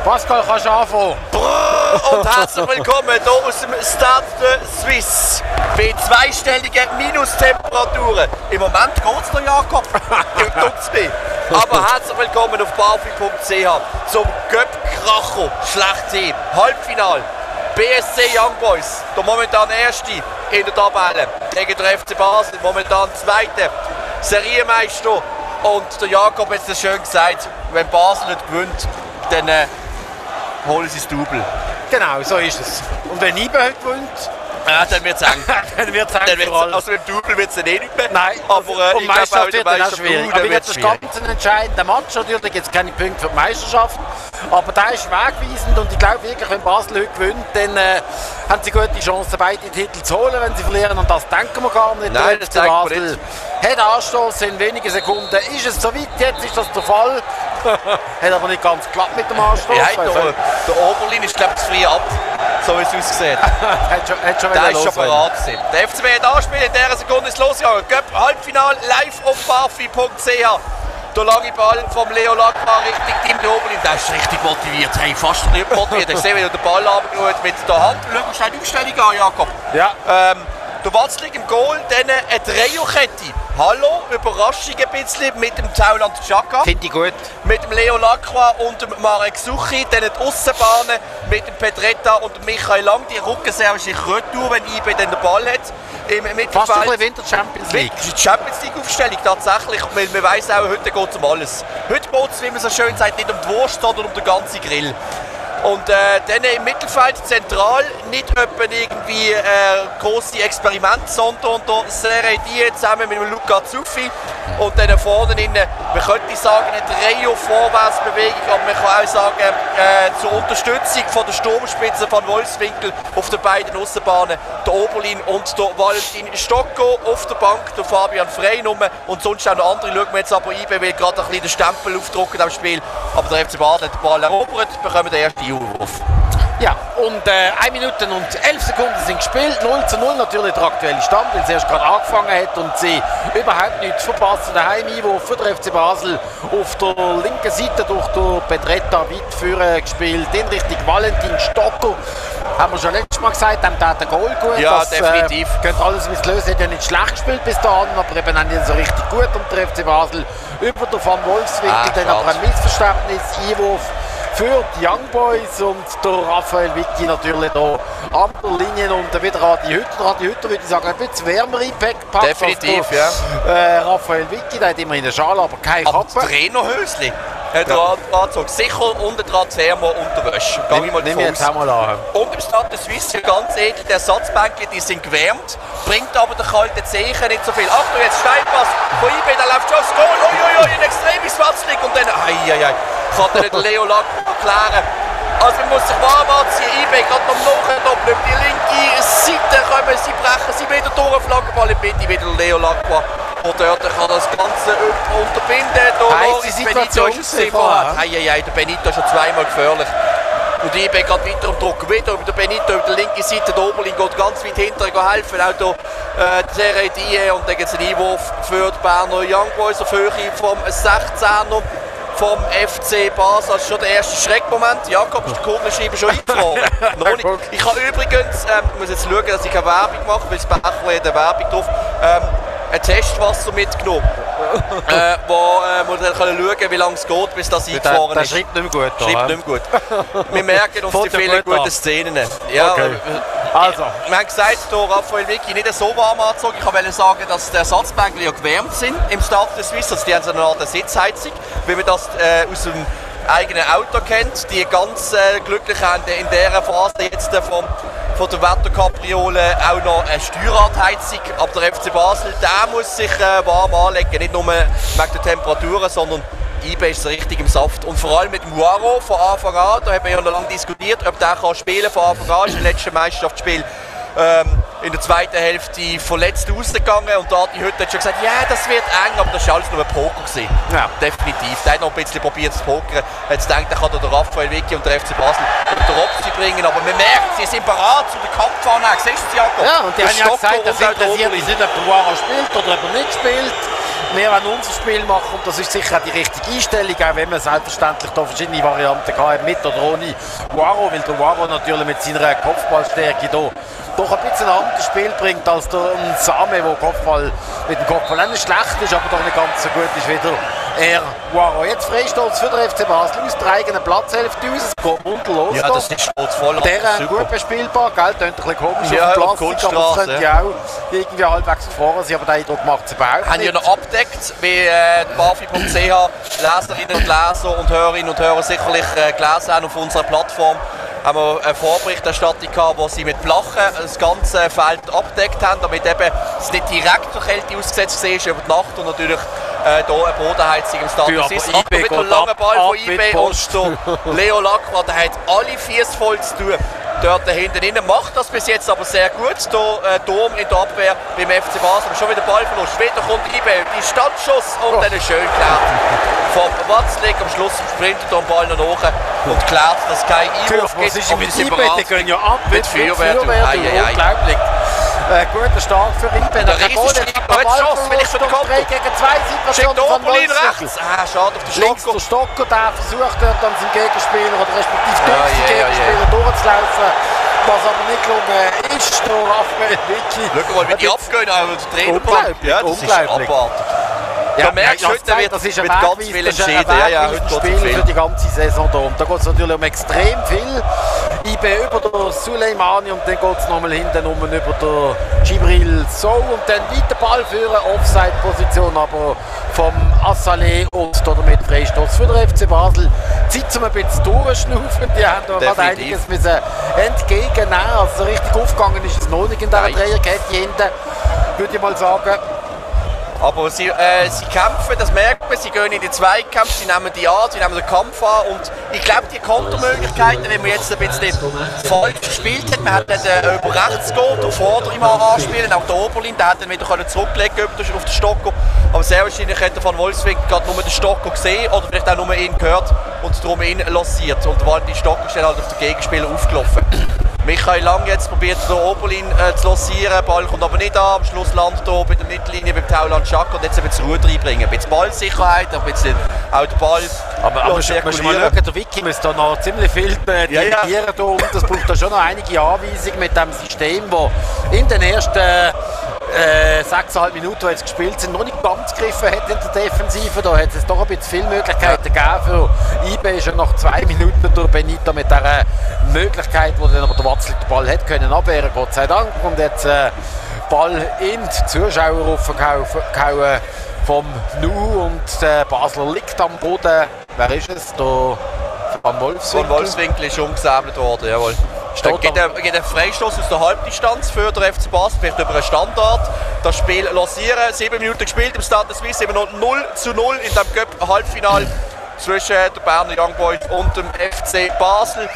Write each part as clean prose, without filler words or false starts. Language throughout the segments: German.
Pascal, kannst du anfangen? Und herzlich willkommen hier aus dem Stade de Suisse bei zweistelligen Minustemperaturen. Im Moment geht es noch, Jakob. Aber herzlich willkommen auf Barfi.ch zum Cup-Kracher schlechthin. Halbfinal. BSC Young Boys, der momentan Erste in der Tabelle gegen den FC Basel, momentan Zweiter, Serienmeister. Und der Jakob hat es schön gesagt, wenn Basel nicht gewinnt, dann holen sie das Double. Genau, so ist es. Und wenn IBE heute gewinnt, ja, dann wird es eng. dann wird es eng. Also mit dem Double wird es dann eh nicht mehr. Nein, aber und Meisterschaft wird dann auch schwierig. Aber wird das ganz ein entscheidender Match. Natürlich gibt es keine Punkte für die Meisterschaft. Aber der ist wegweisend und ich glaube wirklich, wenn Basel heute gewinnt, dann haben sie gute Chancen, beide Titel zu holen, wenn sie verlieren. Und das denken wir gar nicht. Nein, das denken wir nicht. Hat Anstoß in wenigen Sekunden. Ist es soweit? Jetzt ist das der Fall. Hat aber nicht ganz geklappt mit dem Anstoß. Ja, der Oberlin ist, glaube ich, zu früh ab, so wie es aussieht. hat schon der ist schon parat gewesen. Der FCB hat angespielt, in dieser Sekunde ist losgegangen. Cup-Halbfinal live auf Barfi.ch. Der lange Ball vom Leo Lacqua Richtung Tim Oberlin. Der ist richtig motiviert. Hey, fast nicht motiviert. Ich sehe, wie er den Ball runtergeschaut mit der Hand. Schau dir die Aufstellung an, Jakob. Ja. Der Watzlig im Goal, dann eine Dreierkette. Hallo, Überraschung ein bisschen mit dem Tauland Chaka. Finde ich gut. Mit dem Leo Lacqua und dem Marek Suchi. Dann die Aussenbahnen mit dem Pedretta und dem Michael Lang. Die Rückenserve ist retour, wenn IBE dann den Ball hat. Fast ein bisschen Winter Champions League. Champions League Aufstellung tatsächlich, weil man weiss auch, heute geht es um alles. Heute geht es, wie man so schön sagt, nicht um die Wurst, sondern um den ganzen Grill. Und dann im Mittelfeld zentral nicht etwa irgendwie grosse Experimente, sondern der Seredie zusammen mit dem Luca Zuffi. Und dann vorne innen, man könnte sagen, eine Dreier-Vorwärtsbewegung, aber man kann auch sagen, zur Unterstützung von der Sturmspitze von Wolfswinkel auf den beiden Aussenbahnen, der Oberlin und der Valentin Stocko auf der Bank, der Fabian Freinum und sonst auch noch andere. Schauen wir jetzt aber IBE, weil gerade ein bisschen den Stempel aufdrucken am Spiel. Aber der FC Basel hat den Ball erobert, bekommen den ersten Einwurf. Ja, und 1 Minute und 11 Sekunden sind gespielt. 0:0 natürlich der aktuelle Stand, weil es erst gerade angefangen hat und sie überhaupt nichts verpassen. Der Heimeinwurf für den FC Basel auf der linken Seite durch den Pedretta weit führen gespielt in Richtung Valentin Stocker. Haben wir schon letztes Mal gesagt, dem tat der Goal gut. Ja, das, definitiv. Könnte alles lösen, hat ja nicht schlecht gespielt bis dahin, aber eben haben die so richtig gut und der FC Basel über den Van Wolfswinkel, dann aber ein Missverständnis, Einwurf für die Young Boys und der Raphael Vicky natürlich hier an der Linie und wieder Adi Hütter würde ich sagen, ein bisschen wärmer eingepackt. Definitiv, ja. Raphael Vicky, der hat immer in der Schale, aber keine Kappe. Aber das Trainerhösli hat er angezogen. Sicher unter dran Thermo Unterwäsche. Nimm jetzt auch mal an. Und im Stade de Suisse ganz edel, die Ersatzbänke, die sind gewärmt, bringt aber den kalten Zeichen nicht so viel. Achtung, jetzt Steinpass von IBE, der läuft schon aufs Goal. Uiuiui, ein extremes Watzlig und dann, kann der nicht Leo Lacqua erklären. Also man muss sich warm anziehen, IBE gerade noch nachdoppeln, die linke Seite kommen, sie brechen sie wieder durch, Flaggenball in die Mitte, wieder Leo Lacqua. Und dort kann das Ganze unterbinden. Heiße Situation der Benito ist schon zweimal gefährlich. Und IBE geht weiter und drückt wieder über den Benito, über die linke Seite. Der Oberlin geht ganz weit hinterher helfen, auch der Seredie. Und dann gibt es einen Einwurf für die Berner Young Boys auf Höhe vom 16er. Vom FC Basel. Das ist schon der erste Schreckmoment. Jakob, ist der Kugelschreiber schon eingefroren? Ich habe übrigens, ich muss jetzt schauen, dass ich keine Werbung mache, weil das Bächlein hat eine Werbung drauf, ein Testwasser mitgenommen, wo wir dann schauen können, wie lange es geht, bis das eingefahren ist. Das schreibt nicht mehr gut. Schreibt nicht mehr gut. Wir merken uns die vielen guten Szenen. Ja, okay. Also. Wir haben gesagt, der Raphael Vicky nicht so warm angezogen. Ich wollte sagen, dass die Ersatzbänke ja gewärmt sind im Stade de Suisse. Also die haben so eine Art Sitzheizung, wie man das aus dem eigenen Auto kennt. Die ganz glücklich haben in dieser Phase jetzt von der Wetterkapriole auch noch eine Steuerradheizung. Aber der FC Basel, der muss sich warm anlegen. Nicht nur wegen der Temperaturen, sondern IBE ist richtig im Saft. Und vor allem mit dem Muaro von Anfang an, da haben wir ja noch lange diskutiert, ob der kann spielen von Anfang an. Das ist im letzten Meisterschaftsspiel in der zweiten Hälfte verletzt rausgegangen. Und da hat die Hütte schon gesagt, ja, das wird eng, aber das war alles nur ein Poker gewesen. Ja. Definitiv. Der hat noch ein bisschen probiert zu pokern. Jetzt denkt er, kann der Raphael Vicky und der FC Basel unter Opsi bringen. Aber man merkt, sie sind bereit zu der Cup-Halbfinal. Siehst du, Jakob? Ja, und die haben ja gesagt, dass interessiert ist nicht, ob der Muaro spielt oder ob er nicht spielt. Wir wollen unser Spiel machen und das ist sicher auch die richtige Einstellung, auch wenn wir selbstverständlich da verschiedene Varianten haben, mit oder ohne Waro, weil der Waro natürlich mit seiner Kopfballstärke da doch ein bisschen ein anderes Spiel bringt als der Same, der mit dem Kopfball auch nicht schlecht ist, aber doch nicht ganz so gut ist wie der Waro. Jetzt Freistoß für den FC Basel aus der eigenen Platzhälfte raus, es geht munter los. Ja, das ist voll. Der gut bespielbar, gell, könnt ein bisschen komisch ja, auf dem Plastik, aber es könnte ja auch irgendwie halbwegs gefahren sein, aber den Eindruck macht es überhaupt nicht. Haben ja noch abgedeckt, wie Barfi.ch Leserinnen und Leser und Hörerinnen und Hörer sicherlich gelesen haben auf unserer Plattform. Haben wir eine Vorberichterstattung gehabt, wo sie mit Blachen das ganze Feld abgedeckt haben, damit eben es nicht direkt für Kälte ausgesetzt war über die Nacht und natürlich hier eine Bodenheizung im Status ist. Aber mit einem langen Ball von IB und der Leo Lacroix, der hat alle Füße voll zu tun. Dort hinten innen macht das bis jetzt aber sehr gut. Der Dom in der Abwehr beim FC Basel. Schon wieder Ballverlust. Wieder kommt IB. Die Standschuss und dann schön klärt. Vom Watzlig am Schluss sprintet er den Ball noch hoch und klärt, dass es kein Einwurf gibt. Was ist mit IB? Die gehen ja ab mit Feuerwehr. Unglaublich. Guter Start für IB. Der Riesenstreik. Jetzt Chance, vielleicht für den Kopf. 3 gegen 2 Situationen von rechts. Schade auf den Stocko. Links der Stocko, der versucht dort dann seinen Gegenspieler oder respektive den Gegenspieler durchzulaufen. Was aber nicht gelungen ist, der Raphael Vicky. Schau mal, wie die abgehen, aber der Trainer bleibt. Ja, das ist abartig. Ja, du merkst, heute wird das ist mit ganz viel entschieden. Ja, heute Spiel für die ganze Saison da. Und da geht es natürlich um extrem viel. IB über der Suleimani und dann geht es nochmal hinten über der Gibril So und dann weiter Ball führen, Offside-Position aber vom Assalé und damit Freistoß für den FC Basel. Zeit zum ein bisschen durchschnaufen, die haben da gerade einiges müssen entgegennehmen. Also richtig aufgegangen ist es noch nicht in dieser Dreierkette hinten, würde ich mal sagen. Aber sie kämpfen, das merkt man, sie gehen in die Zweikämpfe, sie nehmen die an, sie nehmen den Kampf an und ich glaube, die Kontermöglichkeiten, wenn man jetzt ein bisschen falsch gespielt hat, man hat nicht über rechts gehen, den Vorderen mal anspielen, auch der Oberlin, der hat dann wieder zurücklegen auf den Stocko, aber sehr wahrscheinlich hätte Van Wolfswinkel gerade nur den Stocko gesehen oder vielleicht auch nur ihn gehört und darum ihn lanciert und der Stocko ist dann halt auf den Gegenspieler aufgelaufen. Michael Lang jetzt probiert den Oberlin zu lancieren, der Ball kommt aber nicht an, am Schluss landet er bei der Mittellinie beim Tauland Schack und jetzt ein bisschen Ruhe reinbringen. Ein bisschen Ballsicherheit, ein bisschen auch den Ball. Aber musst mal schauen, der Vicky muss da noch ziemlich viel dirigieren. Das braucht da schon noch einige Anweisungen mit dem System, das in den ersten 6,5 Minuten, die jetzt gespielt sind, noch nicht ganz gegriffen hat in der Defensive. Da hat es doch ein bisschen viele Möglichkeiten gegeben für IB. Schon nach 2 Minuten durch Benito mit dieser Möglichkeit, wo dann aber der Watzli den Ball hätte können abwehren, Gott sei Dank. Und jetzt Ball in die Zuschauer aufgehauen vom Nu und der Basler liegt am Boden. Wer ist es? Der Van Wolfswinkel. Van Wolfswinkel ist umgesäbelt worden, jawohl. Geht ein Freistoß aus der Halbdistanz für den FC Basel, vielleicht über einen Standard. Das Spiel lancieren, 7 Minuten gespielt im Stade Suisse, immer noch 0:0 in dem Cup-Halbfinal zwischen der Berner Young Boys und dem FC Basel.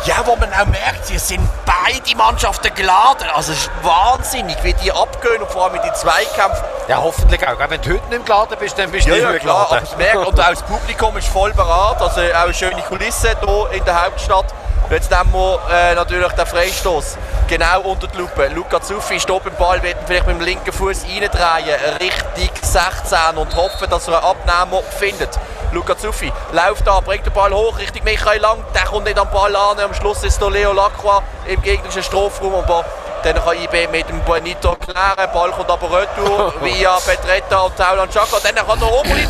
Ja, wo man auch merkt, sie sind beide Mannschaften geladen. Also es ist wahnsinnig, wie die abgehen und vor allem in die Zweikämpfe. Ja, hoffentlich auch. Wenn du heute nicht geladen bist, dann bist du nicht mehr klar, geladen. aber es merkt, und auch das Publikum ist voll bereit. Also auch eine schöne Kulisse hier in der Hauptstadt. Jetzt nehmen wir natürlich den Freistoß genau unter die Lupe. Luca Zuffi steht beim Ball, wird vielleicht mit dem linken Fuß reindrehen, Richtung 16 und hoffen, dass er einen Abnehmer findet. Luca Zuffi läuft da, bringt den Ball hoch Richtung Michael Lang, der kommt nicht am Ball an. Am Schluss ist der Leo Lacroix im gegnerischen Strafraum. Aber dann kann IB mit dem Benito klären. Der Ball kommt aber retour via Petretta und Tauland Chaka. Dann kann der Oberlin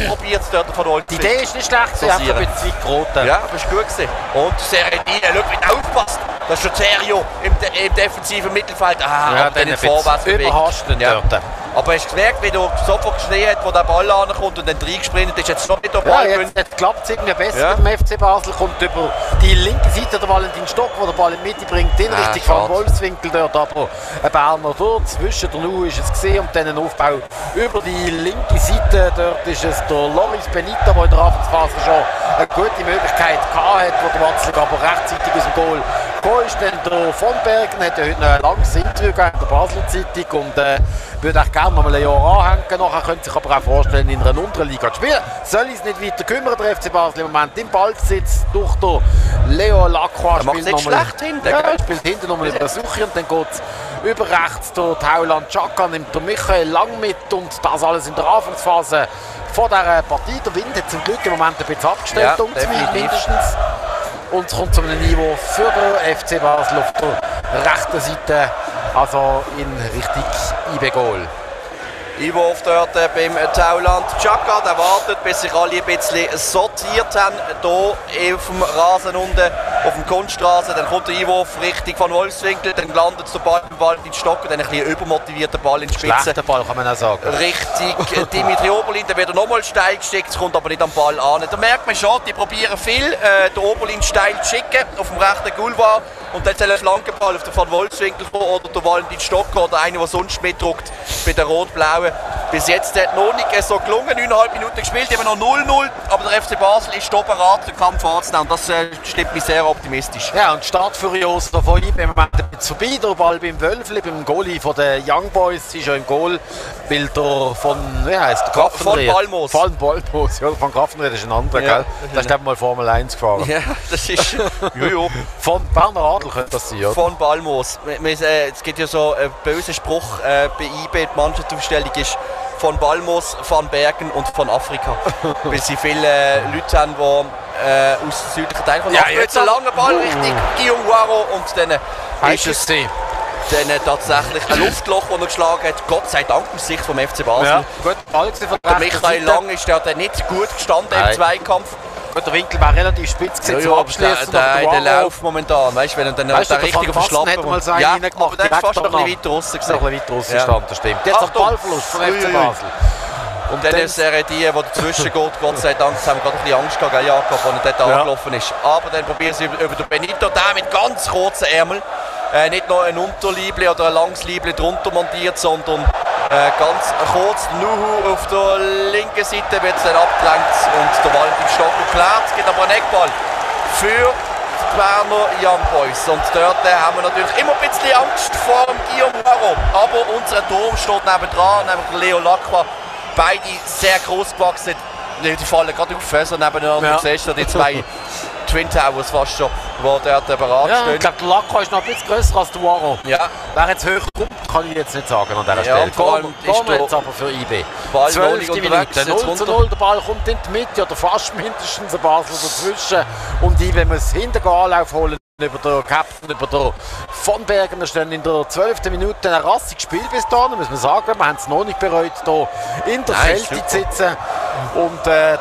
probiert es dort von Olz. Die Idee ist nicht schlecht, sie hat ein bisschen geraten. Ja, das ist gut gewesen. Und Seredine, schau, wie aufpasst. Das ist schon Serio im defensiven Mittelfeld. Ja, dann den vorwärts überhastend dort. Aber hast du gemerkt, wie du sofort geschrien hat, wo der Ball ankommt und dann reingesprintet ist, jetzt noch nicht der Ball. Ja, jetzt klappt es irgendwie besser mit dem FC Basel. Kommt über die linke Seite der Valentin Stock, der den Ball in die Mitte bringt, in Richtung Van Wolfswinkel dort. Aber ein Berner dort, zwischen der Nu ist es gesehen und dann ein Aufbau über die linke Seite. Dort ist es der Loris Benita, der in der Anfangsphase schon eine gute Möglichkeit hatte, wo der Watzlig aber rechtzeitig aus dem Goal gekommen ist. Dann der von Bergen hat ja heute ein langes Interview gegeben in der Basler Zeitung und würde auch gerne noch mal ein Jahr anhängen. Nachher könnte sich aber auch vorstellen, in einer unteren Liga zu spielen. Soll ich es nicht weiter kümmern, der FC Basel im Moment im Ballbesitz durch den Leo Lacroix. Er macht nicht schlecht hinten. Ja, er spielt hinten nochmal über den Suche und dann geht es über rechts der Tauland Chaka, nimmt der Michael Lang mit und das alles in der Anfangsphase von dieser Partie. Der Wind hat zum Glück im Moment ein bisschen abgestellt, mindestens. Und es kommt zu einem Niveau für den FC Basel auf der rechten Seite, also in Richtung IB-Goal. Einwurf dort beim Tauland Chaka, der wartet, bis sich alle ein bisschen sortiert haben. Hier auf dem Rasen unten, auf dem Kunststraße. Dann kommt der Einwurf Richtung von Wolfswinkel, dann landet der Ball in den Stock und dann ein bisschen übermotivierter Ball in die Spitze. Schlechter Ball, kann man auch sagen. Richtig, Dimitri Oberlin, der wird nochmal steil gesteckt, kommt aber nicht am Ball an. Da merkt man schon, die probieren viel, den Oberlin steil zu schicken, auf dem rechten Boulevard. Und dann soll ein Flankenball auf den von Wolfswinkel kommen oder der Valentin Stock oder einer, der sonst mitdruckt bei den Rot-Blauen. Bis jetzt hat noch nicht so gelungen, 9,5 Minuten gespielt, immer noch 0-0, aber der FC Basel ist hier bereit, den Kampf anzunehmen und das stimmt mich sehr optimistisch. Ja, und Startfurios davon im Moment ein bisschen vorbei, der Ball beim Wölfli, beim Goalie von den Young Boys, ist ja im Goal, weil der von, wie heisst der? Von Balmos. Von Balmos, ja, von Grafenried ist ein anderer, ja, gell? Der ist eben mal Formel 1 gefahren. Ja, das ist, jojo. Von Berner Adel könnte das sein, oder? Von Balmos. Es gibt ja so einen bösen Spruch bei IB, die Mannschaftsaufstellung ist von Balmos, von Bergen und von Afrika. Weil sie viele Leute haben, die aus südlichen Teilen von Afrika. Jetzt ein langer Ball richtig Guillaume Guaro und dann ist es dann tatsächlich ein Luftloch, das er geschlagen hat. Gott sei Dank aus Sicht vom FC Basel. Ja, gut, der Michael Lang ist der nicht gut gestanden im Zweikampf. Gut, der Winkel war relativ spitz zum Abschließen. Der Lauf momentan, weißt du, wenn er dann richtig auf den Schlappen ja, aber der ist fast noch ein bisschen weiter draussen gewesen. Noch ein bisschen weiter draussen gestanden, stimmt. Jetzt noch Ballverlust vom FC Basel. Und dann ist er die dazwischen geht, Gott sei Dank, jetzt haben wir gerade ein bisschen Angst gehabt, Jakob, als er dort angelaufen ist. Aber dann probieren sie über den Benito, der mit ganz kurzen Ärmeln, nicht noch ein Unterliebli oder ein langes Liebli drunter montiert, sondern ganz kurz. Nuhu auf der linken Seite wird dann abgedrängt und der Valentin Stock geklärt. Es gibt aber einen Eckball für die Berner Young Boys. Und dort haben wir natürlich immer ein bisschen Angst vor dem Guillaume Guaro. Aber unser Turm steht nebendran, nämlich Leo Lacroix. Beide sehr groß gewachsen. Die fallen gerade auf, so nebeneinander. Du siehst die zwei Twin Towers fast schon, die dort bereit stehen. Ich glaube, der Lacroix ist noch ein bisschen grösser als der Guaro. Ja. Wer jetzt höher kommt, kann ich jetzt nicht sagen an dieser Stelle. Vor allem gehen wir jetzt aber für IB. 12. Minute, 0:0, der Ball kommt in die Mitte, oder fast mindestens ein Basel dazwischen. Und IB muss hinten Anlauf holen über den Captain, über den von Bergen. Wir stehen in der 12. Minute ein rassiges Spiel bis dahin, muss man sagen. Wir haben es noch nicht bereut, hier in der Kälte zu sitzen. Und der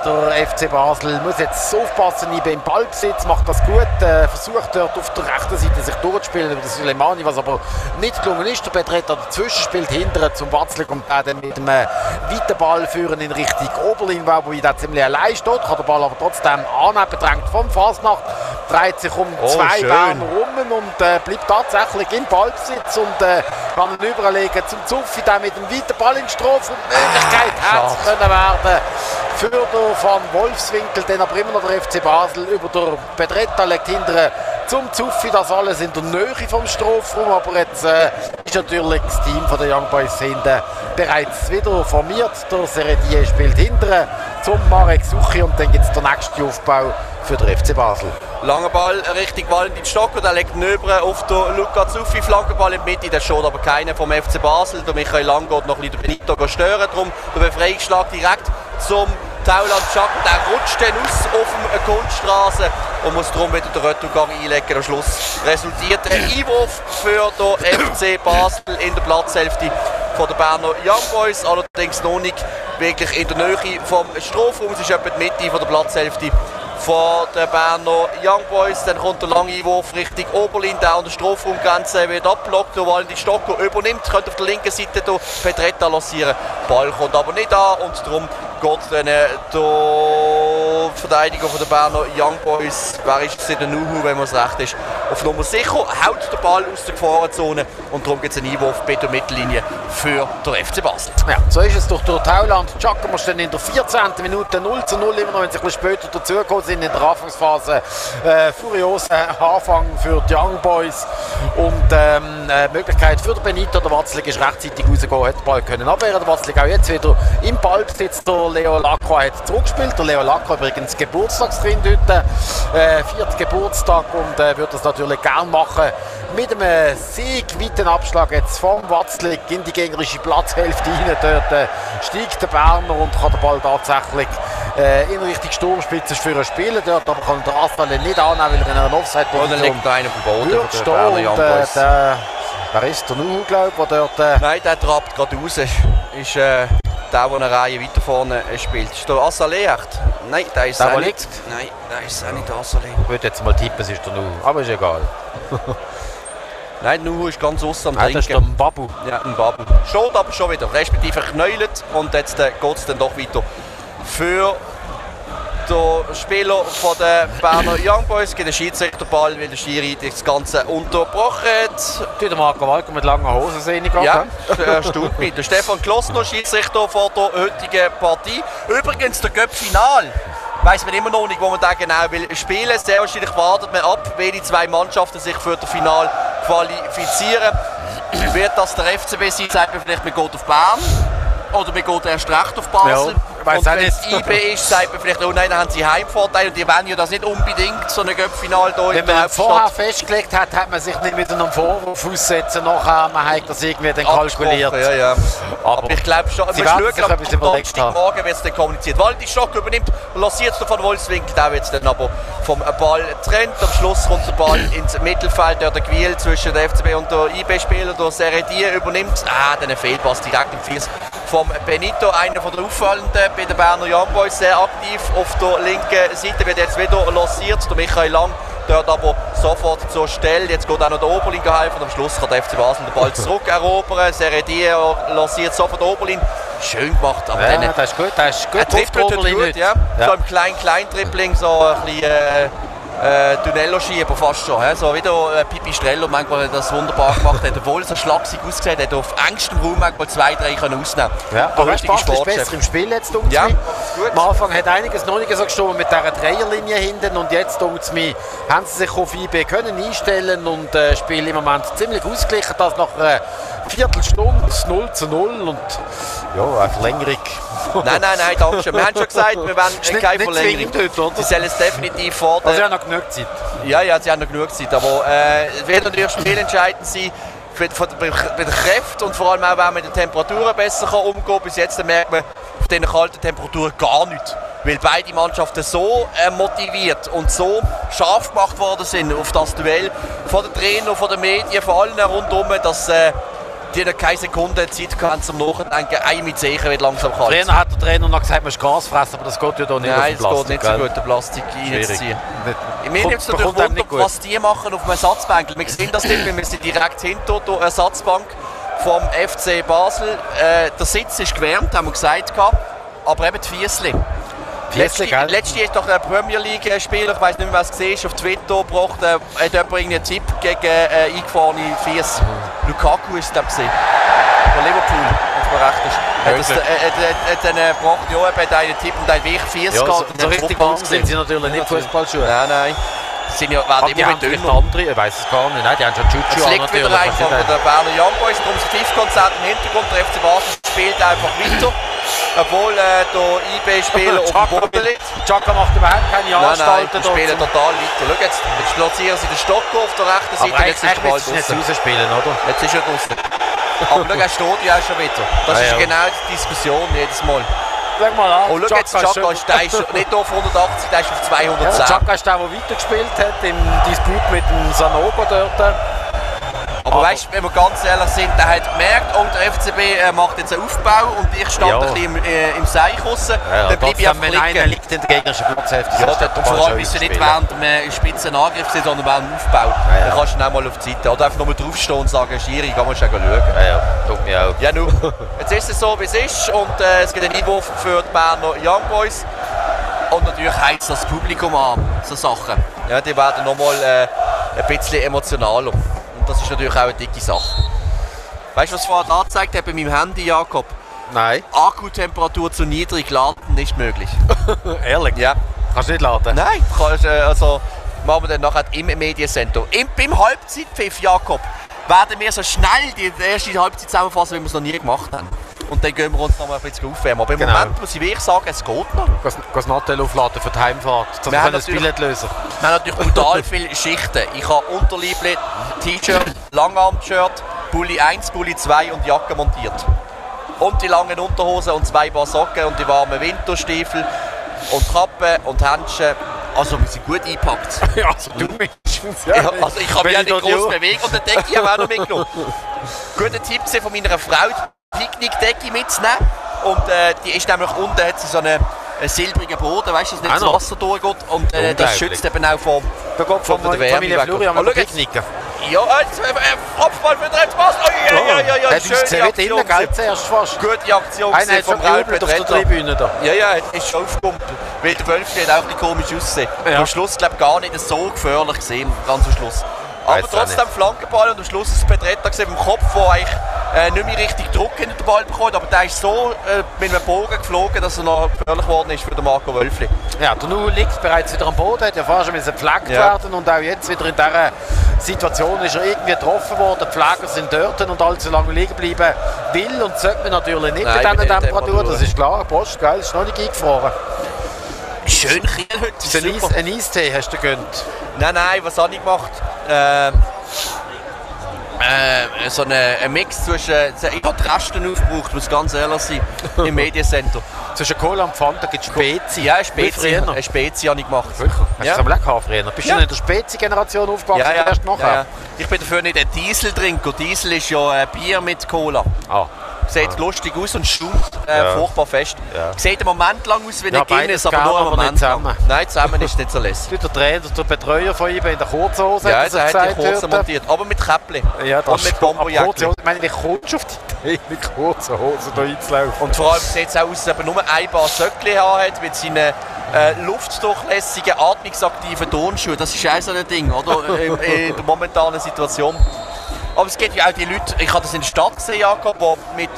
FC Basel muss jetzt aufpassen, IB im Ballbesitz, macht das gut, versucht dort auf der rechten Seite sich durchzuspielen über den Suleimani, was aber nicht gelungen ist. Der Petretta dazwischen spielt hinterher zum Watzler, kommt dann mit einem weiten Ball führen in Richtung Oberlin, wo ich da ziemlich allein steht, kann der Ball aber trotzdem annehmen, bedrängt vom Fasnacht, dreht sich um zwei Berner rum und bleibt tatsächlich im Ballbesitz und kann ihn überlegen zum Zuffi, der mit dem weiten Ball in die Strophe und die Möglichkeit hat können werden für den Van Wolfswinkel, den aber immer noch der FC Basel über der Pedretta legt hinterher zum Zuffi, das alles in der Nähe vom Strafraum, aber jetzt ist natürlich das Team von der Young Boys hinten bereits wieder formiert. Der Seredier spielt hinterher zum Marek Suchi und dann gibt es den nächsten Aufbau für den FC Basel. Langer Ball Richtung Valentin Stocker, der legt nöber auf den Luca Zuffi, Flankenball in die Mitte, der schaut aber keiner vom FC Basel. Der Michael Lang geht noch ein bisschen Benito stören, darum der Befreiungsschlag direkt zum Tauland Chaka, der rutscht dann aus auf der Kunststraße und muss darum wieder den Retourgang einlegen. Am Schluss resultiert ein Einwurf für den FC Basel in der Platzhälfte von der Berner Young Boys, allerdings noch nicht wirklich in der Nähe vom Strafraum, es ist etwa die Mitte von der Platzhälfte von der Berner Young Boys. Dann kommt der lange Einwurf Richtung Oberlin, der an der Strafraumgrenze wird abgelockt. Der Valentin Stocker übernimmt, könnte auf der linken Seite Petretta lancieren. Der Ball kommt aber nicht an und darum geht dann der Verteidiger von der Berner Young Boys, wer ist es, der Nuhu, wenn man es recht ist, auf Nummer sicher, haut den Ball aus der Gefahrenzone und darum gibt es einen Einwurf bei der Mittellinie für den FC Basel. Ja, so ist es durch Tauland. Chaka, wir stehen in der 14. Minute 0:0, immer noch, wenn sie ein bisschen später dazugekommen sind in der Anfangsphase. Furioser Anfang für die Young Boys und Möglichkeit für den Benito. Der Watzlig ist rechtzeitig rausgegangen, hat den Ball können abwehren. Der Watzlig auch jetzt wieder im Ballbesitz. Der Leo Lacroix hat zurückgespielt. Der Leo Lacroix übrigens Geburtstagskind heute, 4. Geburtstag, und würde das natürlich gerne machen. Mit einem siegweiten Abschlag jetzt vom Watzlik in die gegnerische Platzhälfte rein. Dort steigt der Berner und kann den Ball tatsächlich in Richtung Sturmspitze für spielen. Dort aber kann der Asfale nicht annehmen, weil er in einer Offside-Position Oder liegt einer auf dem Boden wird von der Berner Young Boys. Wer ist der Nuhu, glaube ich, der dort... Nein, der trabt gerade raus. Ist der eine Reihe weiter vorne spielt. Ist der Assalé echt? Nein, der ist der auch nicht. Nein, der ist auch nicht der Assalé. Ich würde jetzt mal tippen, es ist der Nuhu, aber ist egal. Nein, der Nuhu ist ganz aussen am Trinken. Das ist der Babu. Ja, ein Babu. Steht aber schon wieder, respektive knäult, und jetzt geht es dann doch weiter. Für den Spieler von der Berner Young Boys gibt den Schiedsrichterball, weil der Schiri das Ganze unterbrochen hat. Der Marco Walker mit langen Hosen sehe ich gerade. Ja, erstaunt mich. Der Stefan Klossner, Schiedsrichter von der heutigen Partie. Übrigens der Cup-Final. Weiss man immer noch nicht, wo man da genau will spielen. Sehr wahrscheinlich wartet man ab, welche 2 Mannschaften sich für das Final qualifizieren. Wird das der FCB sein, sagt man vielleicht, man geht auf Bern. Oder man geht erst recht auf Basel. Ja, und wenn es IB ist, sagt man vielleicht, oh nein, dann haben sie Heimvorteil. Und die wollen ja das nicht unbedingt, so ein Cup-Final hier in der Hauptstadt. Wenn man vorher festgelegt hat, hat man sich nicht mit einem Vorwurf aussetzen. Nachher man hat das irgendwie dann kalkuliert. Ja, ja. Aber ich glaube schon, sie werden sich etwas überlegt haben. Morgen wird es dann kommuniziert. Waldi Stock übernimmt, lanciert es von Wolfswinkel, der wird es dann aber vom Ball trennt. Am Schluss kommt der Ball ins Mittelfeld, der Gewil zwischen der FCB und der IB-Spieler. Der Seredier übernimmt, dann ein Fehlpass direkt im Fies vom Benito, einer von der Auffallenden bei den Berner Young Boys, sehr aktiv auf der linken Seite, wird jetzt wieder lanciert. Der Michael Lang dort aber sofort zur Stelle. Jetzt geht auch noch der Oberlin helfen und am Schluss kann der FC Basel den Ball zurückerobern. Seredier lanciert sofort Oberlin. Schön gemacht. Aber ja, das ist gut. Das ist gut. Er trifft gut, ja. So im Klein-Tripling, so ein bisschen Tunello-Schieber fast schon. So wie der Pipi Strello manchmal das wunderbar gemacht hat. Obwohl es so schlaksig ausgesehen hat, auf engstem Raum manchmal 2-3 können ausnehmen. Ja, aber es ist besser im Spiel jetzt, denke ja, ich. Am Anfang hat einiges noch nicht so gestorben mit dieser Dreierlinie hinten, und jetzt, denke ich, haben sie sich auf IB können einstellen und spielen im Moment ziemlich ausgeglichen. Das nach einer Viertelstunde 0:0 und ja, eine Verlängerung. Nein, danke schön. Wir haben schon gesagt, wir wollen keine Verlängerung. Sie sollen es definitiv vor der... Also, sie haben noch genug Zeit. Ja, sie haben noch genug Zeit, aber es wird natürlich spielentscheidend sein bei den Kräften und vor allem auch, wenn man mit den Temperaturen besser umgehen kann. Bis jetzt merkt man auf diesen kalten Temperaturen gar nichts, weil beide Mannschaften so motiviert und so scharf gemacht worden sind auf das Duell von den Trainern, von den Medien, von allen rundherum, dass die haben keine Sekunde Zeit gehabt zum Nachdenken, ein mit sicher wird langsam kalt. Trainer hat der Trainer noch gesagt, man ist Gas fressen, aber das geht ja doch nicht. Nein, es geht nicht so gut, den Plastik reinzuziehen. Mir nimmt es natürlich Wunder, was die machen auf dem Ersatzbank. Wir sehen das nicht, wir sind direkt hinter der Ersatzbank vom FC Basel. Der Sitz ist gewärmt, haben wir gesagt, aber eben die Fiesli. Letztlich ist doch der Premier League-Spieler, ich weiß nicht mehr, wer es gesehen ist, auf Twitter gebracht, hat jemand einen Tipp gegen eingefahrene Fies. Lukaku ist das gesehen. Von Liverpool, wenn es mir recht ist. Hat dann gebracht, ja, er hat einen Tipp und einen Weg Fies gehabt. So richtig warm sind sie natürlich nicht Fußballschuhe. Nein. Sie werden immer mit dünner. Andere, ich weiß es gar nicht. Nein, die haben schon Chuchu an. Es liegt wieder ein von der Berner Young Boys, darum das Tiefkonzert im Hintergrund. Der FC Basel spielt einfach weiter. Obwohl der IB-Spieler auf dem Boden liegt. Chaka macht überhaupt keine Anstalten. Nein, die spielen total weiter. Schau jetzt platzieren sie den Stock auf der rechten Seite. Aber jetzt ist der Ball draussen. Rausspielen, oder? Jetzt ist er draußen. Aber schau, er steht ja auch schon wieder. Das ist genau die Diskussion jedes Mal. Schau mal an. Und schau jetzt, Chaka ist nicht auf 180, der ist auf 210. Ja, Chaka ist der weitergespielt hat im Disput mit dem Sanogo dort. Aber weißt du, wenn wir ganz ehrlich sind, der hat gemerkt, oh, der FCB macht jetzt einen Aufbau und ich stand ein bisschen im Seich raus. Dann bleibe ich einfach liegen. Wenn einer liegt in der gegnerischen Platzhälfte. Und vor allem bist du nicht während einem Spitzenangriff, sondern während dem Aufbau. Dann kannst du dann auch mal auf die Seite. Oder einfach nur draufstehen und sagen, Schiri, geh mal schon schauen. Ja, tut mir auch. Ja, nun. Jetzt ist es so, wie es ist. Und es gibt einen Einwurf für die Berner Young Boys. Und natürlich heizt das Publikum an, so Sachen. Ja, die werden nochmal ein bisschen emotionaler. Das ist natürlich auch eine dicke Sache. Weißt du, was ich vorhin angezeigt habe bei meinem Handy, Jakob? Nein. Akkutemperatur zu niedrig laden nicht möglich. Ehrlich? Ja. Kannst du nicht laden? Nein. Also machen wir dann nachher im Mediencenter. Beim Halbzeitpfiff, Jakob, werden wir so schnell die erste Halbzeit zusammenfassen, wie wir es noch nie gemacht haben. und dann gehen wir uns noch mal ein bisschen aufwärmen. Aber im Moment muss ich wirklich sagen, es geht noch. Das Nattel aufladen für die Heimfahrt, dass wir das Billett lösen. Wir haben natürlich brutal viele Schichten. Ich habe Unterliebli, T-Shirt, Langarm-Shirt, Pulli 1, Pulli 2 und Jacke montiert. Und die langen Unterhosen und 2 Paar Socken und die warmen Winterstiefel und Kappe und Händchen. Also wir sind gut eingepackt. Ja, also du mindestens. Ja, also ich kann mich ja nicht groß bewegen und den Decke haben wir auch noch mitgenommen. Guter Tipp von meiner Frau, die Picknickdecke mitzunehmen. Und die ist nämlich unten, hat sie so einen silbrigen Boden, weißt du, dass nicht das Wasser durchgeht. Und das schützt eben auch vor der Wärme. Familie Florian mal picknicken. Ja, Kopfball für den Basel. Ja, schöne Aktion. Zuerst fast. Gute Aktion vom Raublet auf der Tribüne da. Ja, ist schon aufgekommen. Weil der Wölfli hat auch ein bisschen komisch ausgesehen. Am Schluss, glaube ich, gar nicht so gefährlich gesehen, ganz am Schluss. Aber trotzdem Flankenball und am Schluss ist Pedretta gesehen, mit dem Kopf, der eigentlich nicht mehr richtig Druck hinter den Ball bekommt. Aber der ist so mit einem Bogen geflogen, dass er noch gefährlich geworden ist für den Marco Wölfli. Ja, der Nu liegt bereits wieder am Boden, hat ja fast schon gepflegt werden und auch jetzt wieder in dieser Situation ist er irgendwie getroffen worden. Die Pfleger sind dort und allzu lange liegen bleiben will und sollte man natürlich nicht bei dieser Temperatur, das ist klar. Prost, geil, ist noch nicht eingefroren. Schön Kiel heute. Ein Eistee hast du gegönnt? Nein, was habe ich gemacht? So ein Mix zwischen. Ich habe die Resten aufgebraucht, muss ganz ehrlich sein, im Mediencenter. Zwischen Cola und Fanta gibt es Spezi. Ja, eine Spezi habe ich gemacht. Wirklich? Hast du das am lecker früher? Bist du in der Spezi-Generation aufgewachsen oder erst nachher? Ja. Ich bin dafür nicht ein Diesel-Trinker. Diesel ist ja Bier mit Cola. Sieht lustig aus und stimmt furchtbar fest. Ja. Sieht im Moment lang aus wie eine Guinness, aber nur einen Moment lang. Nein, zusammen ist nicht so lässig. Der Trainer, der Betreuer von ihm in der Kurzhose. Ja, er hat die Kurze montiert, aber mit Käppli und mit Bomberjacke. Ich meine, wie kommst du auf die Idee, mit kurzen Hosen hier einzulaufen? Und vor allem sieht es auch aus, dass er nur ein paar Söckchen hat mit seinen luftdurchlässigen, atmungsaktiven Turnschuhen. Das ist auch so ein Ding, oder? In der momentanen Situation. Aber es gibt ja auch die Leute, ich habe das in der Stadt gesehen, Jakob, die mit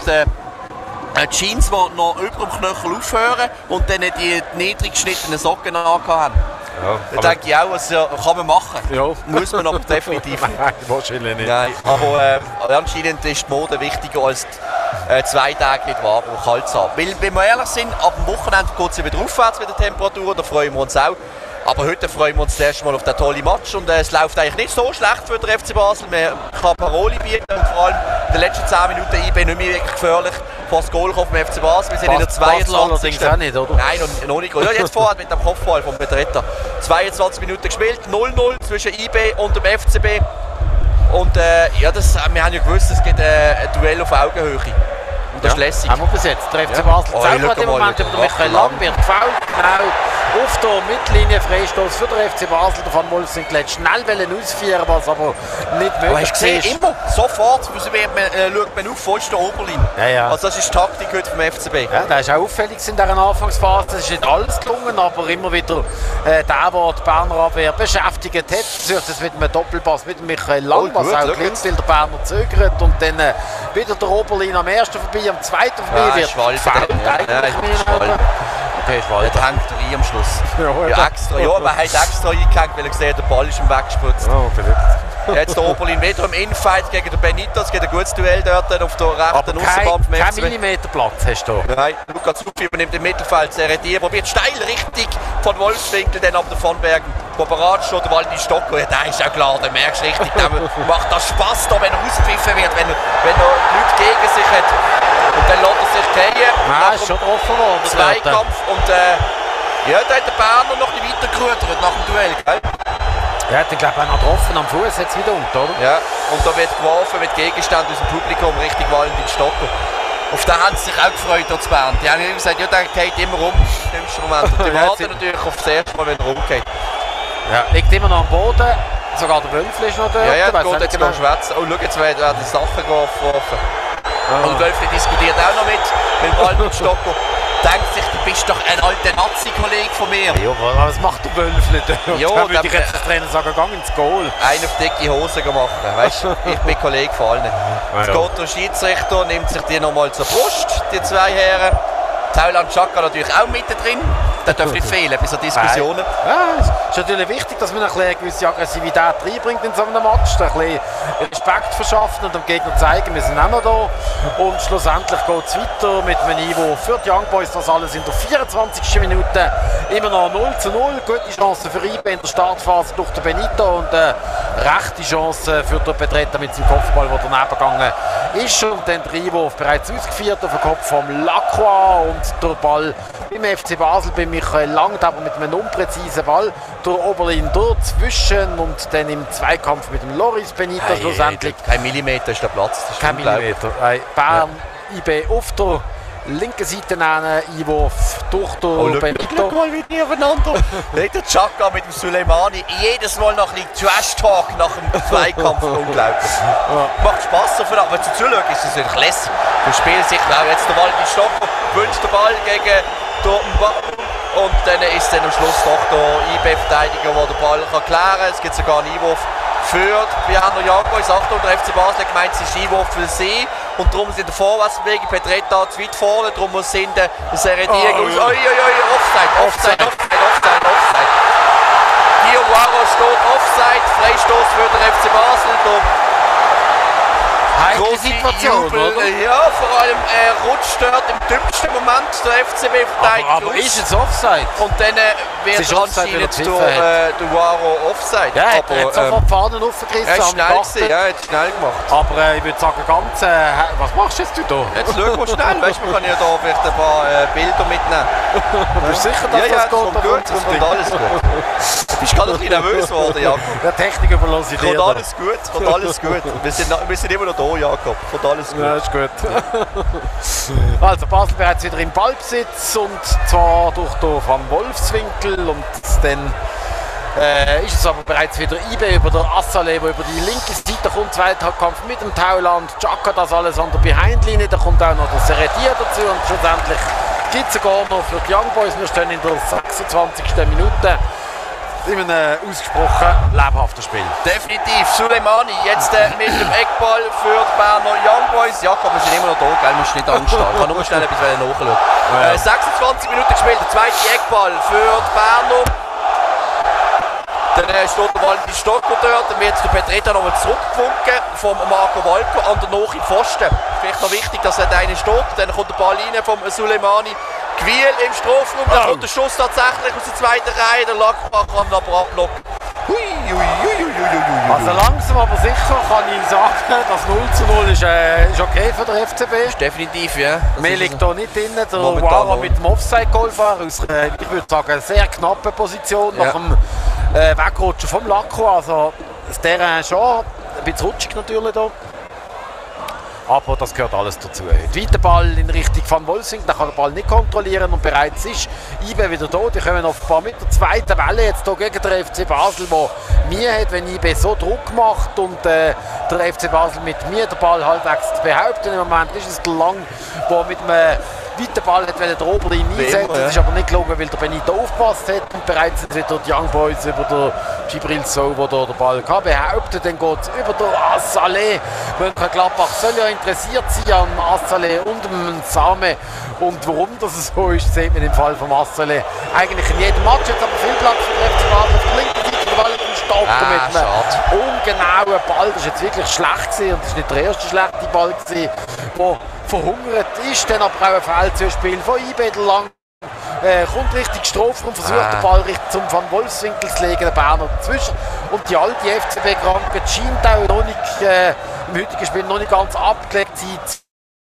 Jeans, die noch über dem Knöchel aufhören und dann die niedrig geschnittenen Socken angehabt haben. Ja, da denke ich auch, das kann man machen. Ja. Muss man aber definitiv nicht. Nein, wahrscheinlich nicht. Nein, aber anscheinend ist die Mode wichtiger als 2 Tage nicht warm und kalt zu haben. Weil, wenn wir ehrlich sind, ab dem Wochenende geht es wieder aufwärts mit der Temperatur, da freuen wir uns auch. Aber heute freuen wir uns das erste Mal auf den tollen Match und es läuft eigentlich nicht so schlecht für den FC Basel. Man kann Paroli bieten und vor allem in den letzten 10 Minuten IB nicht mehr wirklich gefährlich vor das Goal vom FC Basel. Wir sind in der 22. Auch nicht, oder? Nein, noch nicht. Ja, jetzt vorher mit dem Kopfball von Pedretta. 22 Minuten gespielt, 0-0 zwischen IB und dem FCB. Und wir haben ja gewusst, es gibt ein Duell auf Augenhöhe. Und das ist lässig. Haben wir bis jetzt. Der FC Basel zaubert im Moment über den Michael Lambert. Gefault, genau. Auf der Mittellinie Freistoß für den FC Basel. Der Van Wolfswinkel schnell ausführen, was aber nicht möglich ist. Gesehen, immer sofort schaut man auf, vollste Oberlinie. Ja. Also das ist die Taktik heute vom FCB. Ja, das ist auch auffällig in dieser Anfangsphase. Es ist nicht alles gelungen, aber immer wieder der die Berner Abwehr beschäftigt hat. Versucht es mit einem Doppelpass mit Michael Lang, was auch gelingt, weil der Berner zögert. Und dann wieder der Oberlinie am ersten vorbei, am zweiten vorbei wird gefault. Okay, der hängt rein am Schluss. Extra. Ja, aber er hat extra eingehängt, weil er gesehen hat, der Ball ist ihm weggespritzt. Jetzt der Oberlin wieder im Infight gegen den Benitez, gegen ein gutes Duell dort auf der rechten Aussenbahn vom FCB. Kein Millimeter Platz hast du. Nein, Luca Zuffi übernimmt im Mittelfeld, Serretier probiert steil richtig von Wolfswinkel, dann ab der von Bergen. Paparazzo, der Waldi Stocco, ja, der ist auch klar, der merkst richtig, der macht das Spaß da, wenn er auspfiffen wird, wenn er Leute gegen sich hat. Und dann lässt er sich gehen. Ja, ist schon offen worden. Zweikampf und da hat der Berner noch ein bisschen weitergerudert nach dem Duell, gell? Ja, hat ihn, glaube ich, auch noch getroffen am Fuß, jetzt wieder unten, oder? Ja, und da wird geworfen mit Gegenstand aus dem Publikum, richtig Waldi Stocco. Auf den haben sie sich auch gefreut, dort zu Bern. Die haben immer gesagt, ja, der geht immer rum im Instrument. Und die warten natürlich auf das erste Mal, wenn er rumgeht. Ja, liegt immer noch am Boden. Sogar der Wölfli ist noch dort. Ja, der geht jetzt noch schwätzen. Oh, schau, jetzt werden die Sachen geworfen. Und Wölfli diskutiert auch noch mit Waldi Stocco. Denkt sich, du bist doch ein alter Nazi-Kollege von mir. Ja, aber was macht der Wölfli da? Ja, dann würde ich jetzt als Trainer sagen, gang ins Goal. Einen auf dicke Hose machen. Weißt du, ich bin Kollege von allen. Jetzt geht der Schiedsrichter, nimmt sich die nochmal zur Brust, die 2 Herren. Tauland Chaka natürlich auch mittendrin. Der darf nicht fehlen bei so Diskussionen. Ja, es ist natürlich wichtig, dass man eine gewisse Aggressivität reinbringt in so einem Match, ein bisschen Respekt verschaffen und dem Gegner zeigen, wir sind auch noch da. Und schlussendlich geht es weiter mit einem Niveau für die Young Boys, das alles in der 24. Minute immer noch 0:0. Gute Chance für IB in der Startphase durch den Benito und rechte Chance für den Betreter mit seinem Kopfball, der daneben gegangen ist. Und dann der Einwurf bereits ausgeführt auf den Kopf vom Lacroix und der Ball beim FC Basel bei Michael Langt, aber mit einem unpräzisen Ball durch Oberlin dazwischen und dann im Zweikampf mit dem Loris Benito schlussendlich. Kein Millimeter ist der Platz. Das ist kein Millimeter. Bern, IB auf der linken Seite einen Einwurf durch den Benito. Schau mal wie die aufeinander. Der Chaka mit dem Suleimani, jedes Mal noch ein bisschen Trash-Talk nach dem Zweikampf. Unglaublich. Macht Spass, aber zu zuschauen ist es natürlich lässig. Du spielst sich auch jetzt der Ball in die Stocker, wünscht den Ball gegen und dann ist dann am Schluss doch der IB-Verteidiger, der den Ball klären kann. Es gibt sogar einen Einwurf für die Berner Young Boys. Achtung, der FC Basel gemeint, es ist Einwurf für sie. Und darum sind der Vorwärtsbewegung Petretta zu weit vorne. Darum muss es das Seredier aus. Offside. Hier Waro steht Offside. Freistoß für den FC Basel. Heikle Situation, oder? Ja, vor allem rutscht dort im dümmsten Moment der FCB-Verteidiger aber ist es Offside? Und dann wird anscheinend der Waro Offside. Ja, aber er hat sofort die Fahnen aufgerissen. Er ist schnell gewesen, ja, er hat schnell gemacht. Aber ich würde sagen, ganz, was machst du jetzt da? Jetzt schau mal schnell, weißt du, man kann ja da vielleicht ein paar Bilder mitnehmen. Bist du sicher, dass das geht? Das kommt alles gut. Du bist gerade ein bisschen nervös geworden, Jakob. Ja, Technik überlasse ich dir. Kommt alles gut. Wir sind immer noch da, Jakob. Kommt alles gut. Ja, ist gut. Also Basel bereits wieder im Ballbesitz und zwar durch den Van Wolfswinkel und dann ist es aber bereits wieder IB über der Assale, der über die linke Seite kommt, Zweikampf mit dem Tauland, Chaka das alles an der Behindlinie, da kommt auch noch der Seredier dazu und schlussendlich gibt es sogar noch für die Young Boys, wir stehen in der 26. Minute. In einem ausgesprochen lebhaften Spiel. Definitiv. Suleimani jetzt mit dem Eckball für die Berner Young Boys. Jakob, wir sind immer noch da, gell? Musst nicht Angst haben. Ich kann nur schnell etwas nachschauen. Ja. 26 Minuten gespielt, der zweite Eckball für die Berner. Dann steht der Ball in die Stocker dort, dann wird der Petretta nochmal zurückgewunken vom Marco Walko an der Nahe Pfosten. Vielleicht noch wichtig, dass er da einen steht. Dann kommt der Ball rein vom Suleimani. Gwil im Strafraum, dann kommt der Schuss tatsächlich aus der zweiten Reihe. Der Lackbach kann aber abblocken. Also langsam aber sicher kann ich sagen, das 0:0 ist okay für den FCB. Definitiv, ja. Mehr liegt hier nicht drin. Der Wara mit dem Offside-Goal aus, ich würde sagen, eine sehr knappe Position nach dem Wegrutschen vom Lacroix. Also das Terrain schon, ein bisschen rutschig natürlich hier. Aber das gehört alles dazu. Weiter Ball in Richtung Van Wolfswinkel, der kann den Ball nicht kontrollieren und bereits ist IB wieder da. Die kommen offenbar mit der zweiten Welle jetzt hier gegen den FC Basel, der mir hat, wenn IB so Druck macht und der FC Basel mit mir den Ball halbwegs zu behaupten. Im Moment ist es der Lang, der mit einem weiten Ball hat den Oberlin einsetzen. Das ist aber nicht gelungen, weil der Benito aufgepasst hat. Und bereits sind wieder die Young Boys über der Gibril So, der hier den Ball kann behaupten. Dann geht es über der Assale. Mönchengladbach soll ja interessiert sein an Assale und dem Same. Und warum das so ist, sieht man im Fall von Assale eigentlich in jedem Match. Jetzt aber viel Platz für den FC Basel auf der linken Seite. Der Ball im Stoppen mit einem ungenauen Ball. Das war jetzt wirklich schlecht gewesen. Und das war nicht der erste schlechte Ball gewesen, der verhungert ist. Dann aber auch ein Fehlzuspiel von IB Lang. Kommt richtig Strafraum, versucht den Ball richtig zum Van Wolfswinkel zu legen, der Berner dazwischen. Und die alte FCB-Kranke scheint auch noch nicht, im heutigen Spiel noch nicht ganz abgelegt zu sein.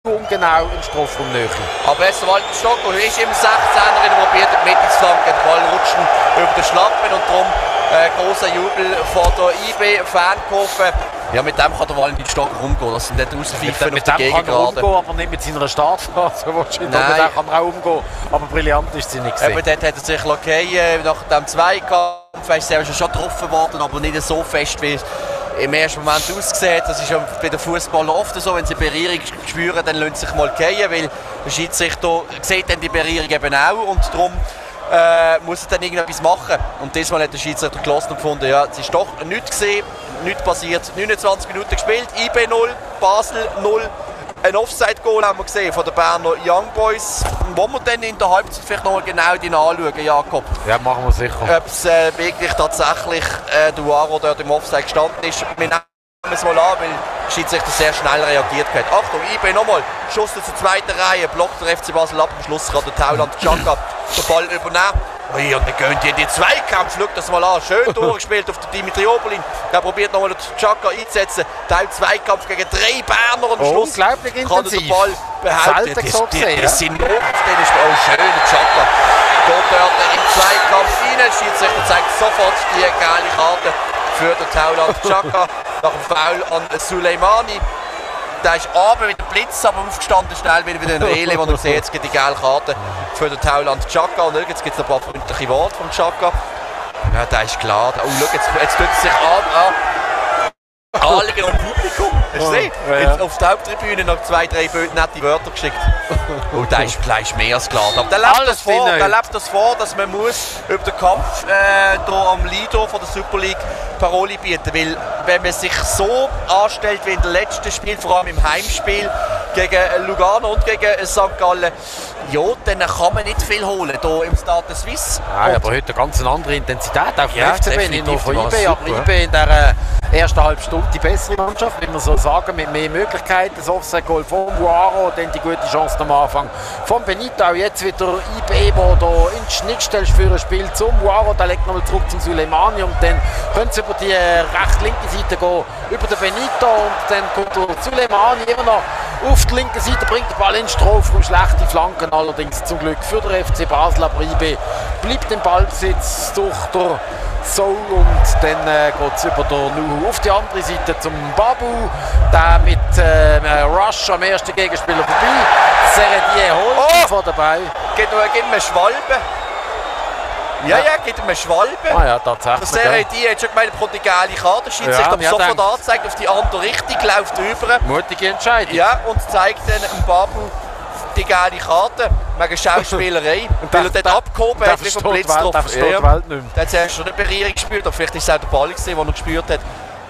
Ungenau im Strafraum näher. Aber jetzt der Walter Stocker ist im 16er, probiert die Mitte zu flanken, den Ball rutschen über den Schlappen und darum großer Jubel von der IB-Fankurve. Ja, mit dem kann der Walter Stocker umgehen, das sind nicht Auspfeifen auf der Gegend. Mit dem kann er umgehen, aber nicht mit seiner Startphase wahrscheinlich. Mit dem kann er auch umgehen, aber brillant ist sie nicht. Aber dort hat er sich okay, nach dem Zweikampf ist er schon getroffen worden, aber nicht so fest wie im ersten Moment ausgesehen. Das ist ja bei den Fußballern oft so, wenn sie Berührung spüren, dann lassen sie sich mal fallen, weil der Schiedsrichter sieht dann die Berührung eben auch und darum muss er dann irgendetwas machen. Und diesmal hat der Schiedsrichter gelassen und gefunden, ja, es ist doch nichts gesehen, nichts passiert. 29 Minuten gespielt, IB 0, Basel 0. Ein Offside-Goal haben wir gesehen von den Berner Young Boys. Wollen wir dann in der Halbzeit vielleicht noch mal genau anschauen, Jakob? Ja, machen wir sicher. Ob es wirklich tatsächlich Duaro dort im Offside gestanden ist. Wir nehmen es mal an, weil der Schiedsrichter sehr schnell reagiert hat. Achtung, IB nochmal. Schuss zur zweiten Reihe. Blockt der FC Basel ab. Am Schluss kann der Tauland Xhaka den Ball übernehmen. Ui, und dann gehen die in die Zweikampf. Schaut das mal an. Schön durchgespielt auf den Dimitri Oberlin. Der probiert nochmal den Xhaka einzusetzen. Der Zweikampf gegen 3 Berner. Und am Schluss unglaublich kann intensiv. er den Ball behalten. Das sind noch. Den ist schön, der Xhaka. Geht dort im Zweikampf rein. Der Schiedsrichter zeigt sofort die geile Karte für den Tauland Xhaka. Nach dem Foul an Suleimani. Der ist runter mit dem Blitz, aber aufgestanden schnell wieder in Rele, wo er sieht, jetzt gibt die gelbe Karte für den Tauland Xhaka. Und jetzt gibt es ein paar freundliche Worte von Xhaka. Ja, der ist klar. Oh, schau, jetzt tut er sich anlegen am Publikum. Hast du gesehen? Ja. Auf der Haupttribüne noch 2, 3 nette Wörter geschickt. Und der ist gleich mehr als klar. Aber der lebt das vor, dass man muss über den Kampf hier am Lido von der Super League Paroli bieten. Weil wenn man sich so anstellt wie in den letzten Spielen, vor allem im Heimspiel gegen Lugano und gegen St. Gallen, ja, dann kann man nicht viel holen hier im Stade Suisse. Ja, aber heute eine ganz andere Intensität auf dem Ja, FCB, nicht nur von IB, aber super. IB in der ersten halben Stunde die bessere Mannschaft, wie man so sagen, mit mehr Möglichkeiten. Das Offside-Goal vom Guaro, dann die gute Chance am Anfang von Benito. Auch jetzt wieder IB, der hier in die Schnittstelle für ein Spiel zum Guaro. Der legt nochmal zurück zum Suleimani und dann können sie über die recht-linke Seite gehen, über den Benito und dann kommt der Suleimani immer noch auf die linke Seite, bringt den Ball in den Strafraum, schlechte Flanken allerdings zum Glück für den FC Basel, aber IB bleibt im Ballbesitz durch den Soul und dann geht es über den Nuhu auf die andere Seite zum Babu, der mit Rush am ersten Gegenspieler vorbei. Seredier holt ihn von dabei. Geht ihm eine Schwalbe. Ja, geht ihm eine Schwalbe. Ah ja, tatsächlich. Der Seredier hat schon gemeint, er bekommt die geile Karte, Schiedsrichter Ja, sofort angezeigt, auf die andere Richtung, läuft rüber. Mutige Entscheidung. Ja, und zeigt dann dem Babu die geile Karte wegen Schauspielerei. Weil er dort abgehoben hat, wie vom Blitz drauf. Der versteht die Welt nicht mehr. Der hat zuerst schon eine Berührung gespürt, aber vielleicht ist es auch der Ball gewesen, den er gespürt hat.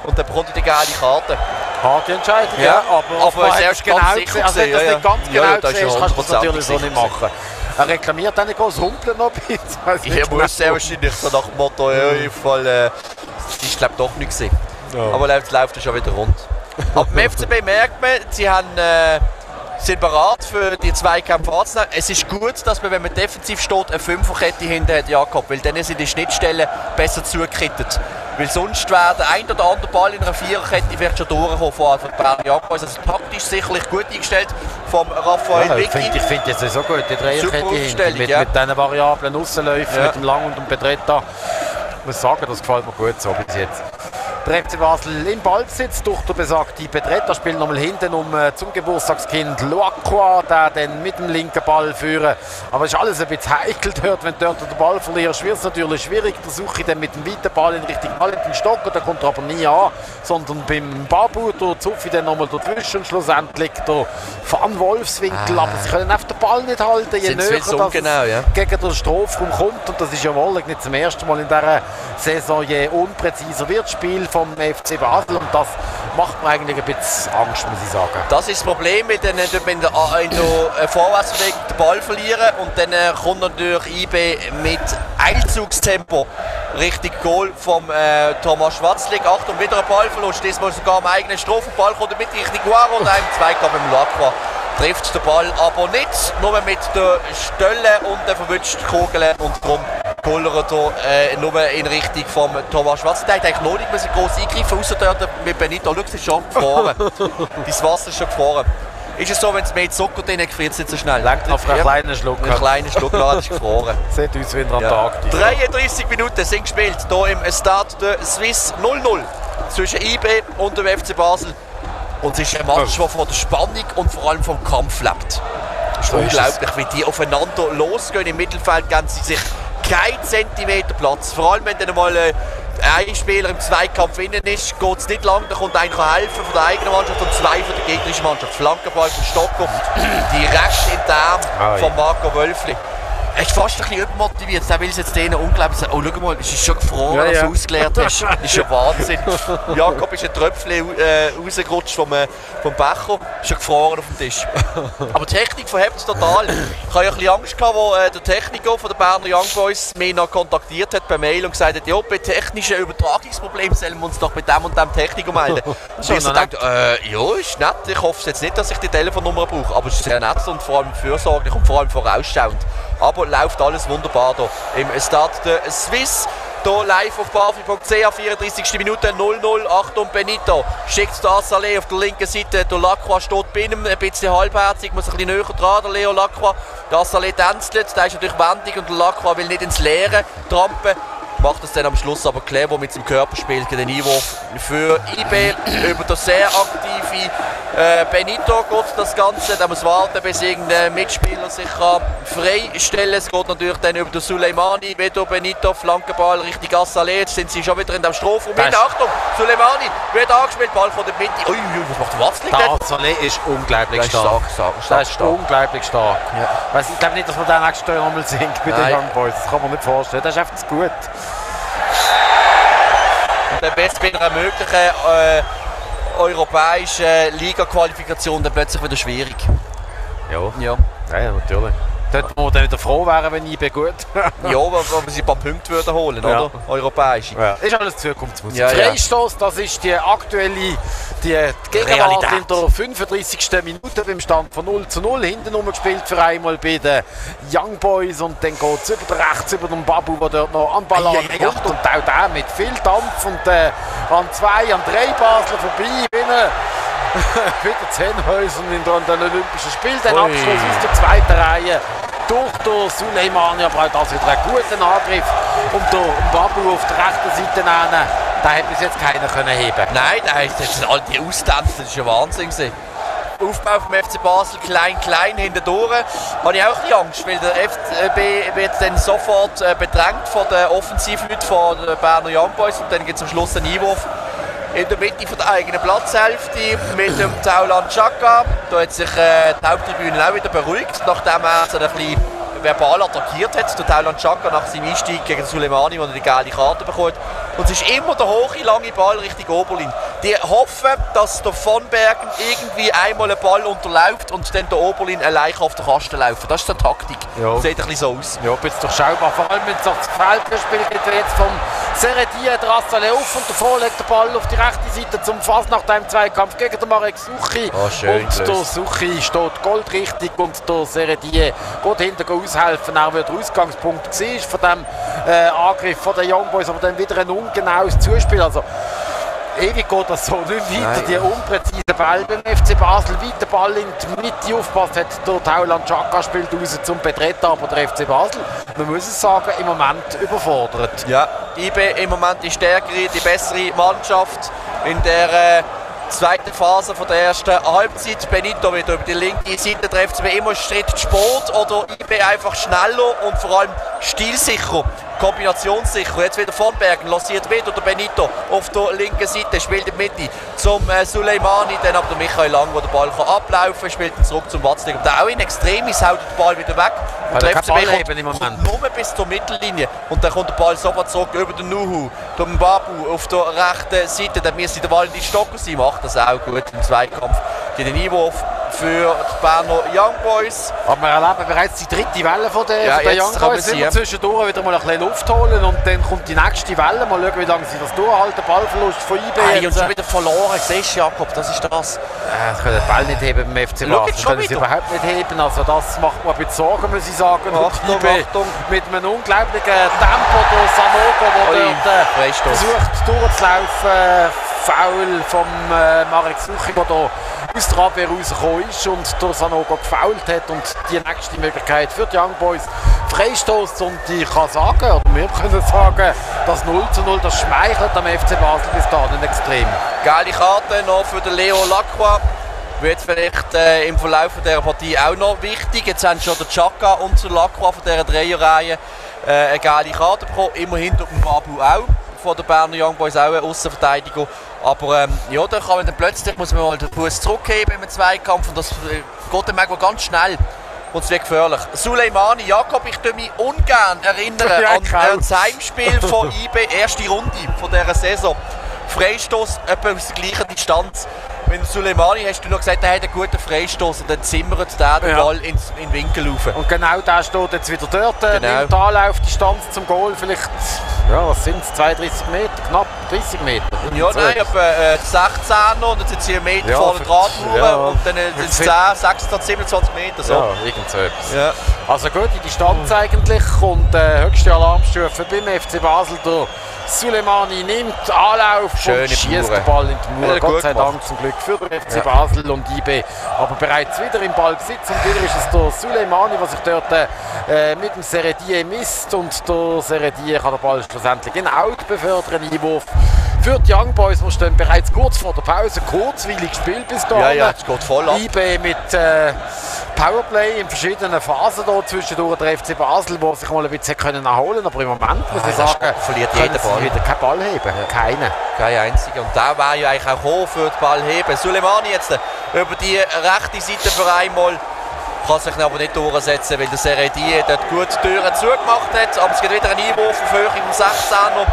Und dann bekommt er die geile Karte. Harte Entscheidung, Ja, aber er er ist genau ganz gesehen. sicher Also wenn du das gewesen, nicht ganz ja. genau Ja, das ist siehst, kannst du das natürlich so 100% nicht machen. Er reklamiert dann nicht, es humpelt noch ein bisschen. Er muss sehr wahrscheinlich so nach dem Motto, ja, im Fall, das ist glaube doch nicht gewesen. Ja. Aber läuft es schon wieder rund. Aber beim FCB merkt man, sie sind bereit für die Zweikämpfe anzunehmen. Es ist gut, dass man, wenn man defensiv steht, eine Fünferkette hinter hat, Jakob, weil dann sind die Schnittstellen besser zugekittet. Weil sonst wäre der ein oder andere Ball in einer Viererkette vielleicht schon durchgekommen von Berner Young Boys. Also taktisch sicherlich gut eingestellt vom Raphael Ja, Vicky. ich finde es so gut, die Dreierkette hinten mit diesen variablen Aussenläufen, mit dem Lang und dem Pedretta. Ich muss sagen, das gefällt mir gut so bis jetzt. Der FC Basel im Ballbesitz durch den besagten Pedretta spielt nochmal hinten zum Geburtstagskind Loacroix, der dann mit dem linken Ball führen. Aber es ist alles ein bisschen heikel dort, wenn du dort den Ball verlierst, wird es natürlich schwierig. Da suche ich dann mit dem weiten Ball in Richtung Valentin Stocker, der kommt aber nie an, sondern beim Babu, der Zuffi dann nochmal dazwischen und schlussendlich der Van Wolfswinkel. Aber sie können einfach den Ball nicht halten, je näher das gegen den Strafraum kommt. Und das ist ja wohl nicht zum ersten Mal in dieser Saison, je unpräziser wird das Spiel vom FC Basel und das macht mir eigentlich ein bisschen Angst, muss ich sagen. Das ist das Problem, wenn du Vorwärtsbewegung den Ball verlieren und dann kommt natürlich IB mit Eilzugstempo Richtung Goal vom Thomas Schwarzlig. Achtung, wieder ein Ballverlust, diesmal sogar am eigenen Strafball, kommt mit Richtung Guaro und einem Zweikampf im Lacqua. Trifft den Ball aber nicht, nur mit der Stelle und der verwünscht Kugel und darum kullert er nur in Richtung von Thomas Schwarz. Der hat eigentlich noch nicht mehr groß eingreifen, außer dort mit Benito. Schau, es ist schon gefroren. Das Wasser ist schon gefroren. Ist es so, wenn es mehr Zucker drin hat, friert es nicht so schnell? Lenkt auf einen kleinen Schluck. Einen kleinen Schluck, dann ist gefroren. Sieht aus wie in der Antarktis. 33 Minuten sind gespielt, hier im Stade de Suisse 0-0 zwischen IB und dem FC Basel. Und es ist ein Match, der von der Spannung und vor allem vom Kampf lebt. Es ist unglaublich, wie die aufeinander losgehen. Im Mittelfeld geben sie sich keinen Zentimeter Platz. Vor allem, wenn dann mal ein Spieler im Zweikampf innen ist, geht es nicht lang. Da kommt einer helfen von der eigenen Mannschaft und zwei von der gegnerischen Mannschaft. Flankenball von Stocker, direkt in den Arm von Marco Wölfli. Er ist fast ein bisschen übermotiviert. Er will es jetzt denen unglaublich sagen. Oh, schau mal, es ist schon gefroren, als du ausgeleert hast. Das ist ja Wahnsinn. Jakob ist ein Tröpfchen rausgerutscht vom Becher. Ist schon gefroren auf dem Tisch. Aber die Technik verhebt es total. Ich hatte ja ein bisschen Angst gehabt, als der Techniker von den Berner Young Boys mich noch kontaktiert hat per Mail und gesagt hat, ja, bei technischen Übertragungsproblemen sollen wir uns doch bei dem und dem Techniker melden. Und ich dachte, ja, ist nett. Ich hoffe jetzt nicht, dass ich die Telefonnummer brauche. Aber es ist sehr nett und vor allem fürsorglich und vor allem vorausschauend. Aber läuft alles wunderbar hier im Stade de Suisse. Hier live auf Barfi.ch, 34. Minute 0-0. Achtung, Benito schickt das Salé auf der linken Seite. Der Lacroix steht bei ihm, ein bisschen halbherzig, muss ein bisschen näher dran, der Leo Lacroix. Das Salé tänzelt, der ist natürlich wendig und der Lacroix will nicht ins Leere trampen. Macht es dann am Schluss aber Clevo mit seinem Körperspiel den Einwurf für IB über den sehr aktive Benito geht das Ganze. Da muss warten, bis irgendein Mitspieler sich freistellen kann. Es geht natürlich dann über den Suleimani, wieder Benito, Flankenball Richtung Assalé. Jetzt sind sie schon wieder in dem Strafraum. Achtung, Suleimani wird angespielt, Ball von der Mitte. Ui, was macht der Watzling denn? Assalé ist unglaublich stark. Der ist unglaublich stark. Ja. Ich glaube nicht, dass wir den nächsten Jahr nochmal sehen bei den Young Boys. Das kann man nicht vorstellen. Das ist einfach zu gut. Und dann best bei einer möglichen europäischen Liga-Qualifikation dann plötzlich wieder schwierig. Ja, natürlich. Dort, wo wir dann wieder froh wären, wenn IB gut. Ja, wenn sie ein paar Punkte würden holen, oder? Europäische. Ja. Das ist alles Zukunftsmusik. Ja, Freistoß, das ist die aktuelle Gegenwart in der 35. Minute beim Stand von 0:0. Hinten gespielt für einmal bei den Young Boys und dann geht es über rechts über den Babu, der dort noch an Ball kommt und auch der mit viel Dampf und an 2, an 3 Basler vorbei. Wieder Zehn-Häusern in den Olympischen Spielen. Den Abschluss aus der zweiten Reihe durch den Suleimani, aber auch das wieder einen guten Angriff. Und der Babu auf der rechten Seite nehmen, da hat bis jetzt keiner können heben. Nein, da ist jetzt all die Ausdämpfen, das ist ja Wahnsinn gewesen. Aufbau vom FC Basel klein hintendurch. Habe ich auch ein bisschen Angst, weil der FCB wird dann sofort bedrängt von der Offensivleute von den Berner Young Boys und dann gibt es am Schluss einen Einwurf in der Mitte von der eigenen Platzhälfte mit dem Taulan Chaka. Da hat sich die Haupttribüne auch wieder beruhigt, nachdem er so ein bisschen verbal attackiert hat, der Taulan Chaka nach seinem Einstieg gegen Suleimani, wo er die gelbe Karte bekommt. Und es ist immer der hohe, lange Ball Richtung Oberlin. Die hoffen, dass der Von Bergen irgendwie einmal einen Ball unterläuft und dann der Oberlin allein auf den Kasten laufen. Das ist die Taktik. Ja. Sieht ein bisschen so aus. Ja, ein bisschen durchschaubar. Vor allem, wenn es auf das Feld spielt, geht jetzt vom Seredier der Assalé auf und davor legt der Ball auf die rechte Seite zum Fass nach dem Zweikampf gegen den Marek Suchi. Oh, schön und der Suchi steht goldrichtig und der Seredier geht hinten aushelfen, auch weil der Ausgangspunkt war von dem Angriff von den Young Boys, aber dann wieder ein ungenaues Zuspiel. Also, ewig geht das so nicht weiter. Die unpräzise Ball beim FC Basel, weiter Ball in die Mitte aufpasst, hat der Taulan Chaka spielt raus zum Betreten, aber der FC Basel, man muss es sagen, im Moment überfordert. Ja, IB im Moment die stärkere, die bessere Mannschaft in der zweiten Phase von der ersten Halbzeit. Benito wieder über die linke Seite, der FCB immer Schritt Sport oder IB einfach schneller und vor allem stilsicher. Kombinationssicher. Jetzt wieder von Bergen, lanciert wieder der Benito auf der linken Seite, spielt in die Mitte zum Suleimani, dann aber der Michael Lang, der den Ball ablaufen kann, spielt ihn zurück zum Watzling. Der auch in Extremis haut den Ball wieder weg. Und der FCB kommt nur bis zur Mittellinie. Und dann kommt der Ball sofort zurück über den Nuhu, den Babu auf der rechten Seite. Dann müsste der Ball in die Stocker sein, macht das auch gut im Zweikampf. Den Einwurf für die Berner Young Boys. Aber wir erleben bereits die dritte Welle von der Young Boys. Immer zwischendurch wieder mal ein bisschen Luft holen und dann kommt die nächste Welle. Mal schauen, wie lange sie das durchhalten. Ballverlust von IB. Und schon wieder verloren. Siehst du, Jakob, das ist das. Das können den Ball nicht heben beim FC Basel. Das können sie überhaupt nicht heben. Also das macht mir ein bisschen Sorgen, muss ich sagen. Achtung. Mit einem unglaublichen Tempo durch Sanogo, der versucht durchzulaufen. Foul vom Marek Suchi, der hier aus der Abwehr rausgekommen ist und der Sanogo gefoult hat. Und die nächste Möglichkeit für die Young Boys Freistoß. Und ich kann sagen, oder wir können sagen, das 0:0, das schmeichelt am FC Basel bis dahin extrem. Geile Karte noch für den Leo Lacroix. Wird vielleicht im Verlauf dieser Partie auch noch wichtig. Jetzt haben schon der Chaka und der Lacroix von dieser Dreierreihe eine geile Karte bekommen. Immerhin durch den Babu auch. Von der Berner Young Boys auch eine Aussenverteidigung. Aber ja, da kann man dann plötzlich, muss man mal den Fuß zurückheben im Zweikampf und das geht dann manchmal ganz schnell. und es wird gefährlich. Suleimani, Jakob, ich tue mich ungern erinnern an das Heimspiel von IB, erste Runde von dieser Saison. Freistoß etwa aus der gleichen Distanz. Mit Suleimani hast du noch gesagt, er hat einen guten Freistoß und dann zimmert der den Ball in den Winkel rauf. Und genau der steht jetzt wieder dort, genau. Nimmt Anlaufdistanz zum Goal, vielleicht, ja, was sind es, 32 Meter, knapp 30 Meter. Ja, nein, etwa 16 und dann sind sie einen Meter vor der Drahtmauer und dann sind es 10, 26, 27 Meter. So. Ja, irgend so etwas. Ja. Also gute Distanz eigentlich und höchste Alarmstufe beim FC Basel. Der Suleimani nimmt Anlauf und schießt den Ball in die Mauer. Gott sei Dank zum Glück für den FC Basel und IB. Aber bereits wieder im Ballbesitz und wieder ist es der Suleimani, der sich dort mit dem Seredier misst. Und der Seredier kann den Ball schlussendlich in Out befördern. Einwurf für die Young Boys. Wir stehen bereits kurz vor der Pause. Kurzweilig gespielt bis dahin. Ja, es geht voll ab. IB mit Powerplay in verschiedenen Phasen hier zwischendurch der FC Basel, wo sich mal ein bisschen erholen können. Aber im Moment muss ich sagen, verliert jeder Ball. Wieder keinen Ball heben. Ja. Kein einziger. Und der war ja eigentlich auch hoch für den Ball heben. Suleimani jetzt über die rechte Seite für einmal. Kann sich aber nicht durchsetzen, weil der Seredier dort gut die Türen zugemacht hat. Aber es gibt wieder einen Einwurf auf Höhe im 16er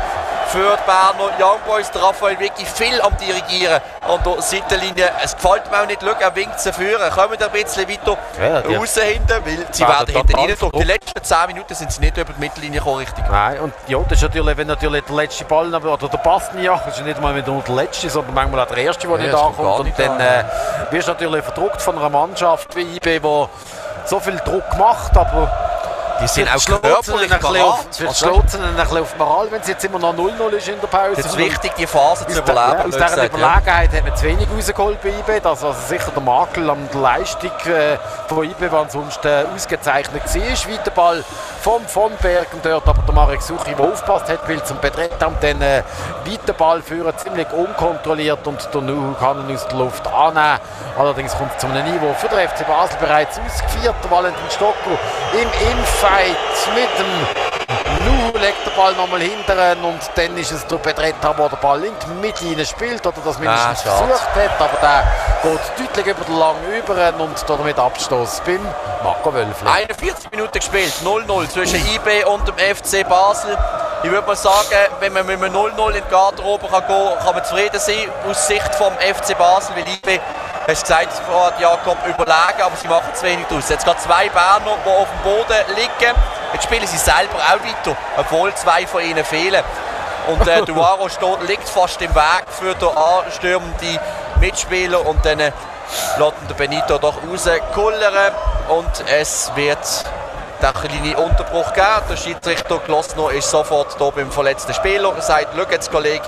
für die Berner Young Boys. Der Raphael wirklich viel am Dirigieren an der Seitenlinie. Es gefällt mir auch nicht, schau, er winkt sie führen. Kommen ein bisschen weiter raus hinten, weil sie werden hinten rein. Die letzten 10 Minuten sind sie nicht über die Mittellinie gekommen, richtig. Nein, und ja, das ist natürlich, wenn natürlich der letzte Ball oder der Pass nicht das ist nicht mal wieder nur der letzte, sondern manchmal auch der erste, der nicht ankommt. Und dann wirst du natürlich verdruckt von einer Mannschaft wie IB, die so viel Druck macht, aber die sind auch körperlich parat. Es schlägt ihnen ein bisschen auf Moral, wenn es jetzt immer noch 0-0 ist in der Pause. Es ist wichtig, die Phase zu überleben. Aus dieser Überlegenheit hat man zu wenig rausgeholt bei IB. Das ist also sicher der Makel an der Leistung von IB, die ansonsten ausgezeichnet war. Weiter Ball von Bergen dort, aber der Marek Suchi, der aufgepasst hat, will zum Betreten und dann weiter Ball führen, ziemlich unkontrolliert und der Nuhu kann ihn aus der Luft annehmen. Allerdings kommt es zu einem Niveau für den FC Basel bereits ausgeführt. Der Valentin Stocker im Infight mit dem Nuhu legt den Ball nochmal hinterher und dann ist es der Betreten, der den Ball in die Mitte hinein spielt oder das mindestens versucht hat, aber der geht deutlich über den Lang über und damit Abstoß beim Marco Wölfli. 41 Minuten gespielt, 0-0 zwischen IB und dem FC Basel. Ich würde mal sagen, wenn man mit einem 0-0 in die Garderobe gehen kann man zufrieden sein aus Sicht vom FC Basel, weil IB, hast du gesagt, Jakob, überlegen, aber sie machen zu wenig draus. Jetzt gerade 2 Berner, die auf dem Boden liegen. Jetzt spielen sie selber auch weiter, obwohl 2 von ihnen fehlen. Und Duaro liegt fast im Weg für den anstürmenden Mitspieler und dann lässt der Benito doch rauskullern und es wird den kleinen Unterbruch geben. Der Schiedsrichter Glossner ist sofort hier beim verletzten Spieler und sagt, schau jetzt Kollege,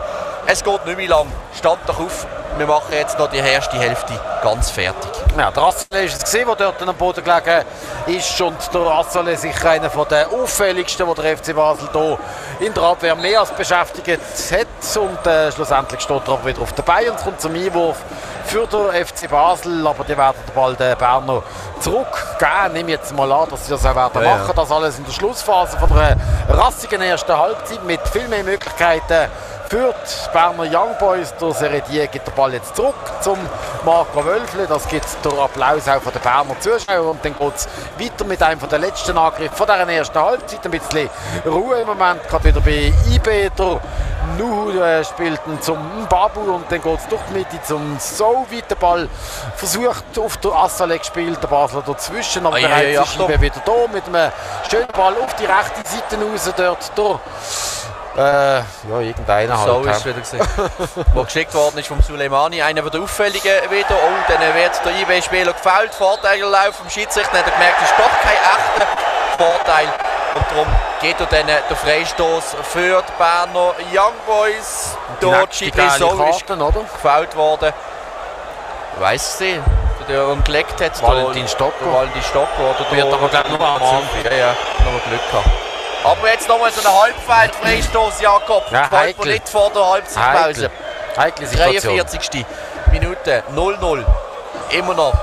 es geht nicht mehr lang, stand doch auf, wir machen jetzt noch die erste Hälfte ganz fertig. Ja, der Assole ist es gesehen, der dort am Boden gelegen ist und der Assole sicher einer der auffälligsten, die der FC Basel hier in der Abwehr mehr als beschäftigt hat und schlussendlich steht er aber wieder auf der Beine und kommt zum Einwurf für den FC Basel, aber die werden den Ball den Berner zurückgeben. Nehme jetzt mal an, dass sie das auch werden machen. Das alles in der Schlussphase von der rassigen ersten Halbzeit mit viel mehr Möglichkeiten für die Berner Young Boys. Der Seredier gibt den Ball jetzt zurück zum Marco Wölfli. Das gibt den Applaus auch von den Berner Zuschauern. Und dann geht es weiter mit einem der letzten Angriffe von dieser ersten Halbzeit. Ein bisschen Ruhe im Moment, gerade wieder bei IB. Der Nuhu spielt zum Babu und dann geht es durch die Mitte zum So. Weiter Ball versucht auf der Assale gespielt, der Basler dazwischen. Aber bereits ist IB wieder da mit einem schönen Ball auf die rechte Seite raus. Dort durch ja, irgendeiner halt. So ist es wieder gesehen. Wo geschickt worden ist vom Suleimani, einer der auffälligen wieder. Oh, dann wird der IB-Spieler gefoult. Vorteilelauf vom Schiedsrichter. Dann hat er gemerkt, es ist doch kein echter Vorteil. Und darum geht er dann der Freistoß für die Berner Young Boys. Dort ist gefoult worden. Weiss sie, der gelegt hat. Valentin Stocker. Valentin Stocker. Oder wird aber gleich nur am Anfang. Ja, noch Glück gehabt. Aber jetzt nochmal so ein Halbfeld-Freistoß, Jakob. Ja, das wollte nicht vor der Halbzeitpause. Heikle Situation. 43. Minute, 0-0. Immer noch.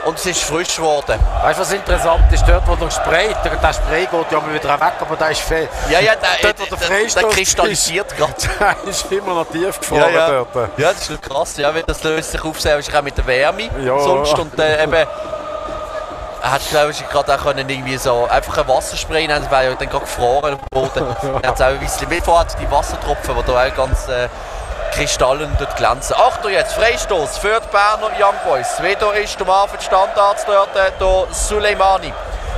Und es ist frisch geworden. Weißt du, was interessant ist? Dort, wo der Spray, der Spray geht ja mal wieder weg, aber der ist fest. Ja, der kristallisiert gerade. Der ist immer noch tief gefroren dort. Ja, das ist krass. Ja, das löst sich auf, auch mit der Wärme. Ja. Sonst und eben Er hat, glaube ich, gerade auch können irgendwie so einfach ein Wasserspray nehmen, das wäre ja dann gerade gefroren am Boden. Er hat auch ein bisschen mit vorher die Wassertropfen, die da auch ganz kristallend dort glänzen. Achtung jetzt, Freistoß für die Berner Young Boys. Wieder ist der Mann für die Standards dort, der Suleimani.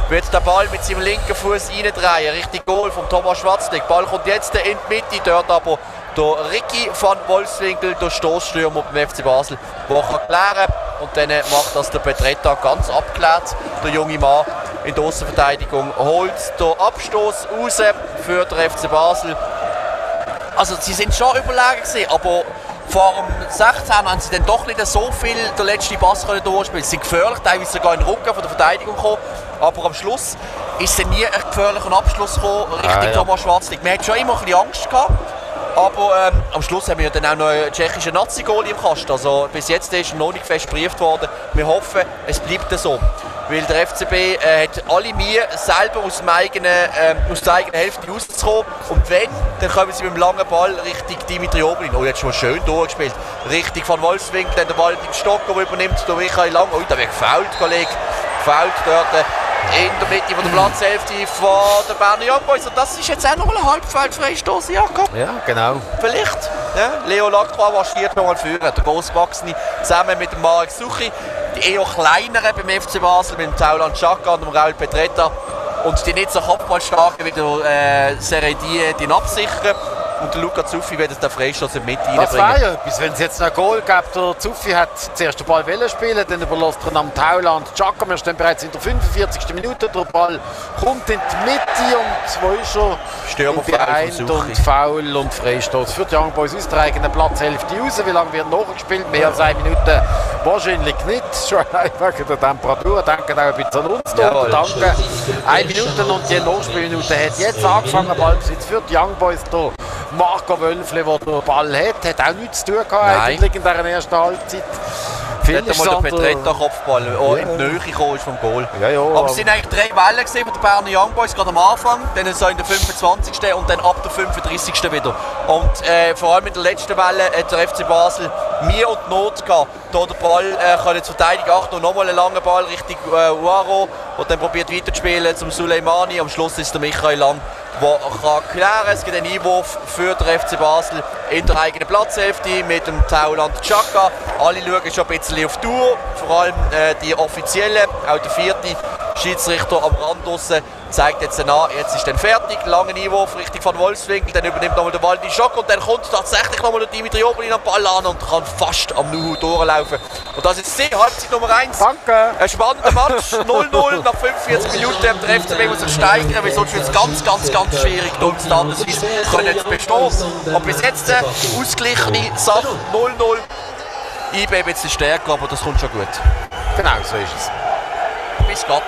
Wird der Ball mit seinem linken Fuß reindrehen, richtig Goal von Thomas Schwarznig. Ball kommt jetzt in die Mitte, dort aber der Ricky van Wolfswinkel, der Stoßstürmer beim FC Basel, der kann klären. Und dann macht das der Petretta ganz abgeklärt. Der junge Mann in der Aussenverteidigung holt den Abstoß raus für den FC Basel. Also sie sind schon überlegen gewesen, aber vor dem 16 haben sie dann doch nicht so viel den letzten Pass durchspielen. Sie sind gefährlich, teilweise sogar in den Rücken von der Verteidigung gekommen. Aber am Schluss ist es nie ein gefährlicher Abschluss gekommen, Richtung Thomas Schwarznig. Man hat schon immer ein bisschen Angst gehabt. Aber am Schluss haben wir dann auch noch einen tschechischen Nazi-Goal im Kasten. Also bis jetzt ist er noch nicht fest gebrieft worden. Wir hoffen, es bleibt so. Weil der FCB hat alle Mühe, selber aus der eigenen Hälfte rauszukommen. Und wenn, dann kommen sie mit dem langen Ball Richtung Dimitri Oblin. Oh, jetzt schon schön durchgespielt. Richtig von Wolfswinkel, dann der Ball in den Stock übernimmt, der Michael Lang. Oh, da wird gefoult, Kollege. Gefoult dort in der Mitte von der Platzhälfte von der Berner Young Boys. Und das ist jetzt auch noch ein Halbfeld-Freistoß, Jakob. Ja, genau. Vielleicht. Ja, Leo Lacroix marschiert noch mal führen. Der Grossgewachsene zusammen mit dem Marek Suchi. Die eher kleineren beim FC Basel mit dem Tauland Chaka und dem Raul Petretta. Und die nicht so kopfballstarken wie der Seredi, die absichern. Und der Luca Zuffi wird den Freistoß in die Mitte reinbringen. Das wäre ja etwas, wenn es jetzt noch ein Goal gibt. Der Zuffi hat zuerst den Ball spielen, dann überlässt er am Tauland Chaka. Wir stehen bereits in der 45. Minute. Der Ball kommt in die Mitte und wo ist er? Stürmerfrei und Foul und Freistoß für die Young Boys aus der eigenen Platzhälfte raus. Wie lange wird nachgespielt? Mehr als 1 Minute? Wahrscheinlich nicht. Schon wegen der Temperatur. Denken auch ein bisschen an uns. Danke. 1 Minute und die Nachspielminute hat jetzt angefangen. Ballbesitz für die Young Boys. Der Marco Wölfle, der den Ball hat auch nichts zu tun gehabt eigentlich in dieser ersten Halbzeit. Hat einmal der Petretta-Kopfball, der in die Nähe gekommen ist vom Goal. Ja, ja, aber es sind eigentlich 3 Wellen von den Berner Young Boys, gerade am Anfang, dann so in der 25. und dann ab der 35. wieder. Und vor allem in der letzten Welle hat der FC Basel Mühe und Not gehabt, hier den Ball zu verteidigen. Achtung, nochmal einen langen Ball Richtung Uaro, der dann probiert weiterzuspielen zum Suleimani. Am Schluss ist der Michael Lang, der kann klären. Es gibt einen Einwurf für den FC Basel in der eigenen Platzhälfte mit dem Tauland Chaka. Alle schauen schon ein bisschen auf die Tour, vor allem die Offiziellen, auch der 4. Schiedsrichter am Rand draussen zeigt jetzt an, jetzt ist dann fertig, langer Einwurf Richtung von Wolfswinkel, dann übernimmt nochmal der Ball die Schock und dann kommt tatsächlich nochmal der Dimitri Oblin am Ball an und kann fast am Nuhu durchlaufen. Und das ist Halbzeit Nummer 1. Danke. Ein spannender Match, 0-0 nach 45 Minuten. Der FCB muss sich steigern, weil sonst wird es ganz schwierig, um das Statusweise zu bestehen. Und bis jetzt ausgeglichene Sache 0-0. IB ein bisschen stärker, aber das kommt schon gut. Genau, so ist es. Bis Gott.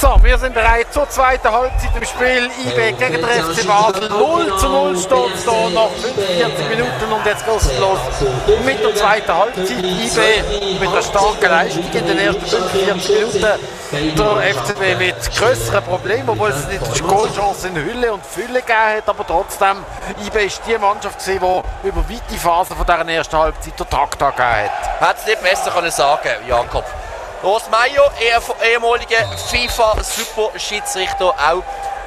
So, wir sind bereit zur zweiten Halbzeit im Spiel. IB gegen den FC Basel. 0:0 steht es hier nach 45 Minuten und jetzt geht es los mit der zweiten Halbzeit. IB mit einer starken Leistung in den ersten 45 Minuten. Der FCB mit grösseren Problemen, obwohl es nicht Goalchancen in Hülle und Fülle gegeben hat. Aber trotzdem, IB ist die Mannschaft gewesen, die über weite Phasen von dieser ersten Halbzeit den Takt angegeben hat. Hätte es nicht besser können sagen, Jakob. Urs Meier, ehemaliger FIFA-Super-Schiedsrichter, auch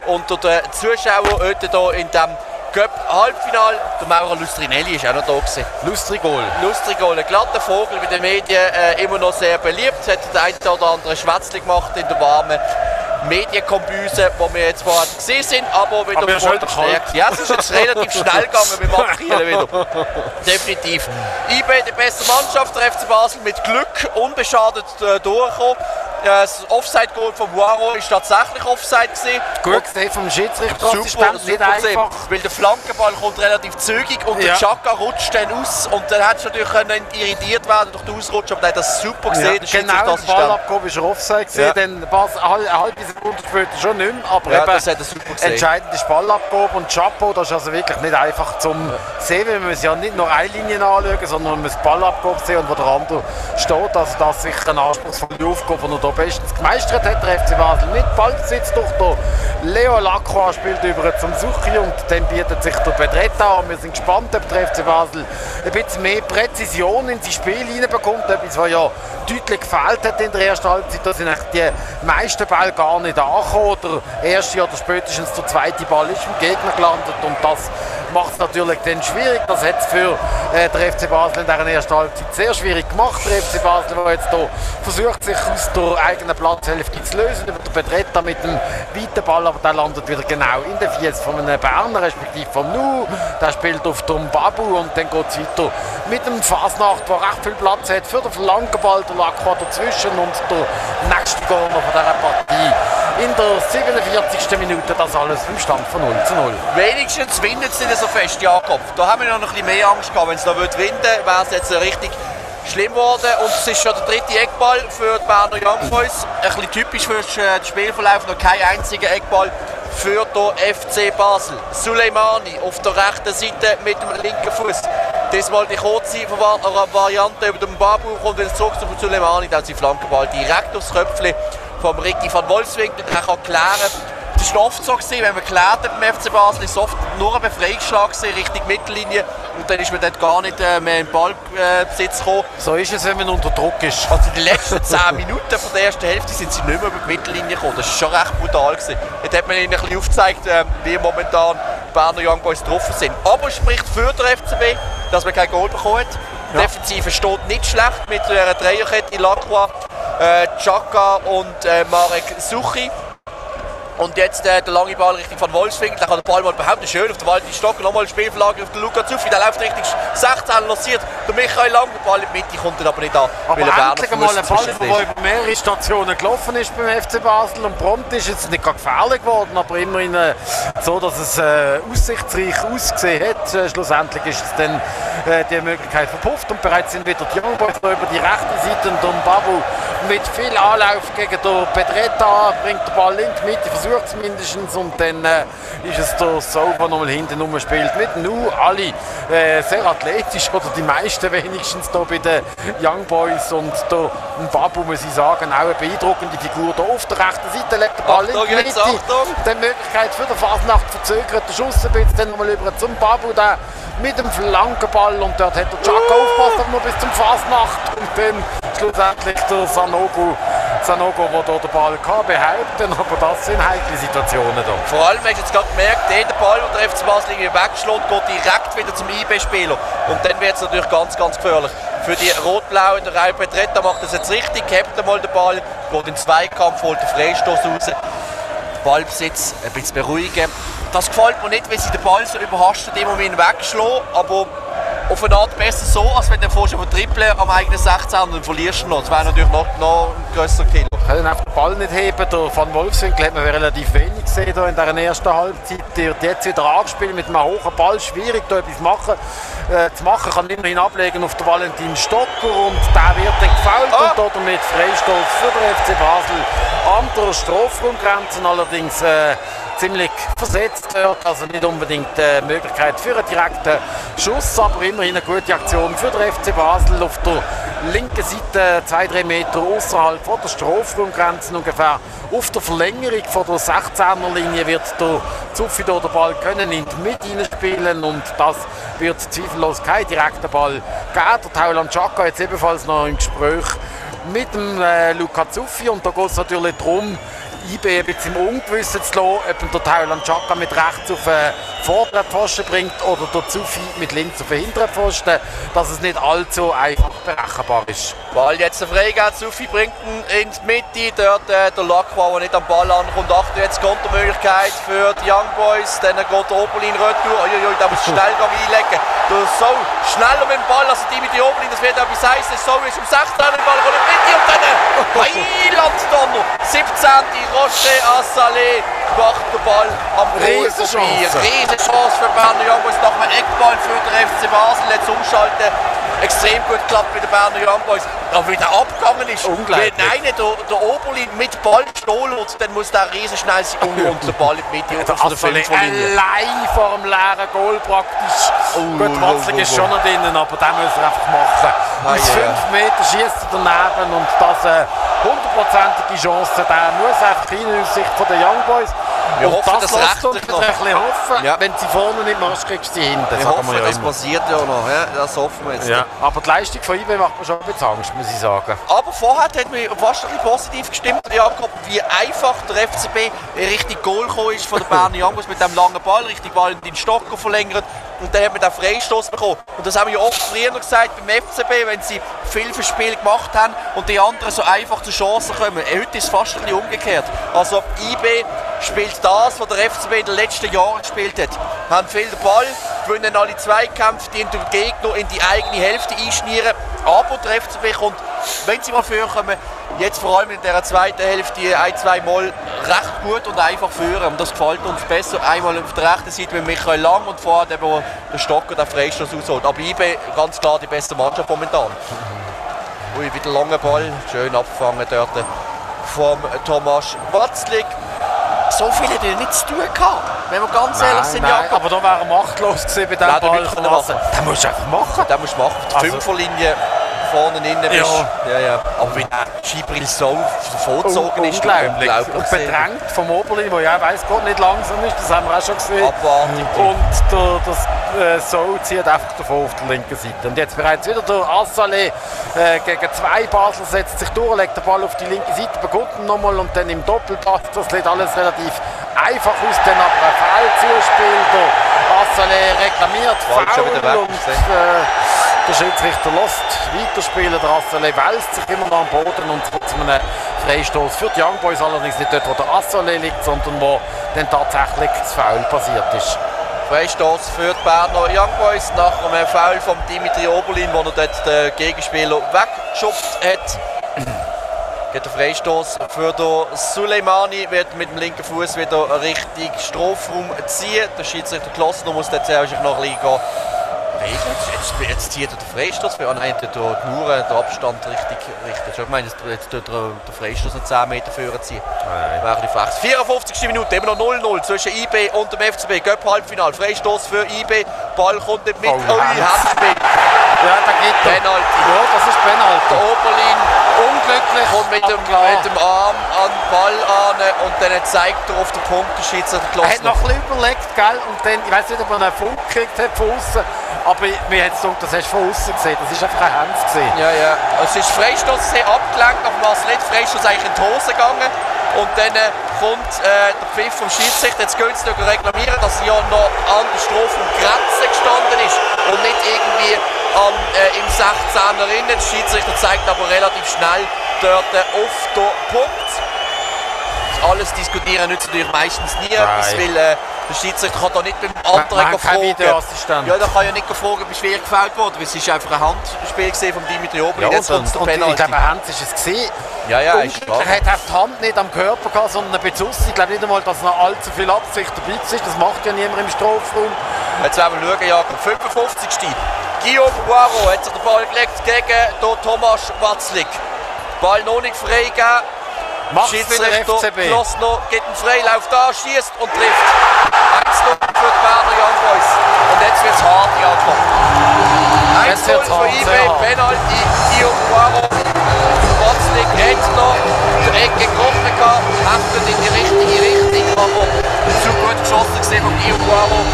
unter den Zuschauern heute hier in diesem Cup-Halbfinal. Der Maurer Lustrinelli war auch noch da gewesen. Lustrigol, ein glatter Vogel, bei den Medien immer noch sehr beliebt. Hat den einen oder anderen Schwätzchen gemacht in der warmen Medienkombüse, wo wir jetzt vorher gesehen sind, aber wieder voll verstärkt. Ja, es ist jetzt relativ schnell gegangen mit dem Abkielen wieder. Definitiv. IB die beste Mannschaft, der FC Basel mit Glück unbeschadet durchgekommen. Das Offside-Goal von Boiro ist tatsächlich Offside gewesen. Gut gesehen vom Schiedsrichter. Super nicht einfach. Weil der Flankenball kommt relativ zügig und der Chaka rutscht dann aus. Und dann hätte es natürlich irritiert werden durch den Ausrutsch, aber der hat das super gesehen. Ja, genau, der Ballabgabe war Offside gewesen, dann war es eine halbe Sekunde später schon nicht mehr. Aber ja, das hat er super gesehen. Entscheidend ist Ballabgabe und Chapeau, das ist also wirklich nicht einfach zum sehen. Wir müssen ja nicht nur eine Linie anschauen, sondern wir müssen Ballabgabe sehen und wo der andere steht. Also das ist sicher eine anspruchsvolle Aufgabe, die er bestens gemeistert hat, der FC Basel mit Ballbesitz durch den Leo Lacroix spielt über zum Suchi und dann bietet sich der Pedretta an. Wir sind gespannt, ob der FC Basel ein bisschen mehr Präzision in sein Spiel hineinbekommt, etwas, was ja deutlich gefehlt hat in der ersten Halbzeit. Da sind die meisten Bälle gar nicht angekommen. Der erste oder spätestens der zweite Ball ist im Gegner gelandet und das macht es natürlich dann schwierig. Das hat es für den FC Basel in dieser ersten Halbzeit sehr schwierig gemacht. Der FC Basel, der jetzt hier versucht, sich aus der eigenen Platzhälfte zu lösen, über den Pedretta mit dem weiten Ball, aber der landet wieder genau in den Fies von einem Berner, respektive vom Nu. Der spielt auf dem Babu und dann geht es weiter mit dem Fasnacht, der recht viel Platz hat für den Flankenball, der Lacroix dazwischen und der nächste Goal von dieser Partie. In der 47. Minute das alles beim Stand von 0:0. Wenigstens windet es nicht so fest, Jakob. Da haben wir noch ein bisschen mehr Angst gehabt. Wenn es noch winden würde, wäre es jetzt richtig schlimm geworden. Und es ist schon der dritte Eckball für die Berner Young Boys. Ein bisschen typisch für den Spielverlauf, noch kein einziger Eckball für den FC Basel. Suleimani auf der rechten Seite mit dem linken Fuß. Diesmal die kurze Variante über den Babu, kommt wieder zurück zu Suleimani, dann sein Flankenball direkt aufs Köpfchen vom Ricky van Wolfswinkel. Er kann klären. Das war oft so, wenn man geklärt hat beim FC Basel, ist es oft nur ein Befreiungsschlag Richtung Mittellinie und dann ist man dort gar nicht mehr in Ballbesitz gekommen. So ist es, wenn man unter Druck ist. Also in den letzten 10 Minuten von der ersten Hälfte sind sie nicht mehr über die Mittellinie gekommen. Das war schon recht brutal gewesen. Jetzt hat man ihnen ein bisschen aufgezeigt, wie momentan die Berner Young Boys getroffen sind. Aber es spricht für den FCB, dass man kein Goal bekommen hat. Die Defensive steht nicht schlecht mit einer Dreierkette Lacroix, Chaka und Marek Suchi. Und jetzt der lange Ball Richtung von Wolfswinkel, da kann der Ball mal behaupten, schön auf den Waldi Stock, nochmal Spielverlagerung auf den Luca Zuffi, der läuft Richtung 16, lanciert der Michael Lang, der Ball in die Mitte kommt dann aber nicht an. Aber endlich einmal ein Ball, der über mehrere Stationen gelaufen ist beim FC Basel und prompt ist jetzt nicht gefährlich geworden, aber immerhin so, dass es aussichtsreich ausgesehen hat. Schlussendlich ist es dann die Möglichkeit verpufft und bereits sind wieder die Young Boys über die rechte Seite und Babu mit viel Anlauf gegen den Pedretta, bringt den Ball in die Mitte, versucht es mindestens und dann ist es der Sau, der nochmal hinten rumspielt. Mit Nu alle sehr athletisch oder die meisten wenigstens hier bei den Young Boys und der Babu, muss ich sagen, auch eine beeindruckende Figur. Hier auf der rechten Seite legt der Ball in die Mitte. Die Möglichkeit für den Fasnacht verzögert den Schuss ein bisschen, dann nochmal über zum Babu, der mit dem Flankenball und dort hat der Chaka aufgepasst, aber nur bis zum Fasnacht und dann schlussendlich der Sanogo, der hier den Ball kann behaupten, aber das sind heikle Situationen hier. Vor allem hast du jetzt gerade gemerkt, jeder Ball, den der FC Basel wegschlägt, geht direkt wieder zum IB-Spieler und dann wird es natürlich ganz, ganz gefährlich. Für die Rot-Blau in der Reihe Pedretta macht das jetzt richtig, hebt einmal den Ball, geht in den Zweikampf, holt den Freistoß raus. Ballbesitz ein bisschen beruhigen. Das gefällt mir nicht, wenn sie den Ball so überhastet im Moment wegschlagen, aber auf eine Art besser so, als wenn du vorher schon trippeln am eigenen 16 und dann verlierst du noch. Das wäre natürlich noch ein grösserer Killer. können einfach den Ball nicht heben. Der Van Wolfswinkel hat man relativ wenig gesehen in dieser ersten Halbzeit. Der wird jetzt wieder angespielt mit einem hohen Ball. Schwierig, da etwas zu machen. Kann immerhin ablegen auf den Valentin Stocker und der wird dann gefoult und damit Freistoß für den FC Basel an der Strafraumgrenze. Allerdings ziemlich versetzt wird, also nicht unbedingt die Möglichkeit für einen direkten Schuss, aber immerhin eine gute Aktion für den FC Basel auf der linken Seite, 2-3 Meter außerhalb von der Strafraumgrenze, ungefähr auf der Verlängerung von der 16er-Linie wird der Zuffi den Ball können in die Mitte hineinspielen und das wird zweifellos kein direkter Ball geben. Der Tauland Chaka jetzt ebenfalls noch im Gespräch mit dem Luca Zuffi und da geht es natürlich darum, IB ein bisschen im Ungewissen zu lassen, ob der Tauland Chaka mit rechts auf den vorderen Pfosten bringt oder der Zuffi mit links auf den hinteren Pfosten, dass es nicht allzu einfach berechenbar ist. Ball jetzt freigegeben, Zuffi bringt ihn in die Mitte, dort der Lacroix, der nicht am Ball ankommt. Achter jetzt Kontermöglichkeit für die Young Boys, dann geht der Oberlin retour, der muss schnell einlegen. Der so schneller mit dem Ball, also die mit der Oberlin, das wird etwas heißen. So ist um 16 den Ball, kommt in die Mitte und dann Heilanddonner, 17. Roger Assalé macht den Ball am Goal vorbei. Riesenchance für Berner Young Boys, nach einem Eckball für den FC Basel, jetzt umschalten. Extrem gut geklappt mit den Berner Young Boys. Aber wie der abgegangen ist, wenn einer der Oberlin mit Ball stohlen und dann muss der riesen schnell sein und den Ball in die Mitte auf der Fünferlinie. Allein vor dem leeren Goal praktisch. Gut, Watzling ist schon noch drinnen, aber den muss er einfach machen. Aus 5 Meter schießt er daneben und das hundertprozentige Chance, der muss einfach rein aus Sicht der Young Boys. Wir hoffen, das dass lässt uns noch. ein bisschen hoffen, wenn sie vorne nicht machst, kriegst du sie hinten. Wir hoffen, das passiert ja noch, das hoffen wir jetzt. Ja. Aber die Leistung von IB macht mir schon ein bisschen Angst, muss ich sagen. Aber vorher hat mich fast ein bisschen positiv gestimmt, Jakob, wie einfach der FCB richtig Goal gekommen ist von der Berner Young Boys mit dem langen Ball, richtig Ball in den Stocker verlängert und dann hat man den Freistoß bekommen. Und das haben wir ja oft früher gesagt beim FCB, wenn sie viel für Spiel gemacht haben und die anderen so einfach zu Chancen kommen. Heute ist es fast ein bisschen umgekehrt. Also IB spielt das, was der FCB in den letzten Jahren gespielt hat. Haben viel den Ball, gewinnen alle Zweikämpfe, die den Gegner in die eigene Hälfte einschnieren. Aber der FCB kommt, wenn sie mal vorkommen, jetzt vor allem in der zweiten Hälfte 1-2 Mal recht gut und einfach führen. Und das gefällt uns besser. Einmal auf der rechten Seite mit Michael Lang und vorher eben der Stocker der Freistoß ausholt. Aber IB ganz klar die beste Mannschaft momentan. Ui, wieder langer Ball, schön abgefangen dort vom Thomas Watzlig. So viele hat er nicht zu tun gehabt, wenn wir ganz ehrlich sind. Nein, aber da wäre er machtlos gewesen bei diesem Ball. Den musst du einfach machen. Den musst du machen. Auf der Fünferlinie vorne innen bist. Ja. Aber wenn der Schibril so vorgezogen ist, unglaublich. Und bedrängt vom Oberlin, der ja weiss Gott nicht langsam ist, das haben wir auch schon gesehen. Abwartung. Und das So zieht einfach davon auf der linken Seite. Und jetzt bereits wieder der Assalé gegen 2 Basel setzt sich durch, legt den Ball auf die linke Seite, bekommt ihn nochmal und dann im Doppelpass. Das sieht alles relativ einfach aus, dann aber ein Foul zuspielt. Der Assalé reklamiert Foul und der Schiedsrichter lässt weiterspielen. Der Assalé wälzt sich immer noch am Boden und kommt zu einem Freistoß für die Young Boys, allerdings nicht dort, wo der Assalé liegt, sondern wo dann tatsächlich das Foul passiert ist. Freistoß für die Berner Young Boys nach einem Foul von Dimitri Oberlin, wo er dort den Gegenspieler weggeschubst hat. Geht der Freistoß für den Suleimani, wird mit dem linken Fuß wieder richtig Strafraum ziehen. Der Schiedsrichter Klossner muss jetzt noch ein bisschen Jetzt zieht er den Freistoß, weil anscheinend nur den Abstand richtig. Ich meine, jetzt tut er den Freistoß noch 10 Meter vorne ziehen. Wäre die Frage. 54. Minute, immer noch 0-0 zwischen IB und dem FCB. Cup-Halbfinal, Freistoß für IB. Ball kommt nicht mit. Handspiel. Ja, da geht er. Penalty. Ja, das ist Penalty. Der Oberlin unglücklich kommt mit dem Arm an den Ball an und dann zeigt er auf den Punkt, der Schiedsrichter Klossner. Er hat noch ein bisschen überlegt, gell? Und dann, ich weiß nicht, ob man einen Funk gekriegt hat von außen, aber mir hat es gedacht, das hast du von außen gesehen. Das ist einfach ein Hand gesehen. Ja. Es ist Freistoß sehr abgelenkt, aber Marcel Freistoß eigentlich in die Hose gegangen. Und dann kommt der Pfiff vom Schiedsrichter. Jetzt gehen sie noch reklamieren, dass er ja noch an der Strafraumgrenze gestanden ist und nicht irgendwie im 16er innen. Der Schiedsrichter zeigt aber relativ schnell dort auf den Punkt. Alles diskutieren nützt natürlich meistens nie etwas, weil der Schiedsrichter kann da nicht beim anderen fragen. Ja, da kann ja nicht fragen, wie schwer gefällt wurde, weil es ist einfach ein Handspiel von Dimitri Oberlin. Ja, und ich glaube, ein Hand ist es gesehen. Ja, ist klar. Er hat die Hand nicht am Körper gehabt, sondern ein bisschen aus. Ich glaube nicht einmal, dass noch allzu viel Absicht dabei ist. Das macht ja niemand im Strafraum. Jetzt werden wir schauen, Jakob. 55. Guillaume Boiro hat sich den Ball gelegt gegen Thomas Watzlik. Ball noch nicht freigegeben. Schiedsrichter Klosno geht einen Freilauf da, schießt und trifft. 1-0 für die Berner Young Boys. Und jetzt wird es hart, Jakob. 1-0 für IB, Penalty, Guillaume Boiro. Watzlik hat noch die Ecke getroffen, haftet in die richtige Richtung, aber zu gut geschossen gesehen von Guillaume Boiro.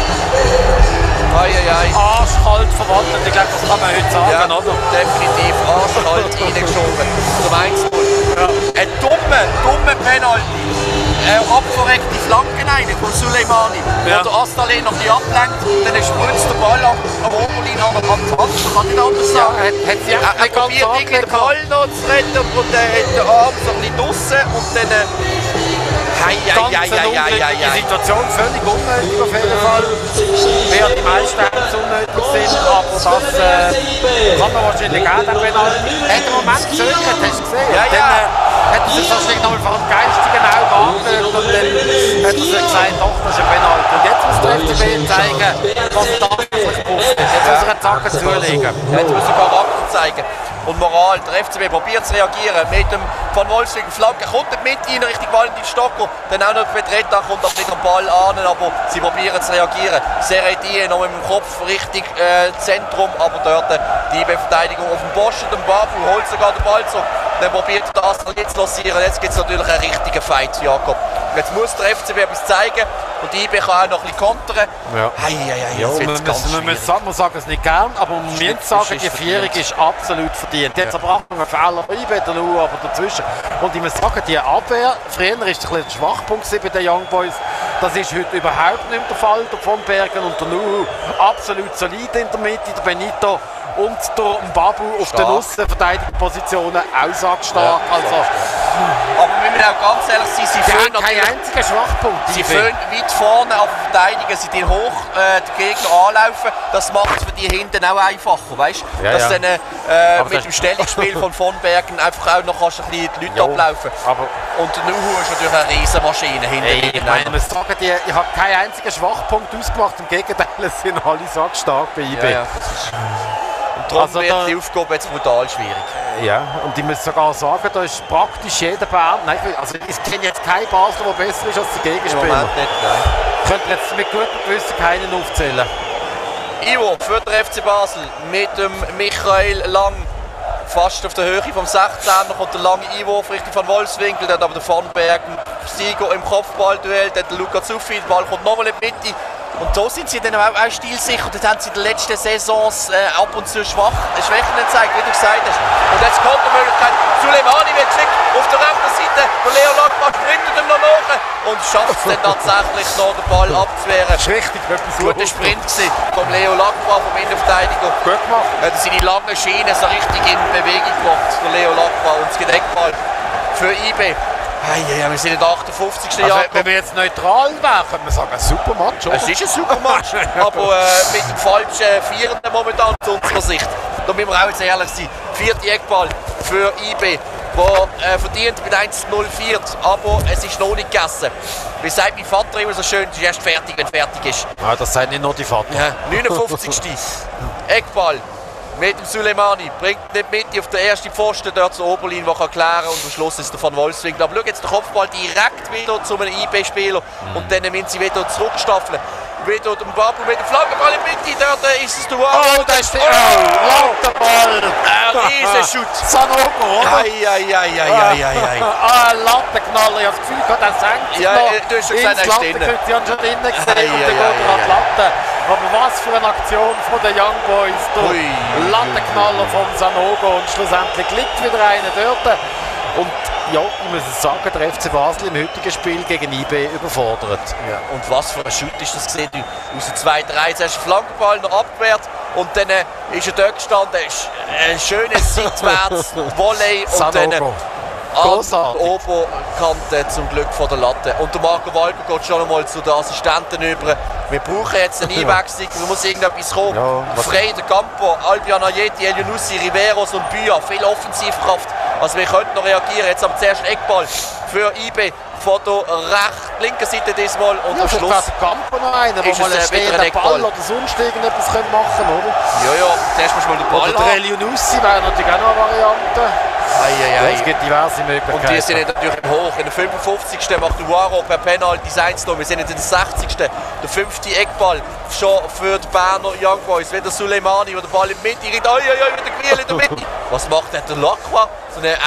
Arschkalt verwandelt, ich glaube, das kann man heute sagen, ja, oder? Definitiv arschkalt reingeschoben. Zum 1-0. Ja. Ein dummer Penalty. Abverreckte Flanken rein von Suleimani. Ja. Der Astalé noch ein ablenkt, dann spritzt der Ball am Oberlin an der Hand. Man kann nicht anders sagen. Er probiert den Ball noch zu retten und hat den Arm so ein bisschen draussen und dann... Die Situation völlig unnötig auf jeden Fall. Während die meisten Hände unnötig sind, aber das kann man wahrscheinlich auch den Penalty. Er hat den Moment gezögert, hast du gesehen? Dann hat er sich wahrscheinlich noch vor dem geistigen Auge angeschaut und dann hat er sich gesagt, doch, das ist ein Penalty. Und jetzt muss der FCB zeigen, was er tatsächlich pufft. Jetzt muss er einen Zacken zulegen. Jetzt muss er Charakter zeigen. Und Moral, der FCB probiert zu reagieren mit dem Van Wolfswinkel Flanke, kommt nicht mit in Richtung Valentin Stocker, dann auch noch Petretta kommt aber nicht am Ball an, aber sie probieren zu reagieren. Seredi noch mit dem Kopf Richtung Zentrum, aber dort die Verteidigung auf dem Posten, der Barfu holt sogar den Ball zurück, dann probiert der Astra jetzt zu lancieren, jetzt gibt es natürlich einen richtigen Fight, Jakob. Jetzt muss der FCB etwas zeigen und die IB kann auch noch ein bisschen kontern. Man sagt es nicht gern, aber man muss sagen, die Vierung ist absolut verdient. Jetzt aber auch einen Fehler bei IB, aber dazwischen. Und ich muss sagen, die Abwehr, früher war es ein Schwachpunkt bei den Young Boys. Das ist heute überhaupt nicht der Fall. Der von Bergen und der Nuhu absolut solide in der Mitte, der Benito und der Mbabu auf den Aussenverteidigungspositionen aussagenstark. Ja, also, aber wir müssen auch ganz ehrlich sein, sie führen kein einziger Schwachpunkt. Sie führen weit vorne auf Verteidigen, sie den hoch den Gegner anlaufen. Das macht es für die hinten auch einfacher, weißt du? Dass dann mit dem Stellungsspiel von Bergen einfach auch noch ein bisschen die Leute ablaufen. Und der Nuhu ist natürlich eine Riesenmaschine hinten. Ich meine, ich habe keinen einzigen Schwachpunkt ausgemacht, im Gegenteil, es sind alle sackstark bei IB. Und darum wird die Aufgabe jetzt brutal schwierig. Ja, und ich muss sogar sagen, da ist praktisch jeder Berner. Nein, also ich kenne jetzt keinen Basler, der besser ist als der Gegenspieler. Im Moment nicht, nein. Ich könnte jetzt mit gutem Gewissen keinen aufzählen. Ivo für den FC Basel mit dem Michael Lang. Fast auf der Höhe vom 16er kommt der lange Einwurf Richtung von Wolfswinkel, dann aber der Van Bergen Sieger im Kopfballduell, dann der Luca Zuffi, der Ball kommt nochmal in die Mitte. Und so sind sie dann auch stilsicher. Und das haben sie in den letzten Saisons ab und zu Schwächen gezeigt, wie du gesagt hast. Und jetzt kommt die Möglichkeit, Suleimani wird geschickt auf der rechten Seite, der Leo Lackmann sprintet ihm noch nach und schafft es dann tatsächlich noch, den Ball abzuwehren. Das ist richtig, guter Sprint vom Leo Lackmann, vom Innenverteidiger. Gut gemacht. Er hat seine lange Schiene so richtig in Bewegung gebracht, der Leo Lackmann, und das Gedeckball für IB. Wir sind in der 58. Jahr. Wenn wir jetzt neutral wären, könnte man sagen, ein super Match, oder? Es ist ein super Match, aber mit dem falschen Vierenden momentan aus unserer Sicht. Da müssen wir auch jetzt ehrlich sein. 4. Eckball für IB, der verdient mit 1-0 führt, aber es ist noch nicht gegessen. Wie sagt mein Vater immer so schön, es ist erst fertig, wenn fertig ist. Ja, das sagt nicht nur die Vater. 59. Eckball. Mit dem Suleimani, bringt nicht mit auf den ersten Pfosten, dort zu Oberlin, der kann klären, und am Schluss ist der Van Wolfswinkel. Aber schau jetzt den Kopfball direkt wieder zu einem IB-Spieler und dann müssen sie wieder zurückstaffeln. Wieder den Babu mit dem Flankenball in die Mitte, dort ist es der Oh, da ist der Lattenball! Ein Riesenschutt! Sanogo, oder? Lattenknaller, ich habe das Gefühl, er senkt ja, du hast schon gesagt, er ist drin. Sie haben schon drinnen gesehen und dann geht er an die Latte. Aber was für eine Aktion von den Young Boys, der Lattenknaller von Sanogo, und schlussendlich liegt wieder einer dort. Und ja, ich muss sagen, der FC Basel im heutigen Spiel gegen IB überfordert. Ja. Und was für ein Shoot ist das gesehen? Aus der zweiten Reihe zuerst Flankenball noch abgewehrt und dann ist er dort gestanden. Ein schönes seitwärts Volley und dann an die Oberkante zum Glück von der Latte. Und der Marco Walker geht schon einmal zu den Assistenten über. Wir brauchen jetzt eine Einwechslung, da muss irgendetwas kommen. Ja, Frey, der Campo, Albion Ayeti, El Younussi, Riveros und Büa, viel Offensivkraft Also wir könnten noch reagieren. Jetzt am zuerst Eckball für IB von der linken Seite diesmal und am Schluss ist Campo noch einer, wo mal einen stehenden Ball oder sonst irgendetwas machen können, oder? Ja, zuerst musst du mal den Ball haben. Oder Elionussi wäre natürlich auch noch eine Variante. Es gibt diverse Möglichkeiten. Und die sind natürlich im Hoch. In der 55. macht Uaro per Penalty das 1. Wir sind jetzt in der 60. Der 5. Eckball schon für die Berner Young Boys. Wieder Suleimani, der den Ball in die Mitte geht. Wieder Gewühl in der Mitte. Was macht der Lacroix? So eine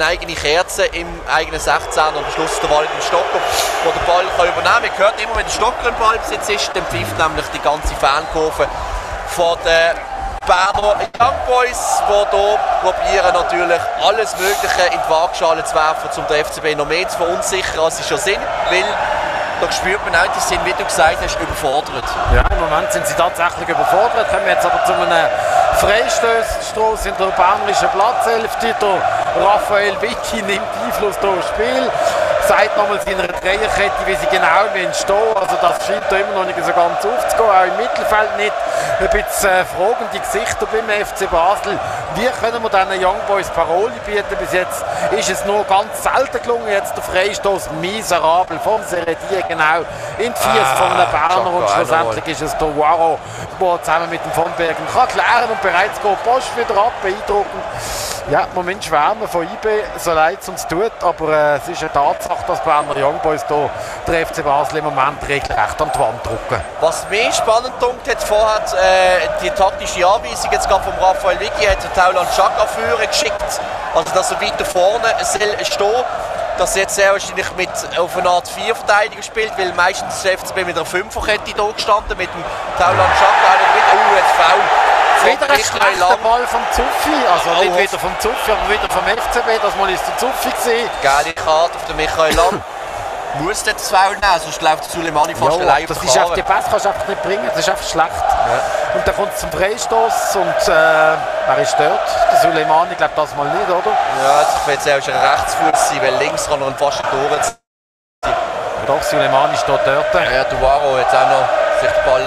eigene Kerze im eigenen 16er und am Schluss der Ball in den Stocker, der den Ball kann übernehmen kann. Man hört immer, wenn der Stocker im Ballbesitz ist, dann pfeift nämlich die ganze Fankurve von den Berner Young Boys, die hier probieren natürlich alles Mögliche in die Waagschale zu werfen, um den FCB noch mehr zu verunsichern, als sie schon sind, weil da spürt man auch, die sind, wie du gesagt hast, überfordert. Ja, im Moment sind sie tatsächlich überfordert, kommen jetzt aber zu einem Freistoß in der bernerischen Platzhälfte. Der Raphael Vicky nimmt Einfluss auf das Spiel, sagt nochmal seiner Dreierkette, wie sie genau stehen. Also das scheint da immer noch nicht so ganz aufzugehen, auch im Mittelfeld nicht. Ein bisschen fragende Gesichter beim FC Basel. Wie können wir diesen Young Boys Paroli bieten? Bis jetzt ist es nur ganz selten gelungen. Jetzt der Freistoß miserabel vom Seredier genau in die Füße von einem Berner. Und schlussendlich ist es der Waro, der zusammen mit dem von Bergen kann klären und bereits geht Bosch wieder ab. Beeindruckend. Ja, Moment schwärmen von IB, so leid es uns tut, aber es ist eine Tatsache, dass Berner Young Boys hier der FC Basel im Moment regelrecht an die Wand drücken. Was mich spannend dunkt hat vorher, die taktische Anweisung jetzt gerade vom Raphael Vicky, hat Tauland Chaka führen geschickt, also dass er weiter vorne soll stehen, dass er jetzt sehr wahrscheinlich auf eine Art 4-Verteidiger spielt, weil meistens der FCB mit einer 5er-Kette hier gestanden, mit dem Tauland Chaka, jetzt Foul. Wieder ein schlechter Ball vom Zuffi, also nicht wieder vom Zuffi, aber wieder vom FCB, das mal ist der Zuffi gesehen. Geile Karte auf den Michael Lang. Muss das Foul nehmen, sonst läuft Suleimani fast allein auf das ist einfach, die Pass kannst du einfach nicht bringen, das ist einfach schlecht. Ja. Und dann kommt es zum Freistoß und wer ist dort? Der Suleimani, ich glaube das mal nicht, oder? Ja, ich will jetzt auch ein Rechtsfuß sein, weil links kann er ihn fast durch. Doch, Suleimani steht dort. Ja, der Waro hat auch noch sich den Ball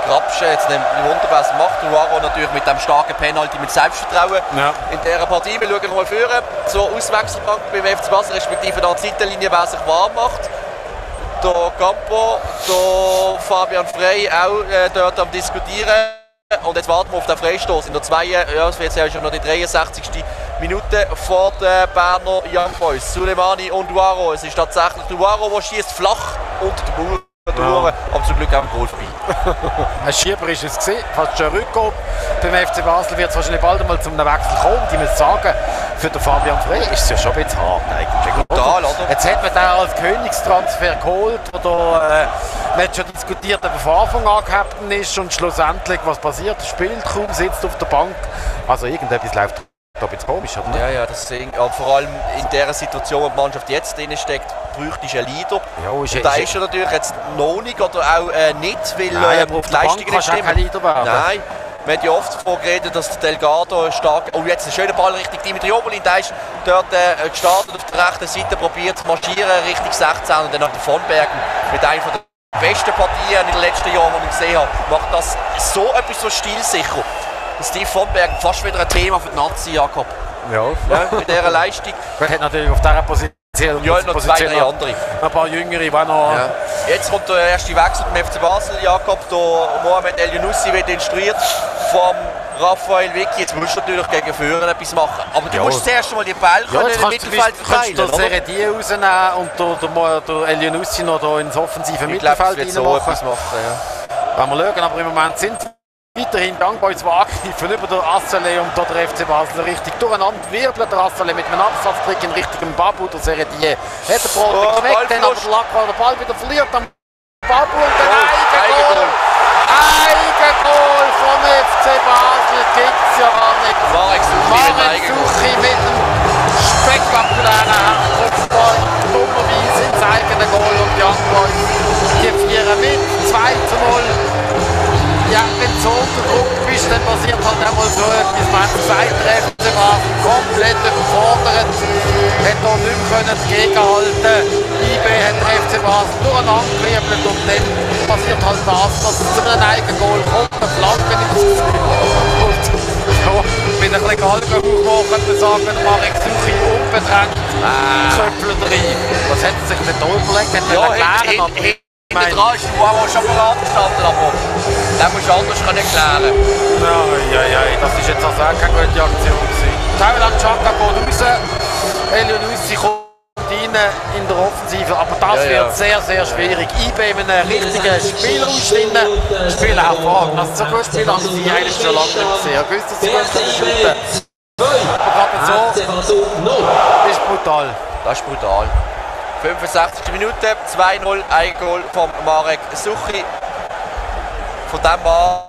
grapschen. Jetzt nimmt wunderbar, was macht der Waro natürlich mit dem starken Penalty mit Selbstvertrauen in dieser Partie. Wir schauen mal führen zur Auswechselbank beim FC Basel, respektive an der Seitenlinie, wer sich warm macht. Der Campo, der Fabian Frey auch dort am Diskutieren. Und jetzt warten wir auf den Freistoß in der es wird ja noch die 63. Minute vor den Berner Young Boys. Suleimani und Waro. Es ist tatsächlich der Waro, der schießt flach unter den Bauer. Aber zum Glück auch im Goal vorbei. Ein Schieber ist es gesehen, fast schon Rückgabe. Beim FC Basel wird es wahrscheinlich bald einmal zum Wechsel kommen. Ich muss sagen, für den Fabian Frey ist es ja schon ein bisschen hart eigentlich. Total, oder? Jetzt hat man den als Königstransfer geholt, oder man hat schon diskutiert, ob er von Anfang an Captain ist und schlussendlich, was passiert, er spielt kaum, sitzt auf der Bank. Also irgendetwas läuft da ein bisschen komisch, oder? Ja, deswegen, aber vor allem in der Situation, wo die Mannschaft jetzt drin steckt, bräuchte ich einen Leader. Ja, und da ist er natürlich jetzt noch nicht oder auch nicht, weil die Leistung nicht stimmt. Nein, man hat ja oft davon geredet, dass der Delgado stark... Oh, jetzt ein schöner Ball Richtung Dimitri Oberlin, der ist dort gestartet auf der rechten Seite, probiert zu marschieren Richtung 16 und dann nach der von Bergen mit einer der besten Partien in den letzten Jahren, die ich gesehen habe, macht das so etwas so stilsicher. Steve von Bergen fast wieder ein Thema für die Nazi, Jakob. Ja, mit dieser Leistung. Er hat natürlich auf dieser Position noch zwei, drei andere. Ein paar Jüngere, die noch... Ja. Jetzt kommt der erste Wechsel beim FC Basel, Jakob. Der Mohamed El-Younussi wird instruiert vom Raphael Vicky. Jetzt musst du natürlich gegen Führer etwas machen. Aber du musst zuerst mal die Bälle im Mittelfeld verteilen. Du kannst den Seredier rausnehmen und der El-Younussi noch da ins offensive Mittelfeld reinmachen. So etwas machen, ja. Wenn wir schauen, aber im Moment sind weiterhin Young Boys aktiv über der Assele und der FC Basel richtig durcheinander wirbelt. Der Assele mit einem Absatztrick in Richtung Babu. Der Seredier hat den Brot geknackt, dann aber der Lacroix den Ball wieder verliert am Babu und der Eigengoal. Eigengoal vom FC Basel gibt es ja gar nicht. Marek Suchi mit einem spektakulären Kopfball dummerweise ins eigene Goal und die Young Boys die vieren mit 2:0. Ja, wenn du so unter Druck bist, dann passiert halt einmal so etwas. Man hat gesagt, der FC Basel komplett überfordert, hat da nicht mehr dagegenhalten. IB hat der FC Basel durcheinander gewirbelt und dann passiert halt das, dass es zu einem eigenen Goal kommt, eine Flanke ins Ziel. Und ja, mit ein bisschen Galgen hochmachen, könnte man sagen, der Marek Suchi unbedrängt Köppel rein. Was hätte sich denn da überlegt? Hinten dran ist der Wow schon parat gestanden, aber den musst du anders erklären. Ja, das ist jetzt also auch keine gute Aktion gewesen. Tauland Chaka geht raus, Elionussi kommt rein in der Offensive, aber das wird sehr, sehr schwierig. IB mit einem richtigen Spielraum Spiel hervorragend. Also so gut Spiel haben sie eigentlich schon lange nicht gesehen. Ich wusste, dass sie gut shooten. Aber gerade so ist brutal. Das ist brutal. 65. Minute, 2-0, Eigengoal von Marek Suchi. Von dem an,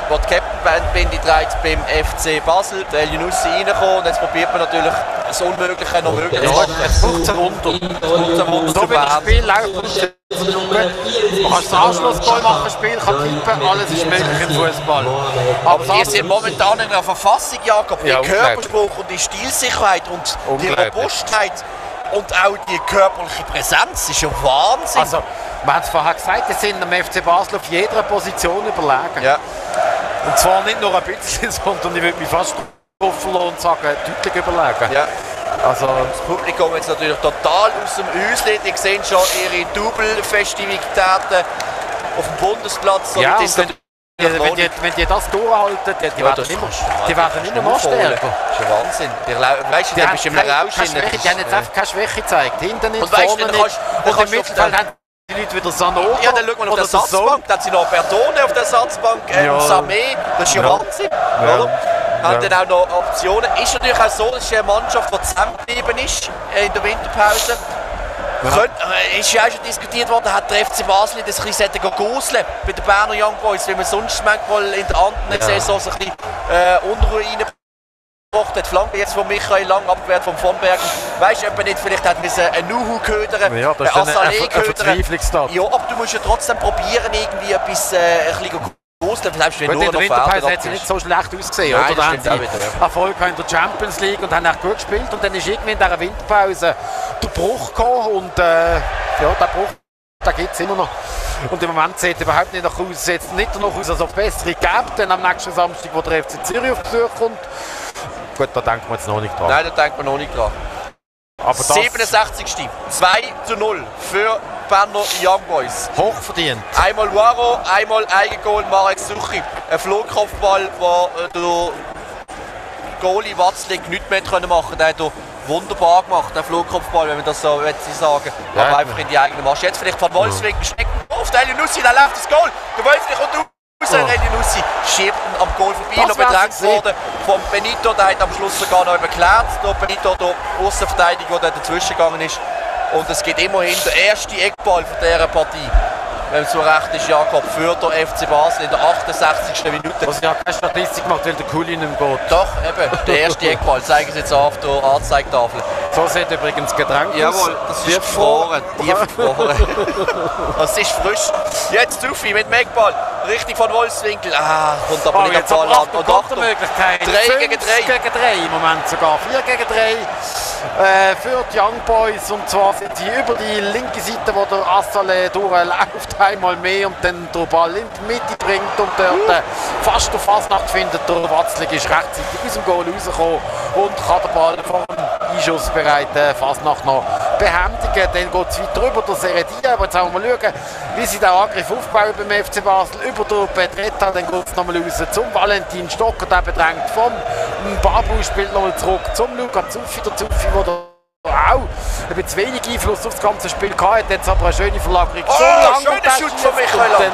wo die Captain-Binde trägt beim FC Basel, der Elionussi reinkommt. Und jetzt probiert man natürlich das Unmögliche noch möglich zu machen. Es braucht ein Wunder. So wie das Spiel läuft, man kann das Anschlussgoal machen, Spiel kann kippen, alles ist möglich im Fußball. Aber wir sind momentan in einer Verfassung, Jakob, die Körperspruch und die Stilsicherheit und die Robustheit und auch die körperliche Präsenz ist ja Wahnsinn. Also, man hat es vorher gesagt, die sind am FC Basel auf jeder Position überlegen. Ja. Und zwar nicht nur ein bisschen, sondern ich würde mich fast drauf und sagen, deutlich überlegen. Ja. Also, das Publikum jetzt natürlich total aus dem Häuschen. Die sehen schon ihre Double-Festivitäten auf dem Bundesplatz. Ja, wenn die das durchhalten, die werden immer noch stärker. Das ist ein Wahnsinn. Weißt du, du bist im Rausch. Die haben jetzt einfach keine Schwäche gezeigt. Hinten nicht, vorne nicht. Und im Mittelfeld haben die Leute wieder Sanogo. Ja, dann schaut man auf der Ersatzbank. Dann sind noch Bertone auf der Ersatzbank, Samé. Das ist ja Wahnsinn. Haben dann auch noch Optionen. Ist natürlich auch so, dass es eine Mannschaft, die zusammengeblieben ist in der Winterpause. Ist ja auch schon diskutiert worden, hat der FC Basel das ein bisschen gruseln bei den Berner Young Boys, wie man sonst manchmal in der anderen Saison so ein bisschen Unruhe reingebracht hat. Flanke jetzt von Michael Lang, abgewehrt von Bergen. Weißt du, ob man nicht vielleicht hat einen Nuhu ködern, ja, das ist ein Verzweiflungstat. Ja, aber du musst ja trotzdem probieren, irgendwie etwas ein bisschen selbst wenn in der Winterpause hat sie nicht so schlecht ausgesehen. Nein, oder? Da haben sie wieder, Erfolg in der Champions League und haben auch gut gespielt. Und dann ist irgendwie in dieser Winterpause der Bruch gekommen. Und der Bruch gibt es immer noch. Und im Moment sieht es überhaupt nicht nach aus, jetzt nicht noch aus, als ob es bessere gibt. Dann am nächsten Samstag, wo der FC Zürich auf Besuch kommt. Gut, da denkt man jetzt noch nicht dran. Nein, da denkt man noch nicht dran. Aber 67. 2-0 für Berner Young Boys. Hochverdient. Einmal Waro, einmal Eigengoal Marek Suchi. Ein Flugkopfball, wo der Goalie Watzlik nichts mehr machen konnte. Der hat er wunderbar gemacht, der Flugkopfball, wenn man das so sagen. Ja, aber einfach in die eigene Masche. Jetzt vielleicht von Wolfswinkel steckt auf der Elionussi, da läuft das Goal. Der Wolfswinkel kommt raus. Elionussi schiebt ihn am Goal vorbei, noch bedrängt worden von Benito. Der hat am Schluss sogar noch überklärt. Der Benito, der Aussenverteidiger, der dazwischen gegangen ist. Und es geht immerhin der erste Eckball von dieser Partie. Wenn es so recht ist, Jakob, für den FC Basel in der 68. Minute. Was ja keine Statistik gemacht, weil der Kuli nicht geht. Doch, eben, der erste Eckball. Zeigen Sie jetzt auf der Anzeigetafel. So sieht übrigens Getränk aus. Jawohl, das ist gefroren. Tiefgefroren. Das ist frisch. Jetzt Zuffi mit dem Eckball. Richtig von Wolfswinkel. Kommt aber nicht am Ball an. Und Achtung, 3 gegen 3. 5 gegen 3 im Moment sogar. 4 gegen 3 für die Young Boys. Und zwar sind sie über die linke Seite, wo der Assale durchläuft, einmal mehr und dann den Ball in die Mitte bringt und dort fast auf Fasnacht findet. Der Watzlig ist rechtzeitig aus dem Goal rausgekommen und kann den Ball vor dem einschussbereiten Fasnacht noch behändigen. Dann geht es weiter über der Seredia. Aber jetzt wollen wir mal schauen, wie sie den Angriff aufbauen beim FC Basel. Über der Pedretta, dann geht es nochmal raus zum Valentin Stocker, der bedrängt vom Babu, spielt nochmal zurück zum Luca Zuffi. Der Zuffi, der auch ein bisschen wenig Einfluss auf das ganze Spiel hatte, jetzt aber eine schöne Verlagerung. Schöner Schuss von Michael Lang.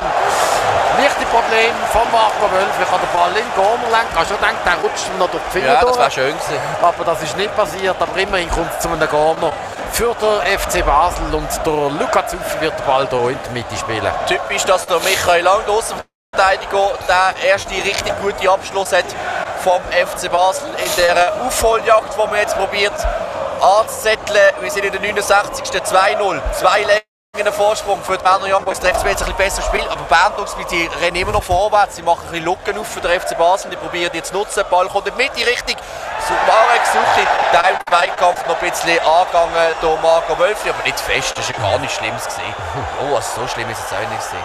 Leichte Problem von Marco Wölf. Ich habe den Ball in den Corner lenken. Ich habe schon gedacht, der rutscht noch durch die Finger durch. Das wäre schön gewesen. Aber das ist nicht passiert. Aber immerhin kommt es zu einem Corner für den FC Basel. Und der Luca Zuffi wird den Ball hier in die Mitte spielen. Typisch, dass der Michael Lang, der Außenverteidiger, den ersten richtig guten Abschluss hat vom FC Basel in der Aufholjagd, die man jetzt probiert anzuzetteln. Wir sind in der 69. 2-0. 2 Längen Vorsprung für die Berner Young Boys. Der FC jetzt ein bisschen besser spielt, aber Bern die rennen immer noch vorwärts. Sie machen ein bisschen Lücken auf für den FC Basel. Die probieren jetzt zu nutzen. Der Ball kommt in die Mitte richtig. Marek Suchi, der im Zweikampf noch ein bisschen angegangen durch Marco Wölfli, aber nicht fest. Das ist ja gar nicht Schlimmes gesehen. Oh, also so schlimm ist es auch nicht gesehen.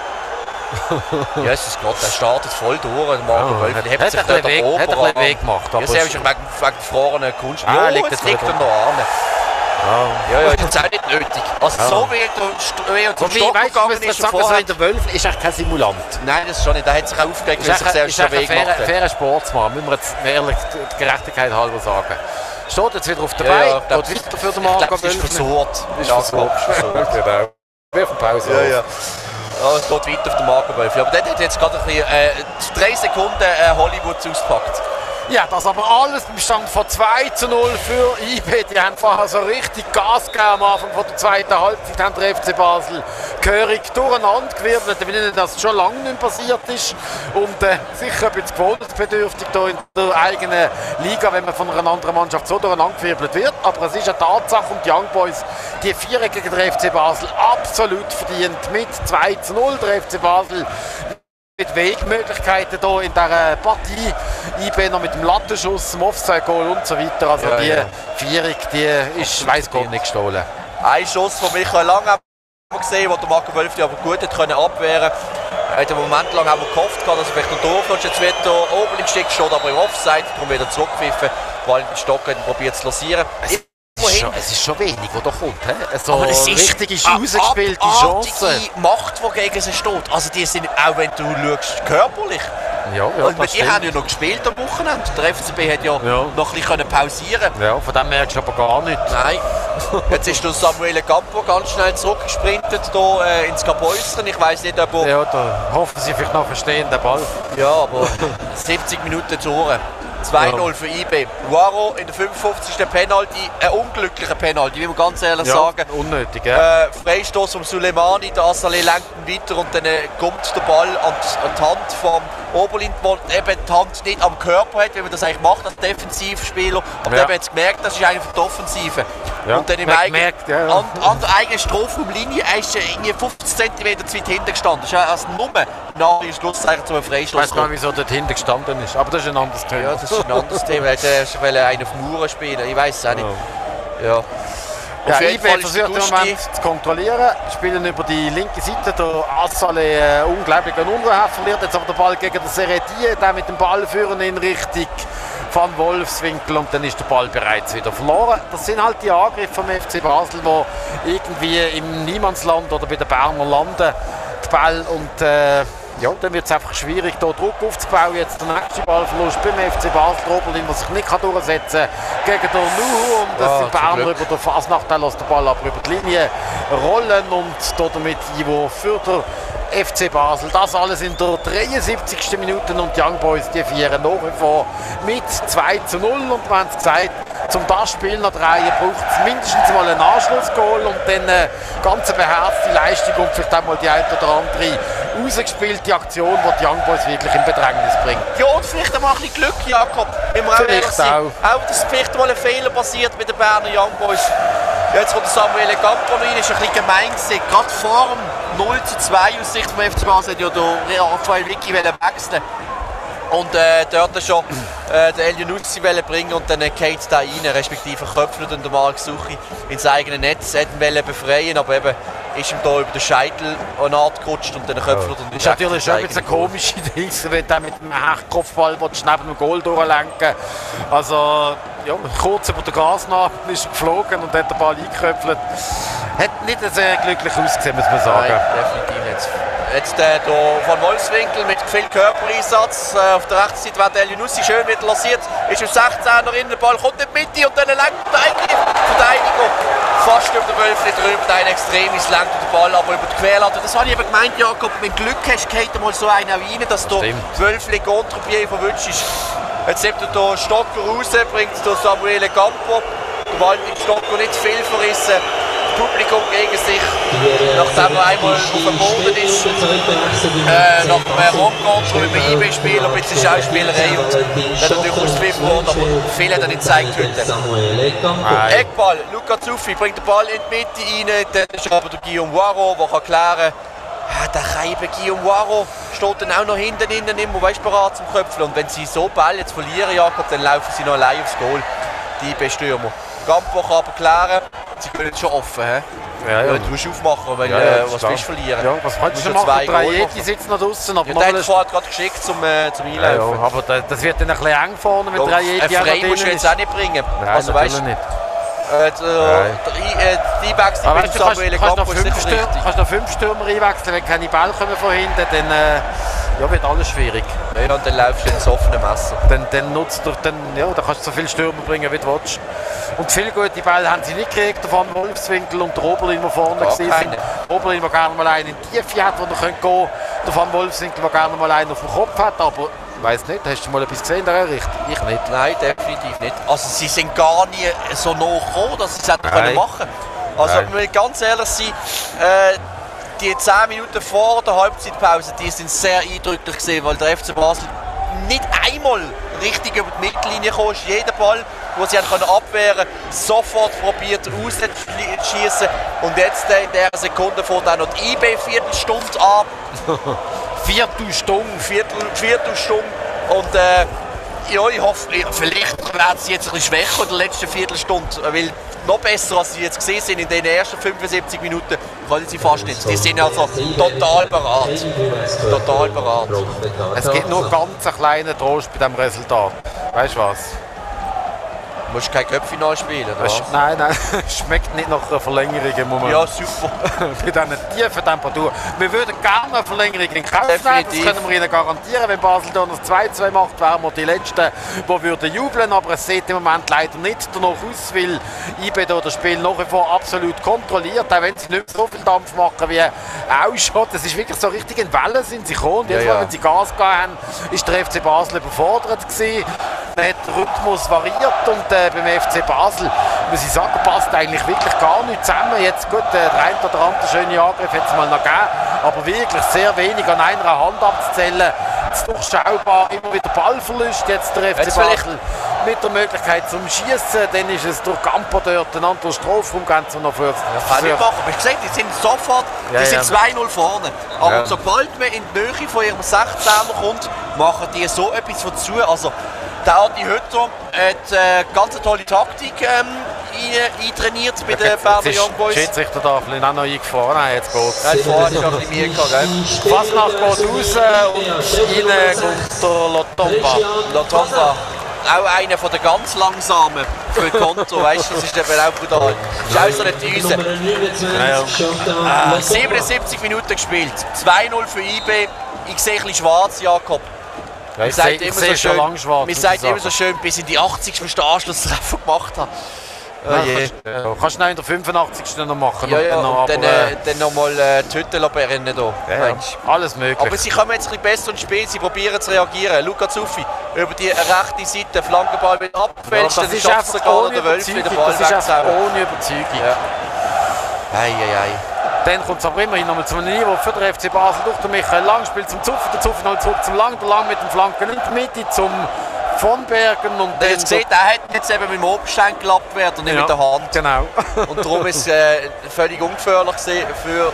Jesus Gott, der startet voll durch. Marco Wölfli hat sich dort erobert. Hat ein bisschen Weg gemacht. Ja, sehr wahrscheinlich wegen gefrorenen Kunst. Ja, jetzt liegt er noch an. Ja, das ist auch nicht nötig. Also so wie er zum Stock gegangen ist vorher... Der Wölfli ist echt kein Simulant. Nein, das ist schon nicht. Der hat sich auch aufgeregt, weil er sich selbst schon Weg gemacht hat. Fairer Sportsmann, müssen wir jetzt ehrlich die Gerechtigkeit halber sagen. Steht jetzt wieder auf der Beine, geht weiter für den Marco Wölfli. Ist versucht. Ist versucht, genau. Wir auf Pause. Ja. Es geht weiter auf den Marco Wölfli. Aber der hat jetzt gerade ein bisschen 3 Sekunden Hollywood ausgepackt. Ja, das aber alles im Stand von 2:0 für IB. Die haben vorher so richtig Gas gegeben am Anfang von der zweiten Halbzeit. Haben der FC Basel gehörig durcheinander gewirbelt, weil ihnen das schon lange nicht passiert ist. Und sicher ein bisschen gewöhnungsbedürftig hier in der eigenen Liga, wenn man von einer anderen Mannschaft so durcheinander gewirbelt wird. Aber es ist eine Tatsache und die Young Boys, die Vierer gegen den FC Basel absolut verdient mit 2:0. Der FC Basel mit Wegmöglichkeiten hier in dieser Partie. IB noch mit dem Lattenschuss, dem Offside-Goal und so weiter. Also die Vierung, die ist, weiss Gott, nicht gestohlen. Ein Schuss von Michael Lang haben wir gesehen, den Marco Wölfli aber gut hat abwehren konnte. Er hat einen Moment lang auch gehofft, dass er vielleicht noch durchflutscht. Jetzt wird er oben im Stück, steht aber im Offside, darum wieder zurückgepfiffen, weil den Stock probiert zu losieren. Es ist schon wenig, was da kommt. So aber es ist richtig rausgespielte Chance. Macht, die gegen sie steht. Also die sind, auch wenn du schaust, körperlich. Ja, und die haben ja noch gespielt am Wochenende. Der FCB hat ja noch ein bisschen pausieren können. Ja, von dem merkst du aber gar nichts. Nein. Jetzt ist der Samuel Campo ganz schnell zurückgesprintet hier, ins Cup-Halbfinal. Ich weiss nicht, ob er... Ja, da hoffen sie vielleicht noch verstehen, den Ball. Ja, aber 70 Minuten zu Ohren. 2:0 für IB. Guaro in der 55. Penalty, ein unglücklicher Penalty, wie man ganz ehrlich sagen. Unnötig, ja. Freistoß vom Suleimani, der Assalé lenkt ihn weiter und dann kommt der Ball an die Hand vom Oberlind, der eben die Hand nicht am Körper hat, wie man das eigentlich macht als Defensivspieler. Aber der hat jetzt gemerkt, das ist eigentlich für die Offensive. Ja. Und dann an der eigenen Strafraumlinie ist er irgendwie 50 cm zu weit hinten gestanden. Das ist also nur nach dem Schlusszeichen zum Freistoß. Ich weiß gar nicht, wieso dort hinten gestanden ist, aber das ist ein anderes Thema. Ja, das ist ein anderes Thema. Er wollte einen auf Mauern spielen, ich weiß es auch nicht. Ja. Ja, IB versucht im Moment zu kontrollieren, spielen über die linke Seite. Der Assalé unglaublich an Unruhe verliert jetzt aber den Ball gegen den Seredier, der mit dem Ball führen in Richtung Van Wolfswinkel und dann ist der Ball bereits wieder verloren. Das sind halt die Angriffe vom FC Basel, die irgendwie im Niemandsland oder bei den Berner landen. Die Ball und ja, dann wird es einfach schwierig, hier Druck aufzubauen. Jetzt der nächste Ballverlust beim FC Basel, Oberlin, der sich nicht durchsetzen kann gegen den Nuhu. Und das sind Berner über den Fasnacht, der lässt den Ball aber über die Linie rollen und damit Ivo für den FC Basel. Das alles in der 73. Minute und die Young Boys, die vieren nach wie vor mit 2:0. Und wir haben es gesagt, zum das Spiel noch drehen braucht es mindestens mal einen Anschlussgoal und dann eine ganz beherzte Leistung und vielleicht auch mal die eine oder andere rausgespielte Aktion, die die Young Boys wirklich in Bedrängnis bringt. Ja, und vielleicht auch mal ein bisschen Glück, Jakob. Vielleicht auch, dass vielleicht mal ein Fehler passiert mit den Berner Young Boys. Jetzt kommt Samuel Campo rein, ist ein bisschen gemein gewesen. Gerade vor dem 0:2 aus Sicht vom FC Basel hat ja der Raphael Vicky wechseln. Und dort schon den El Younousi bringen und dann geht da rein, respektive köpft dann der Marc Suchi ins eigene Netz, hat ihn befreien, aber eben ist ihm da über den Scheitel eine Art gerutscht und dann köpft er dann direkt. Das ist natürlich schon ein bisschen komisch, wenn du mit dem Kopfball neben dem Goal durchlenken. Also ja, kurz über den Gasnahme ist er geflogen und hat den Ball eingeköpfelt. Hat nicht sehr glücklich ausgesehen, muss man sagen. Nein, definitiv nicht. Jetzt der Van Wolfswinkel mit viel Körpereinsatz. Auf der rechten Seite wird El Younousi schön wieder lanciert. Ist im 16er in der Ball, kommt in die Mitte und dann lenkt der Verteidigung fast über den Wölfli drüber. Ein extremes lenkt den Ball aber über die Querlatte. Das habe ich eben gemeint, Jakob, wenn du Glück hast, geht mal so einen rein, dass der Wölfli Contre-Pied verwünscht ist. Jetzt nimmt er den Stocker raus, bringt den Samuel Campo. Der Ball mit Stocker nicht viel verrissen. Publikum gegen sich, nachdem er einmal auf dem Boden ist, nach dem Rumkonto mit dem IB-Spieler, ein bisschen Schauspielerei und dann natürlich ausgepfiffen worden, aber viel hat er nicht gezeigt heute. Eckball, Luca Zuffi bringt den Ball in die Mitte rein, dann ist aber der Guillaume Waro, der kann klären kann. Der Keibe Guillaume Waro steht dann auch noch hinten innen immer, weißt, bereit zum Köpfen. Und wenn sie so Ball jetzt verlieren, Jakob, dann laufen sie noch allein aufs Goal, die IB-Stürmer. Campo kann aber klären. Sie können jetzt schon offen, hä? Ja. Du musst aufmachen, weil was willst du verlieren? Ja, was kannst du machen? Drei Jeti sitzen noch draußen. Aber der hat vorher gerade geschickt zum Einlaufen. Ja, aber das wird dann ein bisschen eng vorne mit drei Jeti. Ein Frei musst du jetzt auch nicht bringen. Nein, also, weißt, nicht. Die Einwechslung mit Samuel Campo ist nicht richtig. Kannst du noch 5 Stürmer einwechseln, wenn keine Bälle kommen von hinten, dann wird alles schwierig. Ja, und dann laufst du ins offene Messer. Dann nutzt du, dann kannst du so viele Stürmer bringen, wie du willst. Und viele gute Bälle haben sie nicht gekriegt, der Van Wolfswinkel und der Oberlin, der vorne war. Der Oberlin, der gerne mal einen in die Tiefe hat, wo er gehen könnte. Der Van Wolfswinkel, der gerne mal einen auf dem Kopf hat, aber ich weiss nicht, hast du mal etwas gesehen in dieser Richtung? Ich nicht. Nein, definitiv nicht. Also sie sind gar nie so nah gekommen, dass sie es hätten machen können. Also ich will ganz ehrlich sein, die 10 Minuten vor der Halbzeitpause, die sind sehr eindrücklich gesehen, weil der FC Basel nicht einmal richtig über die Mittellinie kam. Jeder Ball, den sie abwehren konnten, sofort probiert auszuschießen. Und jetzt in dieser Sekunde fängt auch noch die IB Viertelstunde an. Viertelstunde. Und ja, ich hoffe, vielleicht werden sie jetzt ein bisschen schwächer in der letzten Viertelstunde. Weil noch besser, als sie jetzt gesehen sind in den ersten 75 Minuten, können sie fast nicht. Die sind also total bereit. Es gibt nur ganz einen kleinen Trost bei diesem Resultat. Weißt du was? Du musst kein Cup-Final spielen, oder? Nein, schmeckt nicht nach einer Verlängerung im Moment. Ja, super. Bei diesen tiefen Temperaturen. Wir würden gerne eine Verlängerung in Kauf nehmen, das können wir Ihnen garantieren. Wenn Basel da noch 2-2 macht, wären wir die Letzten, die würden jubeln. Aber es sieht im Moment leider nicht danach aus, weil IB das Spiel nach wie vor absolut kontrolliert. Auch wenn sie nicht so viel Dampf machen wie auch schon. Das ist wirklich so richtig in Wellen sind sie gekommen. Und jetzt, wenn sie Gas gegeben haben, ist der FC Basel überfordert gewesen. Man hat den Rhythmus variiert und beim FC Basel, muss ich sagen, passt eigentlich wirklich gar nicht zusammen. Jetzt gut, der eine oder andere schöne Angriff hat es mal noch gegeben, aber wirklich sehr wenig an einer Hand abzuzählen. Es ist durchschaubar, immer wieder Ballverlust. Jetzt der FC Basel mit der Möglichkeit zum Schießen, dann ist es durch Campo dort, ein anderer Strafraumgrenze noch für. Das kann ich machen. Du hast gesagt, die sind sofort, sind 2-0 vorne. Aber sobald man in die Nähe von ihrem 16er kommt, machen die so etwas dazu. Also, der Adi Hütter hat ganz tolle Taktik eintrainiert bei den Berner Young Boys. Die Schiedsrichterdafel ist auch noch eingefahren. Jetzt geht's. Ja, vorher ist noch ein bisschen mehr gehabt. Fasnacht geht raus und rein kommt der Lotomba. Auch einer von den ganz langsamen für Konto, weißt du, das ist eben auch brutal. Das ist auch so eine Düse. 77 Minuten gespielt, 2-0 für IB. Ich sehe ein bisschen schwarz, Jakob. Ich sehe immer lang schwarz. Man sagt immer so schön, bis in die 80. bis der Anschlusstreffer gemacht hat. Kannst du noch in der 85. noch machen. Und dann nochmal die Hütte brennen hier. Alles möglich. Aber sie kommen jetzt ein bisschen besser ins Spiel, sie probieren zu reagieren. Luca Zuffi über die rechte Seite, Flankenball wieder abgefälscht, dann schafft es gar der Wölf wieder Ball weg. Das ist ohne Überzeugung. Dann kommt es aber immerhin nochmal zu einem Niveau für den FC Basel durch den Michael Lang, spielt zum Zuffi, der Zuffi noch zurück zum Lang, der Lang mit den Flanken in die Mitte zum von Bergen. Und dann jetzt sieht, er hat jetzt eben mit dem Oberschenkel abgewehrt und nicht mit der Hand. Genau. Und darum ist es völlig ungefährlich für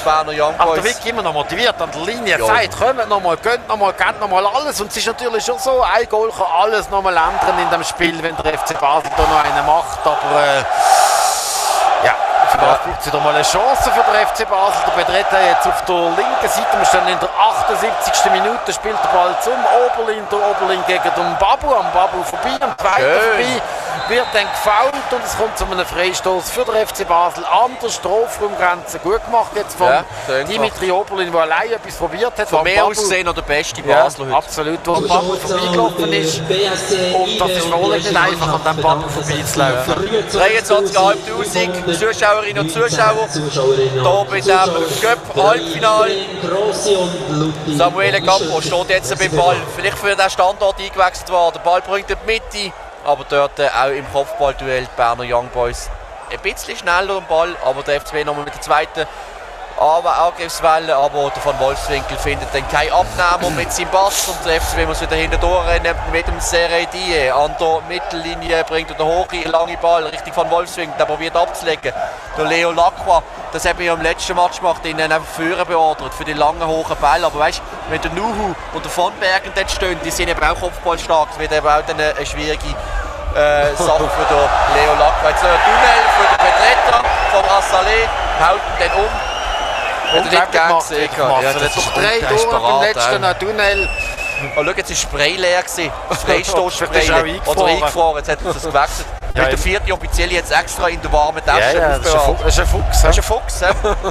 Berner Young Boys. Aber der Vic immer noch motiviert an der Linie, sagt, kommt nochmal, gönnt nochmal, kennt nochmal alles. Und es ist natürlich schon so, ein Goal kann alles nochmal ändern in dem Spiel, wenn der FC Basel da noch einen macht. Aber vielleicht braucht sie da mal eine Chance für den FC Basel. Der Bedretta jetzt auf der linken Seite. Wir stehen in der 78. Minute, spielt der Ball zum Oberlin. Der Oberlin gegen den Babu. Am Babu vorbei, am zweiten vorbei. Wird dann gefoult und es kommt zu einem Freistoß für den FC Basel an der Strafraumgrenze. Gut gemacht jetzt von Dimitri Oberlin, der allein etwas probiert hat. Von mir aus gesehen noch der beste Basler heute. Absolut, wo der Babu vorbeigelaufen ist. Und das ist wohl nicht einfach, an diesem Babu vorbeizulaufen. 23'500 Zuschauerinnen und Zuschauer hier bei dem Cup-Halbfinal. Samuel Campo steht jetzt beim Ball. Vielleicht für den Standort eingewechselt worden. Der Ball bringt in die Mitte. Aber dort auch im Kopfballduell die Berner Young Boys ein bisschen schneller am Ball, aber der FCB nochmal mit der zweiten Angriffswelle, aber der Van Wolfswinkel findet dann keinen Abnehmer mit seinem Pass und der FCB muss wieder hinten durchrennen mit dem Seredi an der Mittellinie, bringt den hohen, langen Ball Richtung Van Wolfswinkel, der probiert abzulegen. Der Leo Lacroix, das habe ich ja im letzten Match gemacht, ihn einfach führen beordert für die langen, hohen Bälle, aber weißt du, wenn der Nuhu und der Von Bergen dort stehen, die sind eben auch kopfballstark, das wird eben auch dann eine schwierige Sache für den Leo Lacqua. Jetzt noch ein Tunnel für den Petretta vom Assalé, haut ihn dann um. Hat er nicht gern gesehen. Ja, das ist drei durch beim letzten Tunnel. Oh, schau, jetzt war Spray leer. Freistoßspray. Oder eingefahren, jetzt hat er das gewechselt. Ja, der vierte Offizielle jetzt extra in der warmen Tasche aufbewahrt. Das ist ein Fuchs. Das ist ein Fuchs.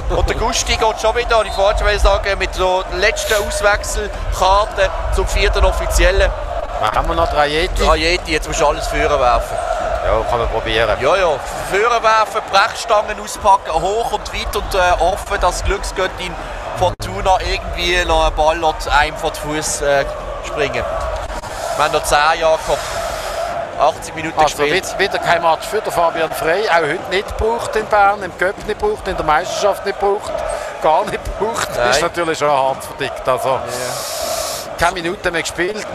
Und der Gusti geht schon wieder, ich wollte schon sagen, mit der letzten Auswechselkarte zum vierten Offiziellen. Haben wir noch Trajeti? Trajeti, jetzt musst du alles Führer werfen. Ja, kann man probieren. Ja, Führer werfen, Brechstangen auspacken, hoch und weit und hoffen, dass Glücksgöttin Fortuna irgendwie noch einen Ball einem vor den Fuß springen. Wir haben noch 10 Jahre gehabt. 80 Minuten gespielt. Wieder kein Match für den Fabian Frey. Auch heute nicht gebraucht in Bern, im Cup nicht gebraucht, in der Meisterschaft nicht gebraucht, gar nicht gebraucht. Das ist natürlich schon hart verdickt. Also, keine Minuten mehr gespielt.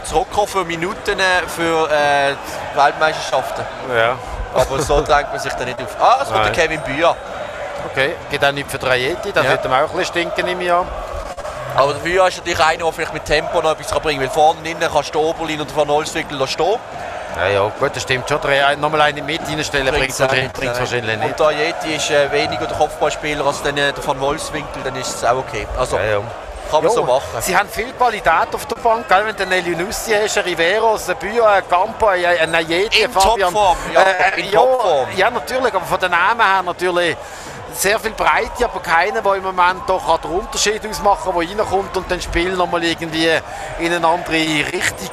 Zurückkommen für Minuten für die Weltmeisterschaften. Ja. Aber so denkt man sich dann nicht auf. Es kommt der Kevin Bühr. Okay, geht auch nicht für Trajeti, das wird ihm auch ein bisschen stinken im Jahr. Aber der Bühr ist natürlich einer, der vielleicht mit Tempo noch etwas bringen kann. Weil vorne und innen kannst du Oberlin und Van Olswinkel stehen. Ja, gut, das stimmt schon. Nochmal eine mit reinstellen bringt es wahrscheinlich nicht. Und Trajeti ist weniger der Kopfballspieler als der Van Wolfswinkel, dann ist es auch okay. Also, kann man so machen. Sie haben viel Qualität auf der Bank, gell? Wenn du einen Elionussi hast, einen Riveros, einen Bühr, einen Campo, einen Najeti, in Topform, in Topform. Ja, natürlich, aber von den Namen her natürlich sehr viel Breite, aber keiner, der im Moment doch den Unterschied ausmachen kann, der reinkommt und das Spiel nochmal irgendwie in eine andere Richtung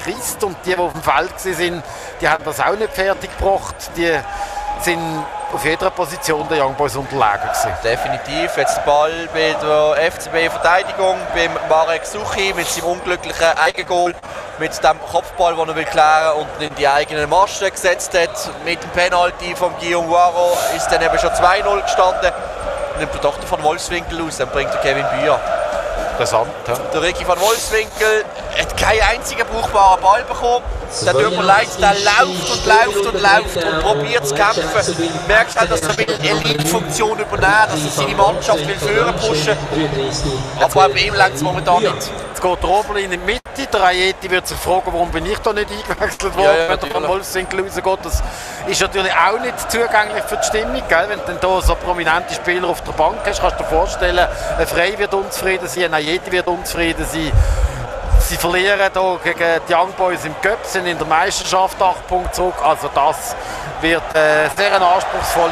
reißt. Und die auf dem Feld waren, die haben das auch nicht fertig gebracht. Die sind auf jeder Position der Young Boys unterlegen gewesen. Definitiv. Jetzt der Ball bei der FCB-Verteidigung, beim Marek Suchi mit seinem unglücklichen Eigengoal, mit dem Kopfball, den er will klären und in die eigenen Maschen gesetzt hat. Mit dem Penalty von Guillaume Waro ist dann eben schon 2-0 gestanden. Nimmt er doch den Van Wolfswinkel aus, dann bringt der Kevin Bühr. Interessant, ja. Der Ricky Van Wolfswinkel hat keinen einzigen brauchbaren Ball bekommen. Der tut mir leid, der läuft und probiert zu kämpfen. Du merkst auch, dass er will Elite-Funktion übernehmen, dass er seine Mannschaft will führen pushen. Aber bei ihm längt es momentan nicht. Jetzt geht der Oberlin in die Mitte. Der Ajeti wird sich fragen, warum bin ich da nicht eingewechselt worden, wenn der Van Wolfswinkel rausgeht. Das ist natürlich auch nicht zugänglich für die Stimmung. Gell? Wenn du dann hier so prominente Spieler auf der Bank hast, kannst du dir vorstellen, ein Frey wird unzufrieden sein, ein Ajeti wird unzufrieden sein. Sie verlieren hier gegen die Young Boys im Cup, sind in der Meisterschaft 8 Punkte zurück. Also das wird sehr eine anspruchsvolle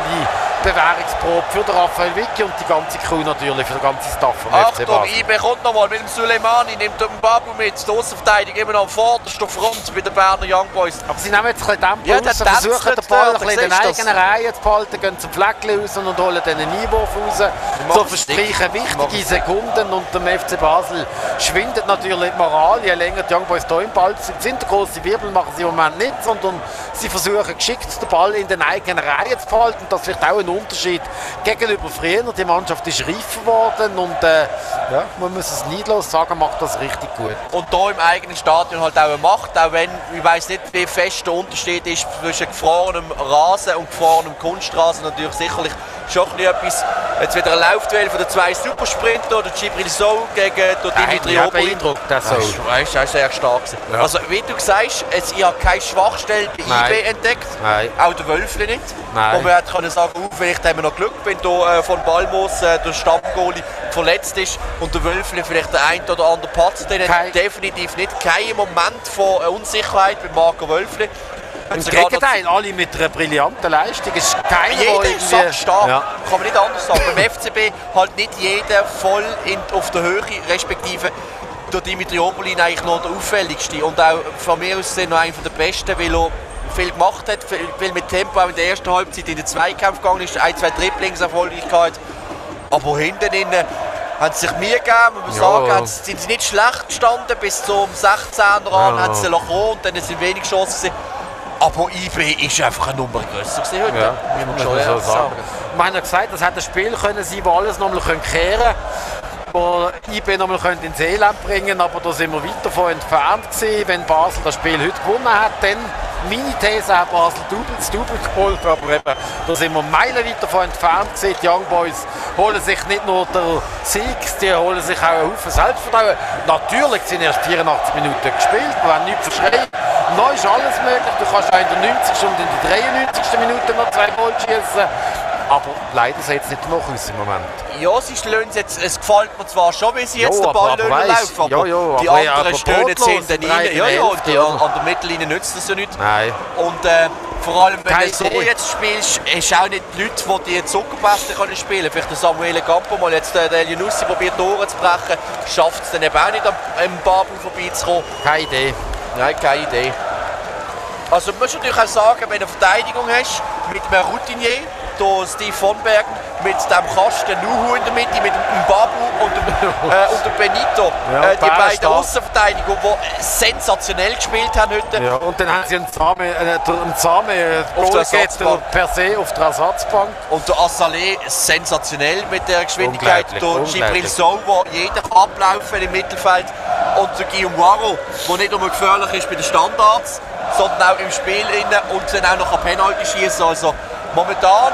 Bewährungsprobe für den Raphael Vicky und die ganze Crew natürlich, für den ganzen Staff vom FC Basel. Achtung, IB kommt nochmal mit dem Suleimani, nimmt den Babu mit, die Außenverteidigung immer noch am vordersten Front bei den Berner Young Boys. Aber sie nehmen jetzt ein bisschen Tempo raus, versuchen den Ball ein bisschen in der eigenen Reihe zu behalten, gehen zum Fleckchen raus und holen dann einen Einwurf raus. So verstreichen wichtige Sekunden und dem FC Basel schwindet natürlich die Moral, je länger die Young Boys hier im Ball sind. Der grosse Wirbel machen sie im Moment nicht, sondern sie versuchen geschickt den Ball in den eigenen Reihen zu behalten. Das ist vielleicht auch ein Unterschied gegenüber früher. Die Mannschaft ist reifer geworden und man muss es neidlos sagen, macht das richtig gut. Und hier im eigenen Stadion halt auch eine Macht, auch wenn, ich weiss nicht, wie fest der Unterschied ist zwischen gefrorenem Rasen und gefrorenem Kunstrasen. Natürlich sicherlich schon etwas. Jetzt wieder ein Laufduell von den 2 Supersprinter, der Gibril Sow gegen Dimitri Oberlin. Das ist auch sehr stark. Ja. Also wie du sagst, ich habe keine Schwachstelle bei IB entdeckt. Nein. Auch der Wölfli nicht. Nein. Wo man hätte sagen können, vielleicht haben wir noch Glück, wenn von Balmos der Stammgoalie verletzt ist und der Wölfli vielleicht der ein oder andere Patzer. Den hat definitiv nicht. Kein Moment von Unsicherheit bei Marco Wölfli. Im Gegenteil, alle mit einer brillanten Leistung. Es ist keiner, jeder ist stark, kann man nicht anders sagen. Beim FCB halt nicht jeder voll auf der Höhe, respektive der Dimitri Oberlin eigentlich noch der auffälligste. Und auch von mir aus noch einer der besten, weil er viel gemacht hat, viel mit Tempo auch in der ersten Halbzeit in den Zweikampf gegangen ist, 1-2 Dribblings erfolgreich gehabt. Aber hinten innen haben sie sich Mühe gegeben, muss man sagen, sind sie nicht schlecht gestanden, bis zum 16er an, haben sie kommen und dann sind wenig Chancen. Aber IB ist einfach eine Nummer grösser heute. Ja, wie man schon sagen. Man hat gesagt, das hätte ein Spiel können sein, wo alles nochmal kehren können, wo IB nochmal ins Elend bringen, aber da sind wir weit davon entfernt gewesen. Wenn Basel das Spiel heute gewonnen hat, dann meine These hat Basel das Double geholt, aber eben, da sind wir meilenweit davon entfernt gewesen. Die Young Boys holen sich nicht nur den Sieg, die holen sich auch einen Haufen Selbstvertrauen. Natürlich sind erst 84 Minuten gespielt, wir haben nichts verschreien. Noch ist alles möglich. Du kannst auch in der 90. und in der 93. Minute noch 2 Goal schießen. Aber leider sieht es nicht noch aus im Moment. Ja, sie stöhnen jetzt, es gefällt mir zwar schon, wie sie jetzt den Ball laufen, aber die anderen stöhnen jetzt hinten rein. Ja, und an der Mittellinie nützt das ja nicht. Nein. Und vor allem, wenn du so jetzt spielst, hast du auch nicht die Leute, die die Zuckerpässe spielen können. Vielleicht der Samuele Campo mal jetzt der Elianussi probiert Tore zu brechen, schafft es dann eben auch nicht am Babel vorbeizukommen. Keine Idee. Nein, keine Idee. Also du musst natürlich auch sagen, wenn du eine Verteidigung hast, mit einem Routinier, hier Steve von Bergen, mit dem Kasten Nuhu in der Mitte, mit dem Babu und dem Benito. Ja, die beiden Aussenverteidiger, die sensationell gespielt haben heute. Ja, und dann haben sie einen Samen per se auf der Ersatzbank. Und der Assalé sensationell mit der Geschwindigkeit. Der Gibril Sow, der jeder ablaufen im Mittelfeld. Und der Guillaume Waro, der nicht nur gefährlich ist bei den Standards, sondern auch im Spiel und dann auch noch Penalty schießen. Also momentan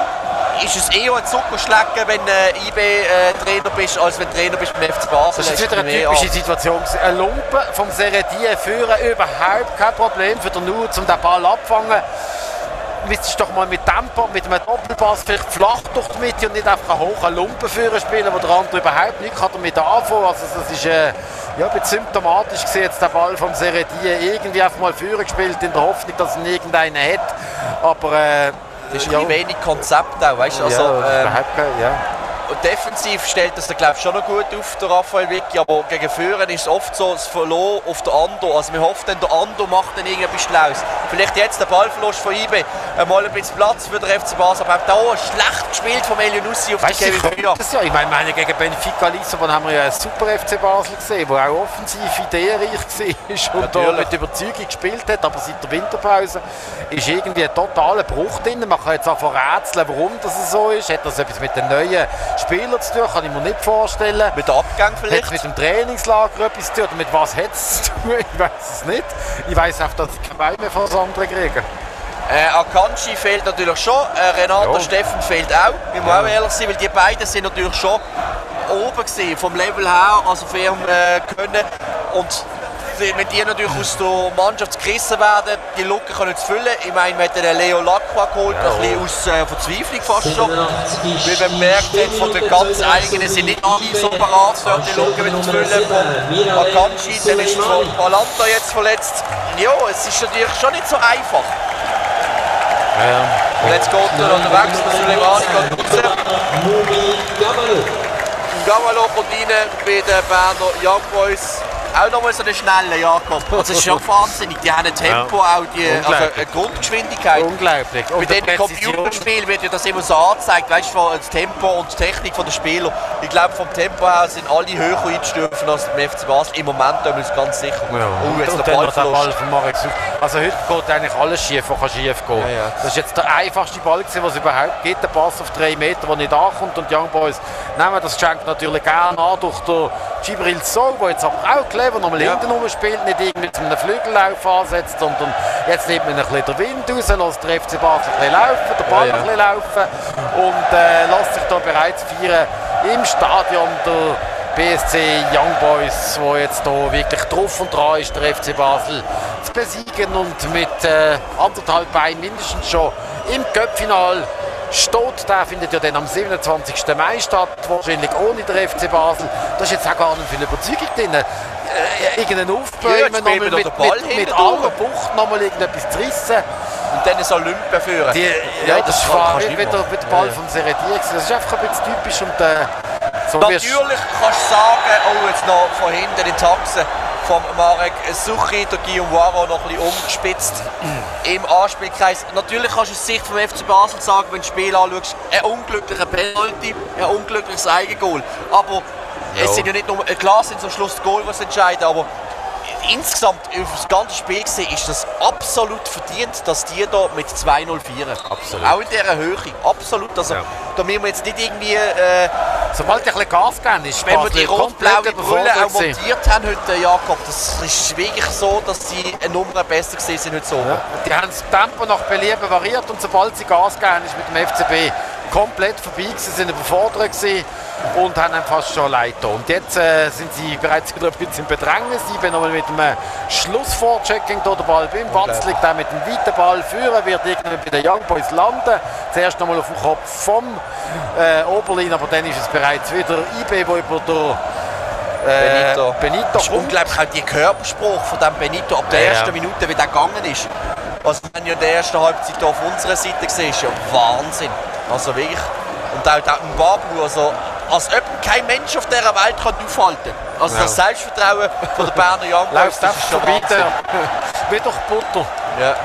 ist es eher ein Zuckerschlecken, wenn du IB-Trainer bist, als wenn du Trainer bist beim FC Basel. Das ist wieder eine typische Situation. Ein Lumpen vom Seredier führen, überhaupt kein Problem für den Nu, um den Ball abfangen. Müsstest doch mal mit Tempo, mit einem Doppelpass vielleicht flach durch die Mitte und nicht einfach einen hohen Lumpen führen spielen, wo der andere überhaupt nicht kann damit anfangen. Also das ist ein bisschen symptomatisch gesehen, jetzt der Ball vom Seredier irgendwie einfach mal führen gespielt, in der Hoffnung, dass er irgendeinen hat. Aber das ist ein wenig Konzept auch, weißt du? Also, ja. Und defensiv stellt das, glaube ich, schon noch gut auf, der Raphael Vicky, aber gegen Führen ist es oft so, das Verlor auf der Ando. Also wir hoffen, der Ando macht dann irgendetwas Schlaues. Vielleicht jetzt der Ballverlust von IB, mal ein bisschen Platz für den FC Basel, aber auch da schlecht gespielt vom Elianussi auf die Kevin Führer. Ja, ich meine, gegen Benfica Lissabon haben wir ja einen super FC Basel gesehen, der auch offensiv ideenreich war und da mit Überzeugung gespielt hat, aber seit der Winterpause ist irgendwie ein totaler Bruch drin. Man kann jetzt auch rätseln, warum das so ist. Hat das etwas mit den neuen Spieler zu tun, kann ich mir nicht vorstellen. Mit Abgang vielleicht? Hat es mit dem Trainingslager etwas zu tun? Oder mit was hat es zu tun? Ich weiß es nicht. Ich weiß auch, dass ich keine Beine mehr von das andere kriege. Akanji fehlt natürlich schon, Renata Steffen fehlt auch. Ich muss auch ehrlich sein, weil die beiden sind natürlich schon oben gewesen, vom Level her, also für ihrem Können. Und wenn die natürlich aus der Mannschaft gerissen werden, die Lücke können zu füllen. Ich meine, wir haben den Leo Lacroix geholt, ein bisschen aus Verzweiflung fast schon. Weil man merkt hat, von den ganz eigenen sind nicht alle so parat, dort die Lücke wieder zu füllen. Von Akanji, dann ist von Balanta jetzt verletzt. Ja, es ist natürlich schon nicht so einfach. Und jetzt geht er an den Wechsel, Suleimani geht raus. Gavalo kommt rein bei den Berner Young Boys. Auch nochmal so einen schnellen Jakob. Also das ist schon wahnsinnig. Die haben ein Tempo, auch also eine Grundgeschwindigkeit. Unglaublich. Bei den Computerspielen wird ja das immer so angezeigt, weißt du, das Tempo und die Technik der Spieler. Ich glaube, vom Tempo her sind alle höher einzustufen als beim FC Basel. Im Moment sind wir uns ganz sicher. Ja. Jetzt der Ball von Marek Such. Also heute geht eigentlich alles schief, was kann schief gehen. Ja. Das ist jetzt der einfachste Ball, den es überhaupt gibt. Der Pass auf 3 Meter, der nicht ankommt. Und die Young Boys nehmen das Geschenk natürlich gerne an durch den Gibril Sow, der jetzt aber auch clever nochmal hinten rumspielt, nicht irgendwie mit einem Flügellauf ansetzt, sondern jetzt nimmt man ein bisschen den Wind raus, lässt der FC Basel ein bisschen laufen, der Ball ein bisschen laufen und lässt sich da bereits feiern im Stadion der BSC Young Boys, wo jetzt da wirklich drauf und dran ist, der FC Basel zu besiegen und mit 1,5 Beinen mindestens schon im Cup-Final steht. Der findet ja dann am 27. Mai statt, wahrscheinlich ohne den FC Basel. Da ist jetzt auch gar nicht viel Überzeugung drin. Irgendeinen Aufbäumen, mit aller Bucht nochmal irgendetwas zu rissen. Und dann so Olympen führen. Das war wieder der Ball vom Seredier. Das ist einfach ein bisschen typisch. Und, so natürlich kannst du sagen, jetzt noch von hinten in Taxen vom Marek Suchi, der Guillaume Waro noch ein bisschen umgespitzt im Anspielkreis. Natürlich kannst du aus Sicht vom FC Basel sagen, wenn du das Spiel anschaust, ein unglücklicher Penalty, ein unglückliches Eigengoal. Aber es sind ja nicht nur, klar sind am Schluss die Goal, was entscheiden, aber insgesamt auf das ganze Spiel gesehen ist das absolut verdient, dass die da mit 2-0 feiern. Absolut. Auch in dieser Höhe. Absolut. Also, da müssen wir jetzt nicht irgendwie... sobald ein bisschen Gas geben ist, wenn wir die rot-blaue Brille auch montiert haben heute, Jakob, das ist wirklich so, dass sie eine Nummer besser gewesen sind heute so. Ja. Die haben das Tempo nach Belieben variiert und sobald sie Gas geben ist mit dem FCB komplett vorbei gewesen, sind überfordert gewesen und haben dann fast schon leid getan. Und jetzt sind sie bereits wieder ein bisschen in Bedrängnis. Ich bin nochmal mit einem Schlussvorchecking hier, der Ball beim Watz liegt, auch mit dem weiten Ball führen, wird irgendwann bei den Young Boys landen. Zuerst nochmal auf dem Kopf vom Oberlin, aber dann ist es bereits wieder IB, wo über der Benito das ist unglaublich, auch der Körperspruch von dem Benito ab der ersten Minute, wie der gegangen ist. Was man ja in der ersten Halbzeit hier auf unserer Seite gesehen ist ja Wahnsinn. Also wirklich. Und auch ein Babu, also als ob kein Mensch auf dieser Welt kann aufhalten. Also das Selbstvertrauen von der Berner Young Boys, das ist schon Wahnsinn. Wie durch Butter. Ja.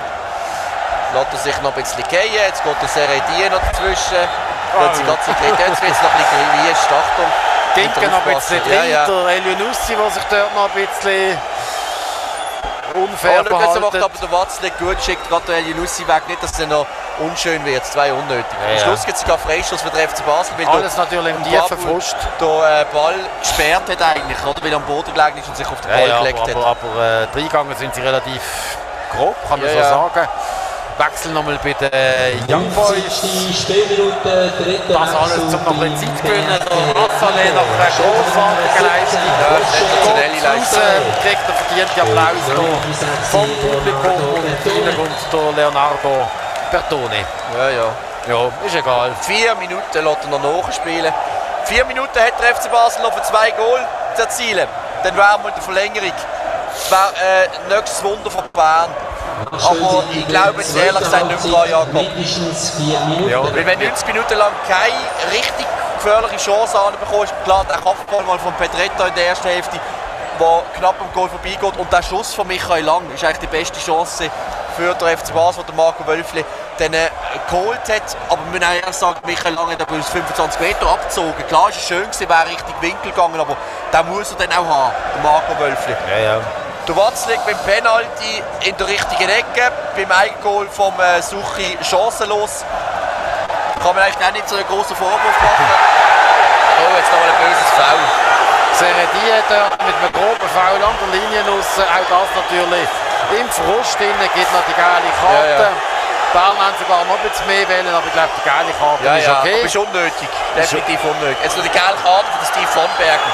Lässt er sich noch ein bisschen gehen, jetzt geht der Seredie noch dazwischen. Jetzt wird es noch ein bisschen gewiescht, Achtung. Denken noch ein bisschen drin, der Elionussi, der sich dort noch ein bisschen unfair verhalten. Macht aber der Watzle gut, schickt gerade der Elionussi weg, nicht, dass es noch unschön wird. Zwei unnötig. Am Schluss gibt es sogar Freistoß für den FC Basel. Weil alles natürlich im tiefen Frust. Der Ball gesperrt hat eigentlich, oder? Weil er am Boden gelegen ist und sich auf den Ball gelegt hat. Aber reingegangen sind sie relativ grob, kann man so sagen. Wechsel nochmal bei den Young Boys. Das alles zum noch ein Zeit gewinnen. Der Basel nach einer grossartigen Leistung. Kriegt er verdiente Applaus vom Publikum und hinten kommt der Leonardo Bertone. Ja, ist egal. 4 Minuten lässt er noch nachspielen. 4 Minuten hat der FC Basel noch für 2 Goal zu erzielen. Dann wären wir in der Verlängerung. Das wäre nächstes Wunder von Bern. Aber ich glaube jetzt ehrlich gesagt nicht mehr, Jakob. Weil wenn 90 Minuten lang keine richtig gefährliche Chance anbekommst, klar, der Kopfball mal von Pedretta in der ersten Hälfte, der knapp am Goal vorbeigeht, und der Schuss von Michael Lang ist eigentlich die beste Chance für den FC Basel, den Marco Wölfli dann geholt hat. Aber wir müssen ehrlich sagen, Michael Lang hat aber aus 25 Meter abgezogen. Klar, es war schön gewesen, wäre richtig Winkel gegangen, aber den muss er dann auch haben, der Marco Wölfli. Der Watz liegt beim Penalty in der richtigen Ecke, beim Eigengoal vom Suchi chancenlos. Kann man eigentlich auch nicht so einen grossen Vorwurf machen. Oh, jetzt nochmal ein böses Foul. Seredie dort mit einem groben Foul an der Linie raus, auch das natürlich im Frust drin, gibt noch die geile Karte. Bern haben sogar noch ein bisschen mehr wählen, aber ich glaube, die geile Karte ist okay. Aber ist unnötig, definitiv unnötig. Jetzt noch die geile Karte von Steve von Bergen.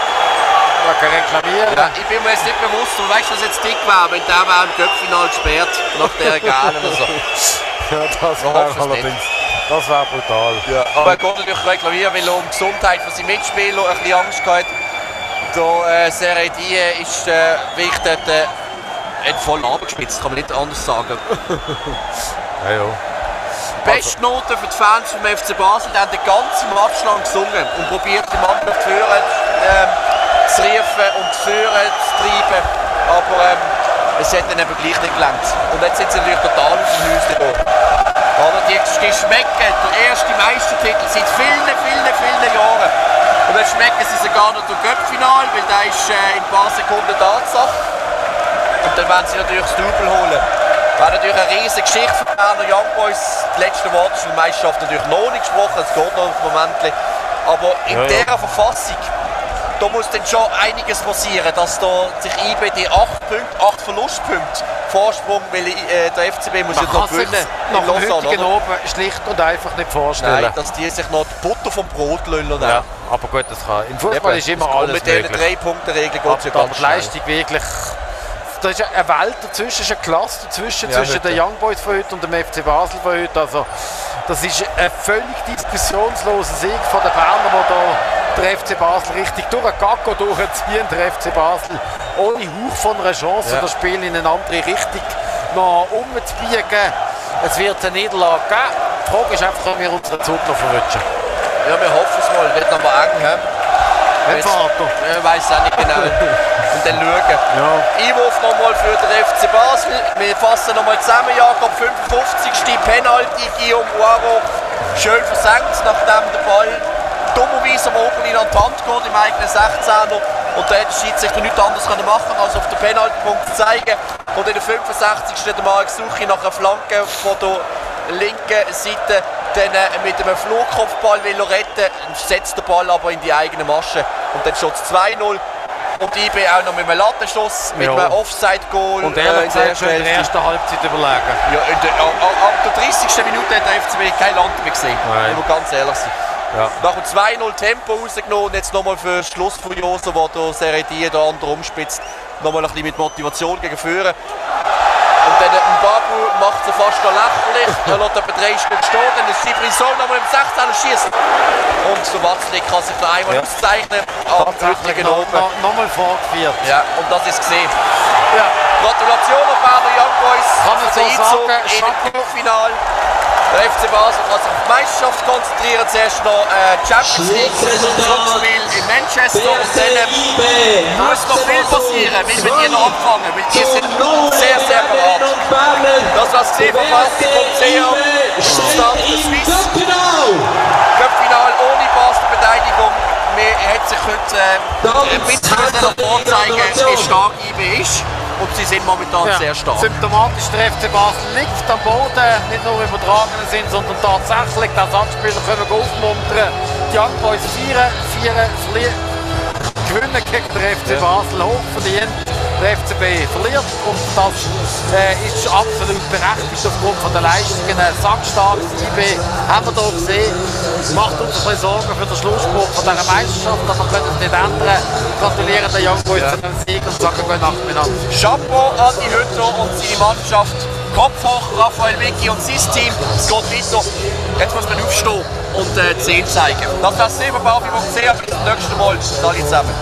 Man kann reklamieren. Ja, ich bin mir jetzt nicht bewusst, aber weißt du, was jetzt dick war, wenn der wäre im Cup-Final gesperrt, nach der Gale oder so. Ja, das wäre allerdings. Das wäre brutal. Ja. Aber er kann natürlich reklamieren, weil er um die Gesundheit von seinen Mitspielern ein bisschen Angst hat. Der Seredie ist wirklich dort voll abgespitzt, kann man nicht anders sagen. Beste Note für die Fans vom FC Basel, die haben den ganzen Match lang gesungen und probiert die Mannschaft zu führen. Zu riefen und zu führen, zu treiben, aber es hat dann eben gleich nicht gelangt. Und jetzt sind sie natürlich total aus dem Häuschen gekommen. Aber die schmecken der erste Meistertitel seit vielen Jahren. Und dann schmecken sie sogar noch durch Cup-Final, weil der ist in ein paar Sekunden Tatsache. Und dann werden sie natürlich das Double holen. Wäre natürlich eine riesige Geschichte für die Berner Young Boys. Die letzten Worte von der Meisterschaft natürlich noch nicht gesprochen, es geht noch ein Moment. Aber in dieser Verfassung, da muss dann schon einiges passieren, dass da sich IB die 8 Verlustpunkte Vorsprung, weil der FCB muss ja noch gewinnen. Nach dem heutigen oben schlicht und einfach nicht vorstellen. Nein, dass die sich noch die Butter vom Brot lassen. Ja, aber gut, das kann. Im Fußball ist immer alles mit möglich. Mit diesen 3-Punkte-Regel geht es ja ganz die Leistung wirklich. Da ist eine Welt dazwischen, eine Klasse dazwischen, zwischen den Young Boys von heute und dem FC Basel von heute. Also, das ist ein völlig diskussionsloser Sieg von den Berner, wo da der FC Basel richtig durch den Gacko durchziehen. Der FC Basel ohne Hauch von einer Chance, das Spiel in eine andere Richtung noch umzubiegen. Es wird eine Niederlage geben. Die Frage ist einfach, ob wir unseren Zug noch verrutschen. Ja, wir hoffen es mal. Wird aber eng. Ich weiß es auch nicht genau. Und dann schauen. Einwurf nochmal für den FC Basel. Wir fassen nochmal zusammen. Jakob, 55. Penalty, Guillaume Poirot. Schön versenkt, nachdem der Ball dummerweise am Oberlin an die Hand geht, im eigenen 16er. Und da hätte der Schiedsrichter nichts anderes machen als auf den Penaltypunkt zu zeigen. Und in der 65. der Marc Suchi nach einer Flanke von der linken Seite dann mit einem Flugkopfball will retten, setzt den Ball aber in die eigene Masche. Und dann steht es 2-0. Und die IB auch noch mit einem Lattenschuss, mit einem Offside-Goal. Und ehrlich gesagt, in der ersten Halbzeit überlegen. Ja, ab der 30. Minute hat der FCB kein Land mehr gesehen. Ich muss ganz ehrlich sein. Ja. Nach dem 2-0 Tempo rausgenommen und jetzt nochmal für Schluss Furioso, wo der Seredi der andere umspitzt, nochmal ein bisschen mit Motivation gegen Führen. Und dann Mbabu macht sie fast noch lächerlich. Er lässt etwa 3 Stück stehen, dann ist Sibrizol nochmal im 16er schießt. Und der Watzlik kann sich noch einmal auszeichnen. Tatsächlich nochmal vorgeführt. Ja, und das ist gesehen. Ja. Gratulation an Berner Young Boys. Kann man so sagen, im Cup-Halbfinal. Der FC Basel kann sich auf die Meisterschaft konzentrieren. Zuerst noch Champions League, Rückspiel in Manchester. Und dann muss noch viel passieren, weil wir die noch abfangen. Weil die sind sehr, sehr bereit. Das war das gesehen von Basel.ch. Start der Swiss. Cup-Final ohne Basel-Beteiligung. Man hat sich heute ein bisschen vorzeigen, wie stark IB ist. Und sie sind momentan sehr stark. Symptomatisch der FC Basel liegt am Boden, nicht nur übertragenen Sinn, sondern tatsächlich. Die Ersatzspieler können aufmuntern. Die Young Boys gewinnen gegen den FC Basel, hochverdient. Der FCB verliert und das ist absolut berechtigt aufgrund von der Leistungen. Sackstarkes IB haben wir hier gesehen. Macht uns ein bisschen Sorgen für den Schlussspruch von dieser Meisterschaft, aber wir können es nicht ändern. Gratulieren den Young Boys zu dem Sieg und sagen gute Nacht miteinander. Chapeau an die Hütter und seine Mannschaft. Kopf hoch, Raphael Vicky und sein Team. Es geht weiter. Jetzt muss man aufstehen und 10 zeigen. Das war das Barfi.ch. Bis zum nächsten Mal. Alle zusammen.